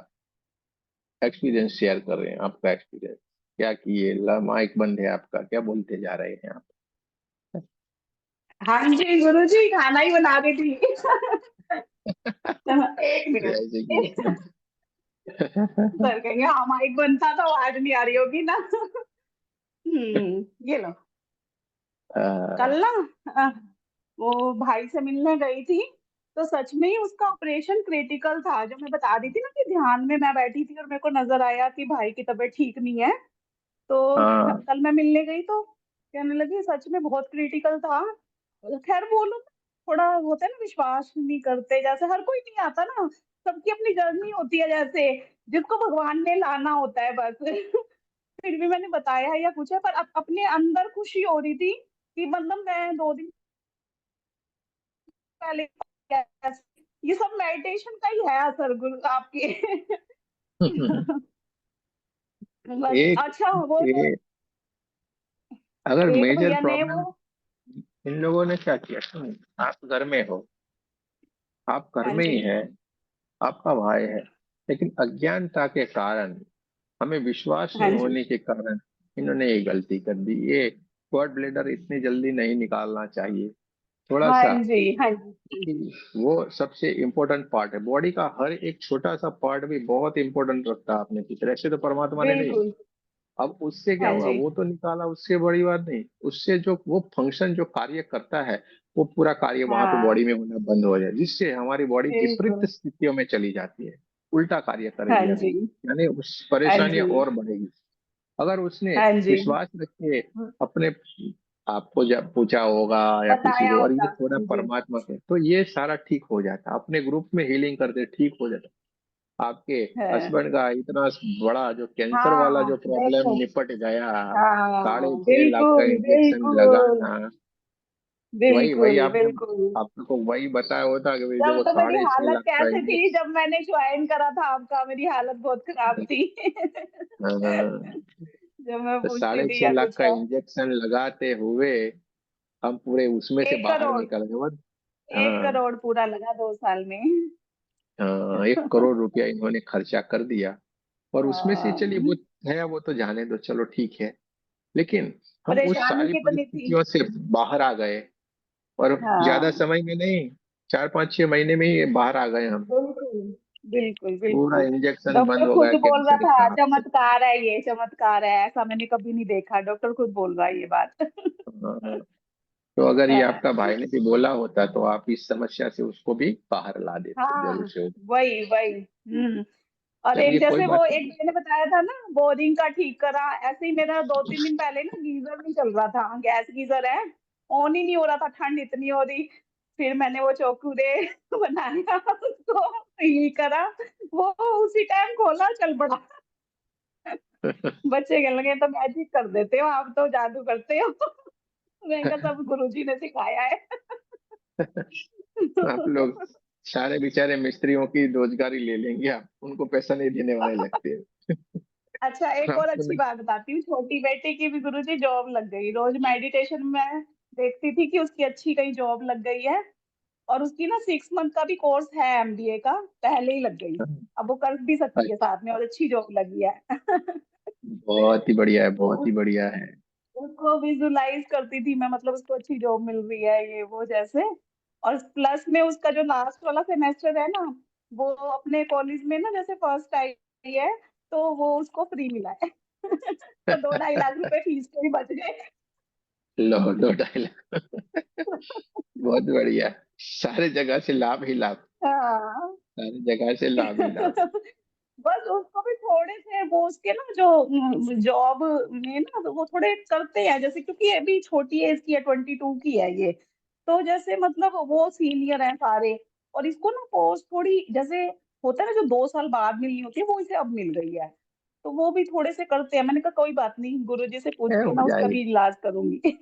एक्सपीरियंस शेयर कर रहे हैं, आपका एक्सपीरियंस क्या किए, माइक बंद है आपका, क्या बोलते जा रहे हैं आप? हाँ जी गुरु जी, खाना ही बना रही थी। एक मिनट। ऐसे कि सर कहेंगे हाँ माइक बनता तो आवाज नहीं आ रही होगी ना। ये लो। कल ना अ, वो भाई से मिलने गई थी, तो सच में ही उसका ऑपरेशन क्रिटिकल था। जो मैं बता रही थी ना कि ध्यान में मैं बैठी थी और मेरे को नजर आया कि भाई की तबीयत ठीक नहीं है, तो हाँ कल मैं मिलने गई तो कहने लगी सच में बहुत क्रिटिकल था। खैर बोलो, थोड़ा होता है ना, विश्वास नहीं करते, जैसे हर कोई नहीं आता ना, सबकी अपनी जर्नी होती है, जैसे जिसको भगवान ने लाना होता है बस। फिर भी मैंने बताया या पूछा, पर अपने अंदर खुशी हो रही थी कि मतलब मैं 2 दिन पहले ये सब मेडिटेशन का ही है असर गुरु आपके। बस एक अच्छा वो तो अगर एक मेजर भैया ने वो। प्रॉब्लम इन लोगों ने क्या किया, आप घर में हो, आप घर हाँ में ही जी। है, आपका भाई है, लेकिन अज्ञानता के कारण, हमें विश्वास हाँ नहीं जी। होने के कारण इन्होंने ये गलती कर दी। ये गॉड ब्लेडर इतनी जल्दी नहीं निकालना चाहिए, थोड़ा हाँ सा। जी। हाँ जी। वो सबसे इम्पोर्टेंट पार्ट है, बॉडी का हर एक छोटा सा पार्ट भी बहुत इंपॉर्टेंट रखता है अपने भीतर, ऐसे तो परमात्मा ने नहीं। बिल्कुल। अब उससे क्या हाँ हुआ, जी। वो तो निकाला, उससे बड़ी बात नहीं, उससे जो वो फंक्शन जो कार्य करता है, वो पूरा कार्य वहां पे हाँ बॉडी में होना बंद हो जाए, जिससे हमारी बॉडी विपरीत बिल्कुल। स्थितियों में चली जाती है, उल्टा कार्य हाँ करेगी आगे, जी। यानी उस हाँ परेशानियां जी। और बढ़ेगी। अगर उसने हाँ जी। विश्वास रख के अपने आपको जब पूछा होगा या किसी बताया को, और ये होता। थोड़ा हाँ जी। परमात्मा के, तो ये सारा ठीक हो जाता, अपने ग्रुप में हीलिंग करते ठीक हो जाता। आपके है। हस्बैंड का इतना बड़ा जो कैंसर वाला हाँ जो प्रॉब्लम देखो। निपट गया, हाँ 6.5 लाख का बिल्कुल इंजेक्शन बिल्कुल। लगाना, वही वही बिल्कुल आपने बिल्कुल। आपको वही बताया होता कि भाई तब देखो तो मेरी 6.5 हालत लाख का कैसे थी इंजेक्शन। जब मैंने ज्वाइन करा था आपका, मेरी हालत बहुत खराब थी। जब मैं तो पूछती साढ़े थी छह या लाख कुछ का है। इंजेक्शन लगाते हुए हम पूरे उसमें से एक बाहर करोड़ निकल गए। और एक हाँ, करोड़ पूरा लगा 2 साल में। हाँ, 1 करोड़ रुपया इन्होंने खर्चा कर दिया। और उसमें से चलिए हाँ, वो है, वो तो जाने दो, चलो ठीक है। लेकिन हम उस परेशानी सारी कितनी थी। परिस्थितियों से बाहर आ गए। और ज्यादा हाँ, समय में नहीं, 4 5 6 महीने में ही बाहर आ गए हम। बिल्कुल बिल्कुल पूरा बिल्कुल। इंजेक्शन बंद डॉक्टर हो खुद गया बोल रहा कैंसर था का। चमत्कार है, ये चमत्कार है, ऐसा मैंने कभी नहीं देखा, डॉक्टर खुद बोल रहा है ये बात। हाँ, तो अगर ये हाँ आपका भाई ने भी बोला होता तो आप इस समस्या से उसको भी बाहर ला देते जरूर हाँ, से। वही वही। और एक चलिए कोई जैसे वो बात एक नहीं। मैंने बताया था ना बोरिंग का ठीक करा, ऐसे ही मेरा 2 3 दिन पहले ना गीजर नहीं चल रहा था, गैस गीजर है, ऑन ही नहीं हो रहा था, ठंड इतनी हो रही। फिर मैंने वो चौकुरे बनाया, उसको हील करा, वो उसी टाइम खोला, चल पड़ा। बच्चे कहने लगे तो मैजिक कर देते हो आप, तो जादू करते हो। मैंने कहा सब गुरुजी ने सिखाया है। आप लोग सारे बेचारे मिस्त्रियों की रोजगारी ले लेंगे, आप उनको पैसा नहीं देने वाले लगते हैं। अच्छा, एक और आपको अच्छी नहीं। बात बताती हूँ, छोटी बेटी की भी गुरुजी जॉब लग गई, रोज मेडिटेशन में देखती थी कि उसकी अच्छी कहीं जॉब लग गई है। और उसकी ना 6 मंथ का भी कोर्स है एमबीए का, पहले ही लग गई। अब वो कर भी सकती है साथ में, और अच्छी जॉब लगी है। बहुत ही बढ़िया है, तो बहुत ही बढ़िया है। उसको विजुलाइज करती थी मैं, मतलब उसको अच्छी जॉब मिल रही है ये वो जैसे। और प्लस में उसका जो लास्ट वाला सेमेस्टर है ना, वो अपने कॉलेज में ना जैसे फर्स्ट आई है, तो वो उसको फ्री मिला है। तो 2 2.5 लाख रुपए फीस के ही बच गए। लो, 2 2.5 लाख। बहुत बढ़िया। सारे जगह से लाभ ही लाभ। हाँ। सारी जगह से लाभ ही लाभ। बस उसको भी थोड़े से वो उसके ना जो जॉब में ना, तो वो थोड़े करते हैं जैसे, क्योंकि अभी छोटी एज की है, 22 की है ये। तो जैसे मतलब वो सीनियर है सारे। और इसको ना पोस्ट थोड़ी जैसे होता है ना, जो 2 साल बाद मिलनी होती है, वो इसे अब मिल गई है। तो वो भी थोड़े से करते हैं, मैंने कहा कोई बात नहीं, गुरुजी से पूछ के हो ना उसका जाएगी, भी इलाज करूंगी।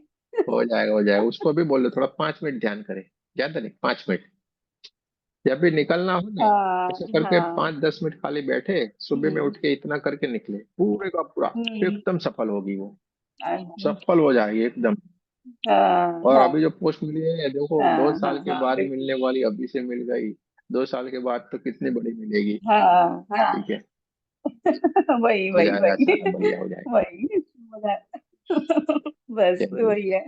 हो जाएगा, हो जाएगा। उसको भी बोलो थोड़ा 5 मिनट ध्यान करे, ज्यादा नहीं, 5 मिनट। जब भी निकलना हो ना, हाँ ऐसे करके हाँ। 5 10 मिनट खाली बैठे, सुबह में हम्म उठ के इतना करके निकले, पूरे का पूरा हम्म। एकदम सफल होगी वो। हाँ सफल हो जाएगी एकदम। हाँ और हाँ अभी जो पोस्ट मिली है देखो, दो हाँ साल के हाँ, बाद ही बिल्कुल। मिलने वाली अभी से मिल गई। 2 साल के बाद तो कितनी बड़ी मिलेगी। हाँ हाँ। ठीक है, वही हो वही जाएगा, वही। सारा बढ़िया हो जाएगा। वही बस चलिए, वही है।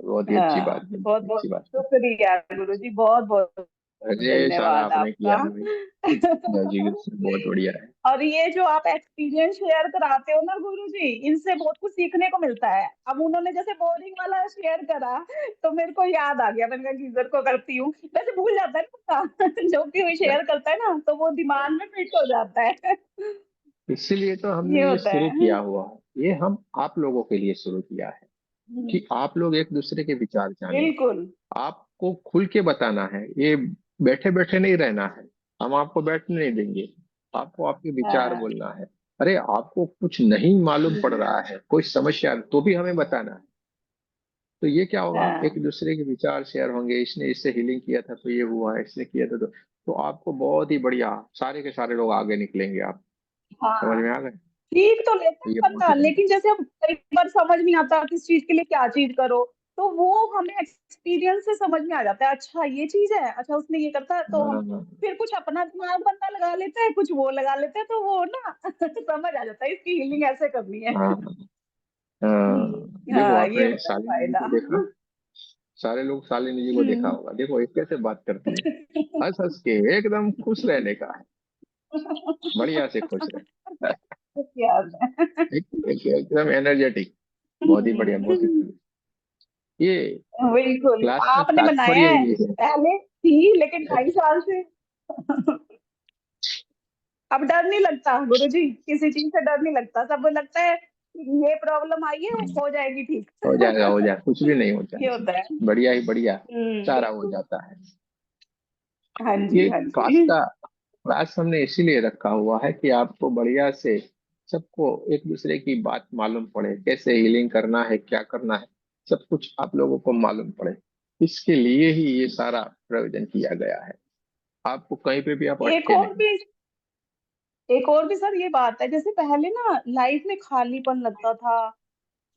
बहुत ही अच्छी हाँ, बात है, बहुत बहुत बहुत अच्छी बात है। शुक्रिया गुरु जी, बहुत बहुत अरे सारा धन्यवाद आपने किया आपका। है भाई। जी, बहुत बढ़िया है। और ये जो आप एक्सपीरियंस शेयर कराते हो ना गुरु जी, इनसे बहुत कुछ सीखने को मिलता है। अब उन्होंने जैसे बोरिंग वाला शेयर करा, तो मेरे को याद आ गया, मैंने कहा गीजर को करती हूँ, वैसे भूल जाता है ना बंदा। जो भी शेयर करता है ना, तो वो दिमाग में फिट हो जाता है। इसीलिए तो हमने ये ये होता शुरू है। किया हुआ है, ये हम आप लोगों के लिए शुरू किया है हम्म, कि आप लोग एक दूसरे के विचार जाने। बिल्कुल। आपको खुल के बताना है, ये बैठे बैठे नहीं रहना है। हम आपको बैठने नहीं देंगे, आपको आपके विचार हाँ बोलना है। अरे आपको कुछ नहीं मालूम पड़ रहा है, कोई समस्या तो भी हमें बताना है। तो ये क्या होगा, एक हाँ दूसरे के विचार शेयर होंगे, इसने इससे हीलिंग किया था तो ये हुआ, इसने किया था तो आपको बहुत ही बढ़िया, सारे के सारे लोग आगे निकलेंगे। आप समझ हाँ। में आ गए। सीख तो लेता है ये बहुत बंदा, ही बढ़िया। लेकिन जैसे अब कई बार समझ नहीं आता किस चीज के लिए क्या चीज करो, तो वो हमें एक्सपीरियंस से समझ में आ जाता है, अच्छा ये चीज है, अच्छा उसने ये करता है, तो हम हाँ, फिर कुछ अपना दिमाग बंदा लगा लेता है, कुछ वो लगा लेते हैं, तो वो ना समझ आ जाता है इसकी हीलिंग ऐसे करनी है। हाँ, हाँ। देखो हाँ, ये आपने होता है शालिनी जी फायदा। को देखा, सारे लोग शालिनी जी को देखा हम्म। होगा, देखो एक कैसे बात करती है, हंस हंस के, एकदम खुश रहने का है, बढ़िया से खुश रहे। याद है। एकदम एनर्जेटिक। बहुत ही बढ़िया, बहुत ही बढ़िया। ये बिल्कुल, क्लास का आपने बनाया तात्पर्य है, यही है। पहले थी लेकिन 2.5 साल से। अब डर नहीं लगता गुरुजी, किसी चीज से डर नहीं लगता, सब लगता है ये प्रॉब्लम आई है, हो जाएगी ठीक। हो जाएगा, हो जाएगा, कुछ भी नहीं होता ये है। होता है। बढ़िया ही बढ़िया, सारा हो बिल्कुल। जाता है। हाँ जी ये हाँ क्लास जी। का क्लास हमने इसीलिए रखा हुआ है कि आपको बढ़िया से सबको एक दूसरे की बात मालूम पड़े, कैसे हीलिंग करना है, क्या करना है, सब कुछ आप लोगों को मालूम पड़े। इसके लिए ही ये सारा प्रयोजन किया गया है। आपको कहीं पे भी आप एक अटके और नहीं। भी एक और भी सर ये बात है, जैसे पहले ना लाइफ में खालीपन लगता था,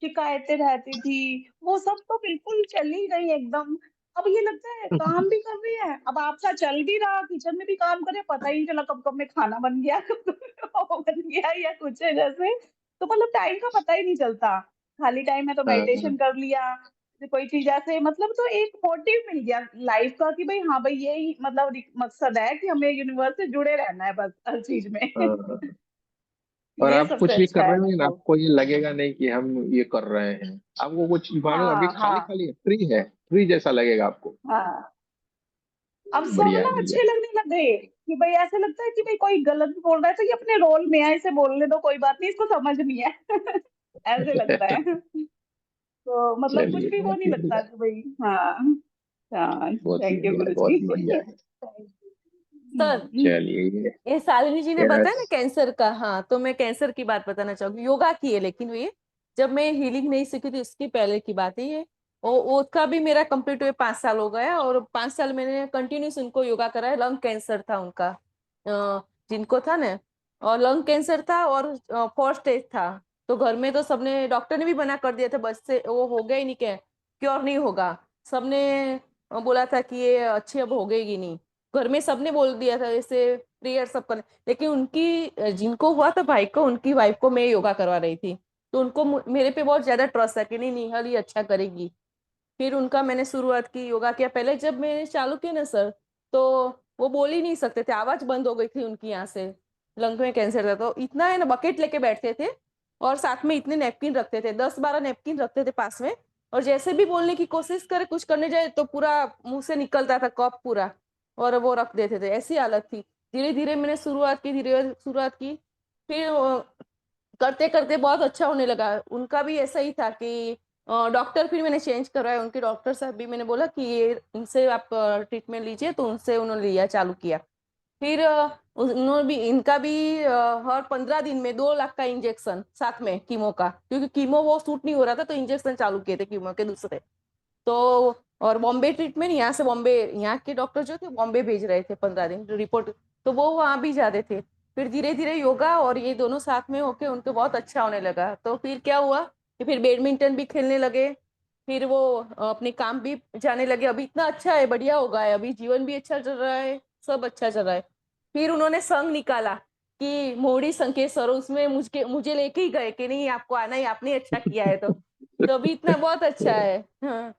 शिकायतें रहती थी, वो सब तो बिल्कुल चली गई एकदम। अब ये लगता है काम भी कर रही है, अब आपका चल भी रहा, किचन में भी काम करे, पता ही नहीं चला कब कब में खाना बन गया, कब कब में वो बन गया या कुछ है जैसे। तो मतलब टाइम का पता ही नहीं चलता। खाली टाइम है तो हाँ, मेडिटेशन कर लिया, जैसे कोई चीज ऐसे, मतलब तो एक मोटिव मिल गया लाइफ का कि भाई हाँ भाई यही मतलब मकसद है कि हमें यूनिवर्स से जुड़े रहना है बस हर चीज में। हाँ। और ये आप सबसे कुछ भी अच्छा कर रहे है हो मेरे ना, को। आपको ये लगेगा नहीं कि हम ये कर रहे हैं। आपको कुछ मानो अभी हाँ खाली हाँ खाली है, फ्री है, फ्री जैसा लगेगा आपको। हाँ। अब सब बढ़िया ना है, बढ़िया अच्छे लगने लगे कि भाई ऐसे लगता है कि भाई कोई गलत भी बोल रहा है तो ये अपने रोल में है, इसे बोलने दो, कोई बात नहीं, इसको समझ नहीं है। ऐसे लगता है। है। तो मतलब कुछ चलिए, भी वो बहुत नहीं ही लगता बढ़िया, कि भाई हाँ। हाँ बहुत ही थैंक यू बढ़िया, गुरु जी। बहुत ही बढ़िया है। सर, चलिए, ये शालिनी जी ने यस। बताया ना कैंसर का, हाँ तो मैं कैंसर की बात बताना चाहूंगी। योगा की है लेकिन ये जब मैं हीलिंग नहीं सीखी थी उसकी पहले की बात है ये। वो उसका भी मेरा कंप्लीट हुए 5 साल हो गया, और 5 साल मैंने कंटिन्यूस उनको योगा कराया। लंग कैंसर था उनका, जिनको था ना, और लंग कैंसर था और 4th स्टेज था। तो घर में तो सबने, डॉक्टर ने भी मना कर दिया था, बस से वो हो गया ही नहीं, क्या क्योर नहीं होगा। सबने बोला था कि ये अच्छी अब हो गई नहीं। घर में सबने बोल दिया था जैसे प्रेयर सब करने। लेकिन उनकी जिनको हुआ था भाई को, उनकी वाइफ को मैं योगा करवा रही थी। तो उनको मेरे पे बहुत ज्यादा ट्रस्ट है कि नहीं निहाल ये अच्छा करेगी। फिर उनका मैंने शुरुआत की, योगा किया। पहले जब मैंने चालू किया ना सर, तो वो बोल ही नहीं सकते थे, आवाज बंद हो गई थी उनकी यहाँ से। लंग में कैंसर था, तो इतना है ना बकेट लेके बैठते थे, और साथ में इतने नैपकिन रखते थे, 10-12 नैपकिन रखते थे पास में। और जैसे भी बोलने की कोशिश करे, कुछ करने जाए तो पूरा मुंह से निकलता था कप पूरा, और वो रख देते थे। ऐसी हालत थी। धीरे धीरे मैंने शुरुआत की, धीरे शुरुआत की। फिर करते करते बहुत अच्छा होने लगा। उनका भी ऐसा ही था कि डॉक्टर फिर मैंने चेंज करवाया। उनके डॉक्टर साहब भी, मैंने बोला कि ये इनसे आप ट्रीटमेंट लीजिए, तो उनसे उन्होंने लिया, चालू किया। फिर उन्होंने भी, इनका भी हर 15 दिन में 2 लाख का इंजेक्शन, साथ में कीमो का, क्योंकि कीमो वो सूट नहीं हो रहा था, तो इंजेक्शन चालू किए थे कीमो के दूसरे। तो और बॉम्बे ट्रीटमेंट, यहाँ से बॉम्बे, यहाँ के डॉक्टर जो थे बॉम्बे भेज रहे थे 15 दिन रिपोर्ट, तो वो वहां भी जाते थे। फिर धीरे धीरे योगा और ये दोनों साथ में होके उनको बहुत अच्छा होने लगा। तो फिर क्या हुआ कि फिर बैडमिंटन भी खेलने लगे। फिर वो अपने काम भी जाने लगे। अभी इतना अच्छा है, बढ़िया हो गया है, अभी जीवन भी अच्छा चल रहा है, सब अच्छा चल रहा है। फिर उन्होंने संघ निकाला कि मोड़ी संघ के सर, उसमें मुझे लेके ही गए कि नहीं आपको आना ही, आपने अच्छा किया है। तो अभी इतना बहुत अच्छा है। हाँ,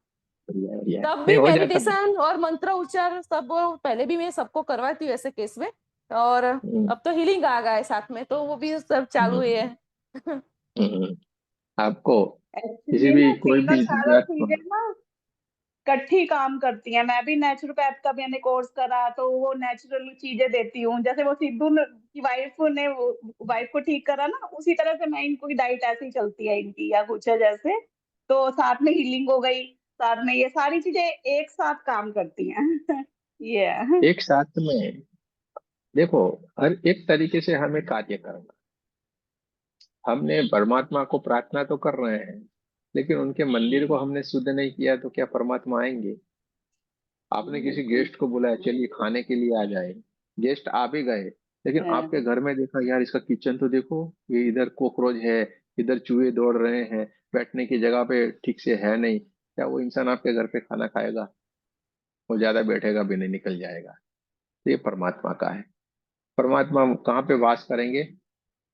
बढ़िया, बढ़िया। तब नहीं, भी हो जाता है। मेडिटेशन और मंत्र उच्चार सब पहले भी मैं सबको करवाती हूँ ऐसे केस में। और हम्म, अब तो हीलिंग आ गया है साथ में, तो वो भी सब चालू ही हम्म, है। हम्म। आपको किसी एक्चुअली भी ना कोई तीनों भी चारों दिक्कत चीजें ना इकट्ठी काम करती हैं। मैं भी नेचुरोपैथ का मैंने कोर्स करा, तो वो नेचुरल चीजें देती हूँ। जैसे वो सिद्धू की वाइफ ने वाइफ को ठीक करा ना, उसी तरह से मैं इनको की डाइट ऐसी ही चलती है इनकी, या कुछ है जैसे। तो साथ में हीलिंग हो गई, साथ में ये सारी चीजें एक साथ काम करती हैं। ये है। एक साथ में। देखो, हर एक तरीके से हमें कार्य करना। हमने परमात्मा को प्रार्थना तो कर रहे हैं, लेकिन उनके मंदिर को हमने शुद्ध नहीं किया तो क्या परमात्मा आएंगे? आपने किसी गेस्ट को बुलाया, चलिए खाने के लिए आ जाए, गेस्ट आ भी गए, लेकिन आपके हाँ। घर में देखा, यार इसका किचन तो देखो, ये इधर कॉकरोच है, इधर चूहे दौड़ रहे हैं, बैठने की जगह पे ठीक से है नहीं, क्या वो इंसान आपके घर पे खाना खाएगा? वो ज्यादा बैठेगा भी नहीं, निकल जाएगा। तो ये परमात्मा का है। परमात्मा कहाँ पे वास करेंगे?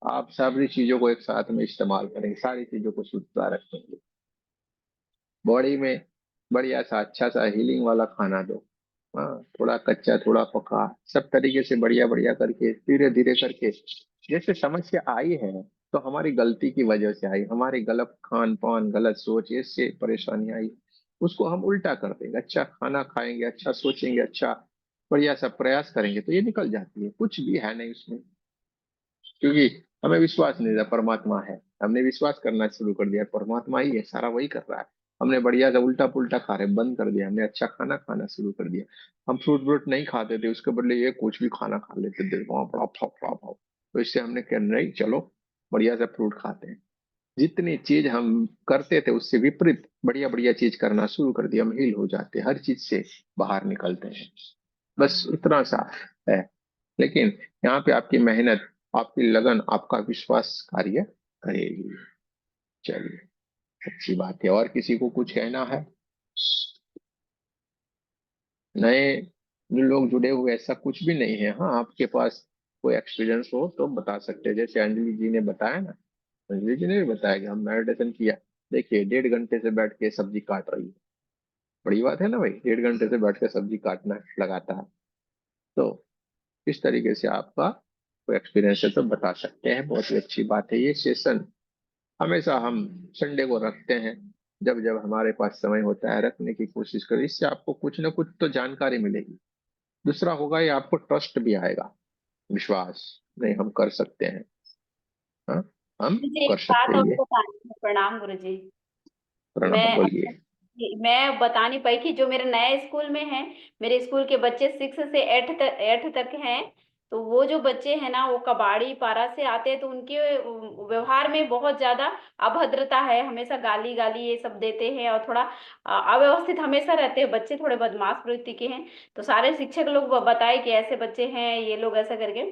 आप सारी चीजों को एक साथ में इस्तेमाल करेंगे, सारी चीजों को शुद्धता रखेंगे, बॉडी में बढ़िया सा अच्छा सा हीलिंग वाला खाना दो। हाँ, थोड़ा कच्चा थोड़ा पका, सब तरीके से बढ़िया बढ़िया करके, धीरे धीरे करके। जैसे समस्या आई है, तो हमारी गलती की वजह से आई, हमारी गलत खान पान, गलत सोच, इससे परेशानी आई। उसको हम उल्टा कर देंगे, अच्छा खाना खाएंगे, अच्छा सोचेंगे, अच्छा बढ़िया सा प्रयास करेंगे, तो ये निकल जाती है। कुछ भी है नहीं उसमें, क्योंकि हमें विश्वास नहीं था परमात्मा है। हमने विश्वास करना शुरू कर दिया, परमात्मा ही है, सारा वही कर रहा है। हमने बढ़िया सा उल्टा पुल्टा खा रहे बंद कर दिया, हमने अच्छा खाना खाना शुरू कर दिया। हम फ्रूट व्रूट नहीं खाते थे, उसके बदले ये कुछ भी खाना खा लेते थे, वहां बड़ा फाप फाप फाप। तो इससे हमने कहा नहीं, चलो बढ़िया सा फ्रूट खाते हैं। जितनी चीज हम करते थे उससे विपरीत बढ़िया बढ़िया चीज करना शुरू कर दिया, हम हील हो जाते हैं, हर चीज से बाहर निकलते हैं। बस इतना सा है। लेकिन यहाँ पे आपकी मेहनत, आपकी लगन, आपका विश्वास कार्य करेगी। चलिए, अच्छी बात है। और किसी को कुछ कहना है? नए जो लोग जुड़े हुए, ऐसा कुछ भी नहीं है। हाँ, आपके पास कोई एक्सपीरियंस हो तो बता सकते हैं। जैसे अंजलि जी ने बताया ना, अंजलि जी ने भी बताया कि हम मेडिटेशन किया। देखिए, 1.5 घंटे से बैठ के सब्जी काट रही है, बड़ी बात है ना भाई, 1.5 घंटे से बैठ के सब्जी काटना लगातार। तो इस तरीके से आपका कोई एक्सपीरियंस है तो बता सकते हैं, बहुत ही अच्छी बात है। ये सेशन हमेशा हम संडे को रखते हैं, जब जब हमारे पास समय होता है रखने की कोशिश करें। इससे आपको कुछ ना कुछ तो जानकारी मिलेगी। दूसरा होगा, ये आपको ट्रस्ट भी आएगा, विश्वास, नहीं हम कर सकते हैं। हाँ, हम मुझे एक कर सकते बात हैं और ये। बतानी है। प्रणाम गुरुजी। प्रणाम, मैं बोलिए। मैं बता नहीं पाई कि जो मेरे नए स्कूल में है, मेरे स्कूल के बच्चे 6 से 8 तक हैं। तो वो जो बच्चे हैं ना, वो कबाड़ी पारा से आते हैं, तो उनके व्यवहार में बहुत ज्यादा अभद्रता है, हमेशा गाली गाली ये सब देते हैं, और थोड़ा अव्यवस्थित हमेशा रहते हैं बच्चे, थोड़े बदमाश प्रवृत्ति के हैं। तो सारे शिक्षक लोग बताए कि ऐसे बच्चे हैं ये लोग, ऐसा करके।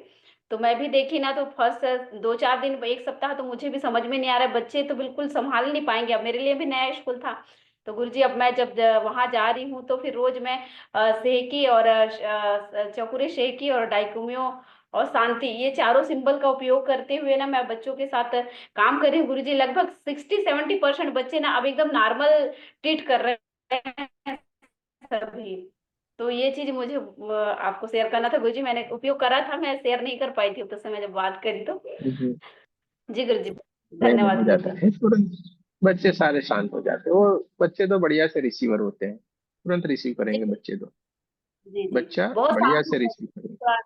तो मैं भी देखी ना, तो फर्स्ट 2-4 दिन, एक सप्ताह तो मुझे भी समझ में नहीं आ रहा है, बच्चे तो बिल्कुल संभाल नहीं पाएंगे। अब मेरे लिए भी नया स्कूल था। तो गुरुजी, अब मैं जब वहां जा रही हूँ, तो फिर रोज मैं सेहकी और चौकुरे शेकी और डाइकुमियो और शांति, ये चारों सिंबल का उपयोग करते हुए ना, मैं बच्चों के साथ काम कर रही हूँ गुरुजी। लगभग 60-70% बच्चे ना अब एकदम नॉर्मल ट्रीट कर रहे हैं सभी। तो ये चीज मुझे आपको शेयर करना था गुरुजी। मैंने उपयोग करा था, मैं शेयर नहीं कर पाई थी उस समय जब बात करी तो। हम्म। जी गुरुजी, नहीं नहीं, हो धन्यवाद जाता गुरुजी। है तुरंत। बच्चे सारे शांत हो जाते हैं। वो बच्चे तो बढ़िया से रिसीवर होते हैं, तुरंत रिसीव जी करेंगे बच्चे तो। जी जी, बच्चा बहुत बढ़िया शांत से होता रिसीव करेंगे। है।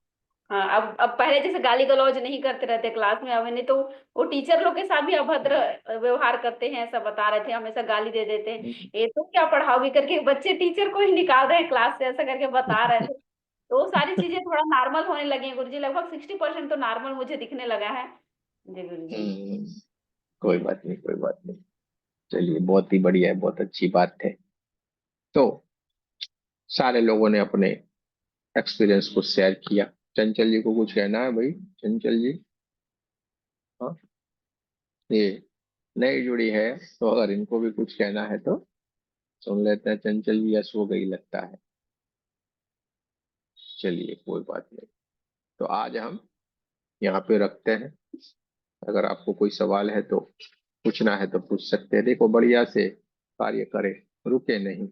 हाँ, अब पहले जैसे गाली गलौज नहीं करते रहते क्लास में, अब नहीं तो वो टीचर लोग के साथ भी अभद्र व्यवहार करते हैं, ऐसा बता रहे थे, हमेशा गाली दे देते हैं। ये तो क्या पढ़ाओगे करके बच्चे टीचर को ही निकाल रहे हैं क्लास से, ऐसा करके बता रहे थे। तो वो सारी चीजें थोड़ा नॉर्मल होने लगी हैं गुरुजी। लगभग 60% तो नॉर्मल मुझे दिखने लगा है। जी गुरुजी। हम्म, कोई बात नहीं, कोई बात नहीं। चलिए, बहुत ही बढ़िया है, बहुत अच्छी बात है। तो सारे लोगों ने अपने एक्सपीरियंस को शेयर किया। चंचल जी को कुछ कहना है भाई? चंचल जी, हाँ, ये नई जुड़ी है, तो अगर इनको भी कुछ कहना है तो सुन लेते हैं। चंचल जी या सो गई लगता है। चलिए, कोई बात नहीं। तो आज हम यहाँ पे रखते हैं। अगर आपको कोई सवाल है तो पूछना है तो पूछ सकते हैं। देखो, बढ़िया से कार्य करें, रुके नहीं।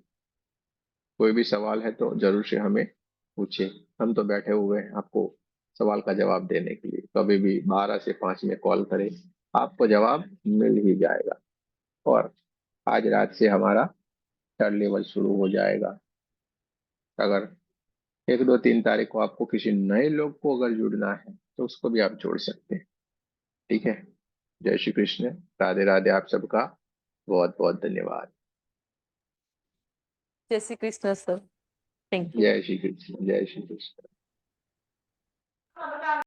कोई भी सवाल है तो जरूर से हमें पूछे। हम तो बैठे हुए हैं आपको सवाल का जवाब देने के लिए। कभी भी 12 से 5 में कॉल करें, आपको जवाब मिल ही जाएगा। और आज रात से हमारा थर्ड लेवल शुरू हो जाएगा। अगर 1, 2, 3 तारीख को आपको किसी नए लोग को अगर जुड़ना है तो उसको भी आप जोड़ सकते हैं। ठीक है। जय श्री कृष्ण, राधे राधे। आप सबका बहुत बहुत धन्यवाद। जय Shri Krishna sir, thank you. जय श्री कृष्ण, जय श्री कृष्ण।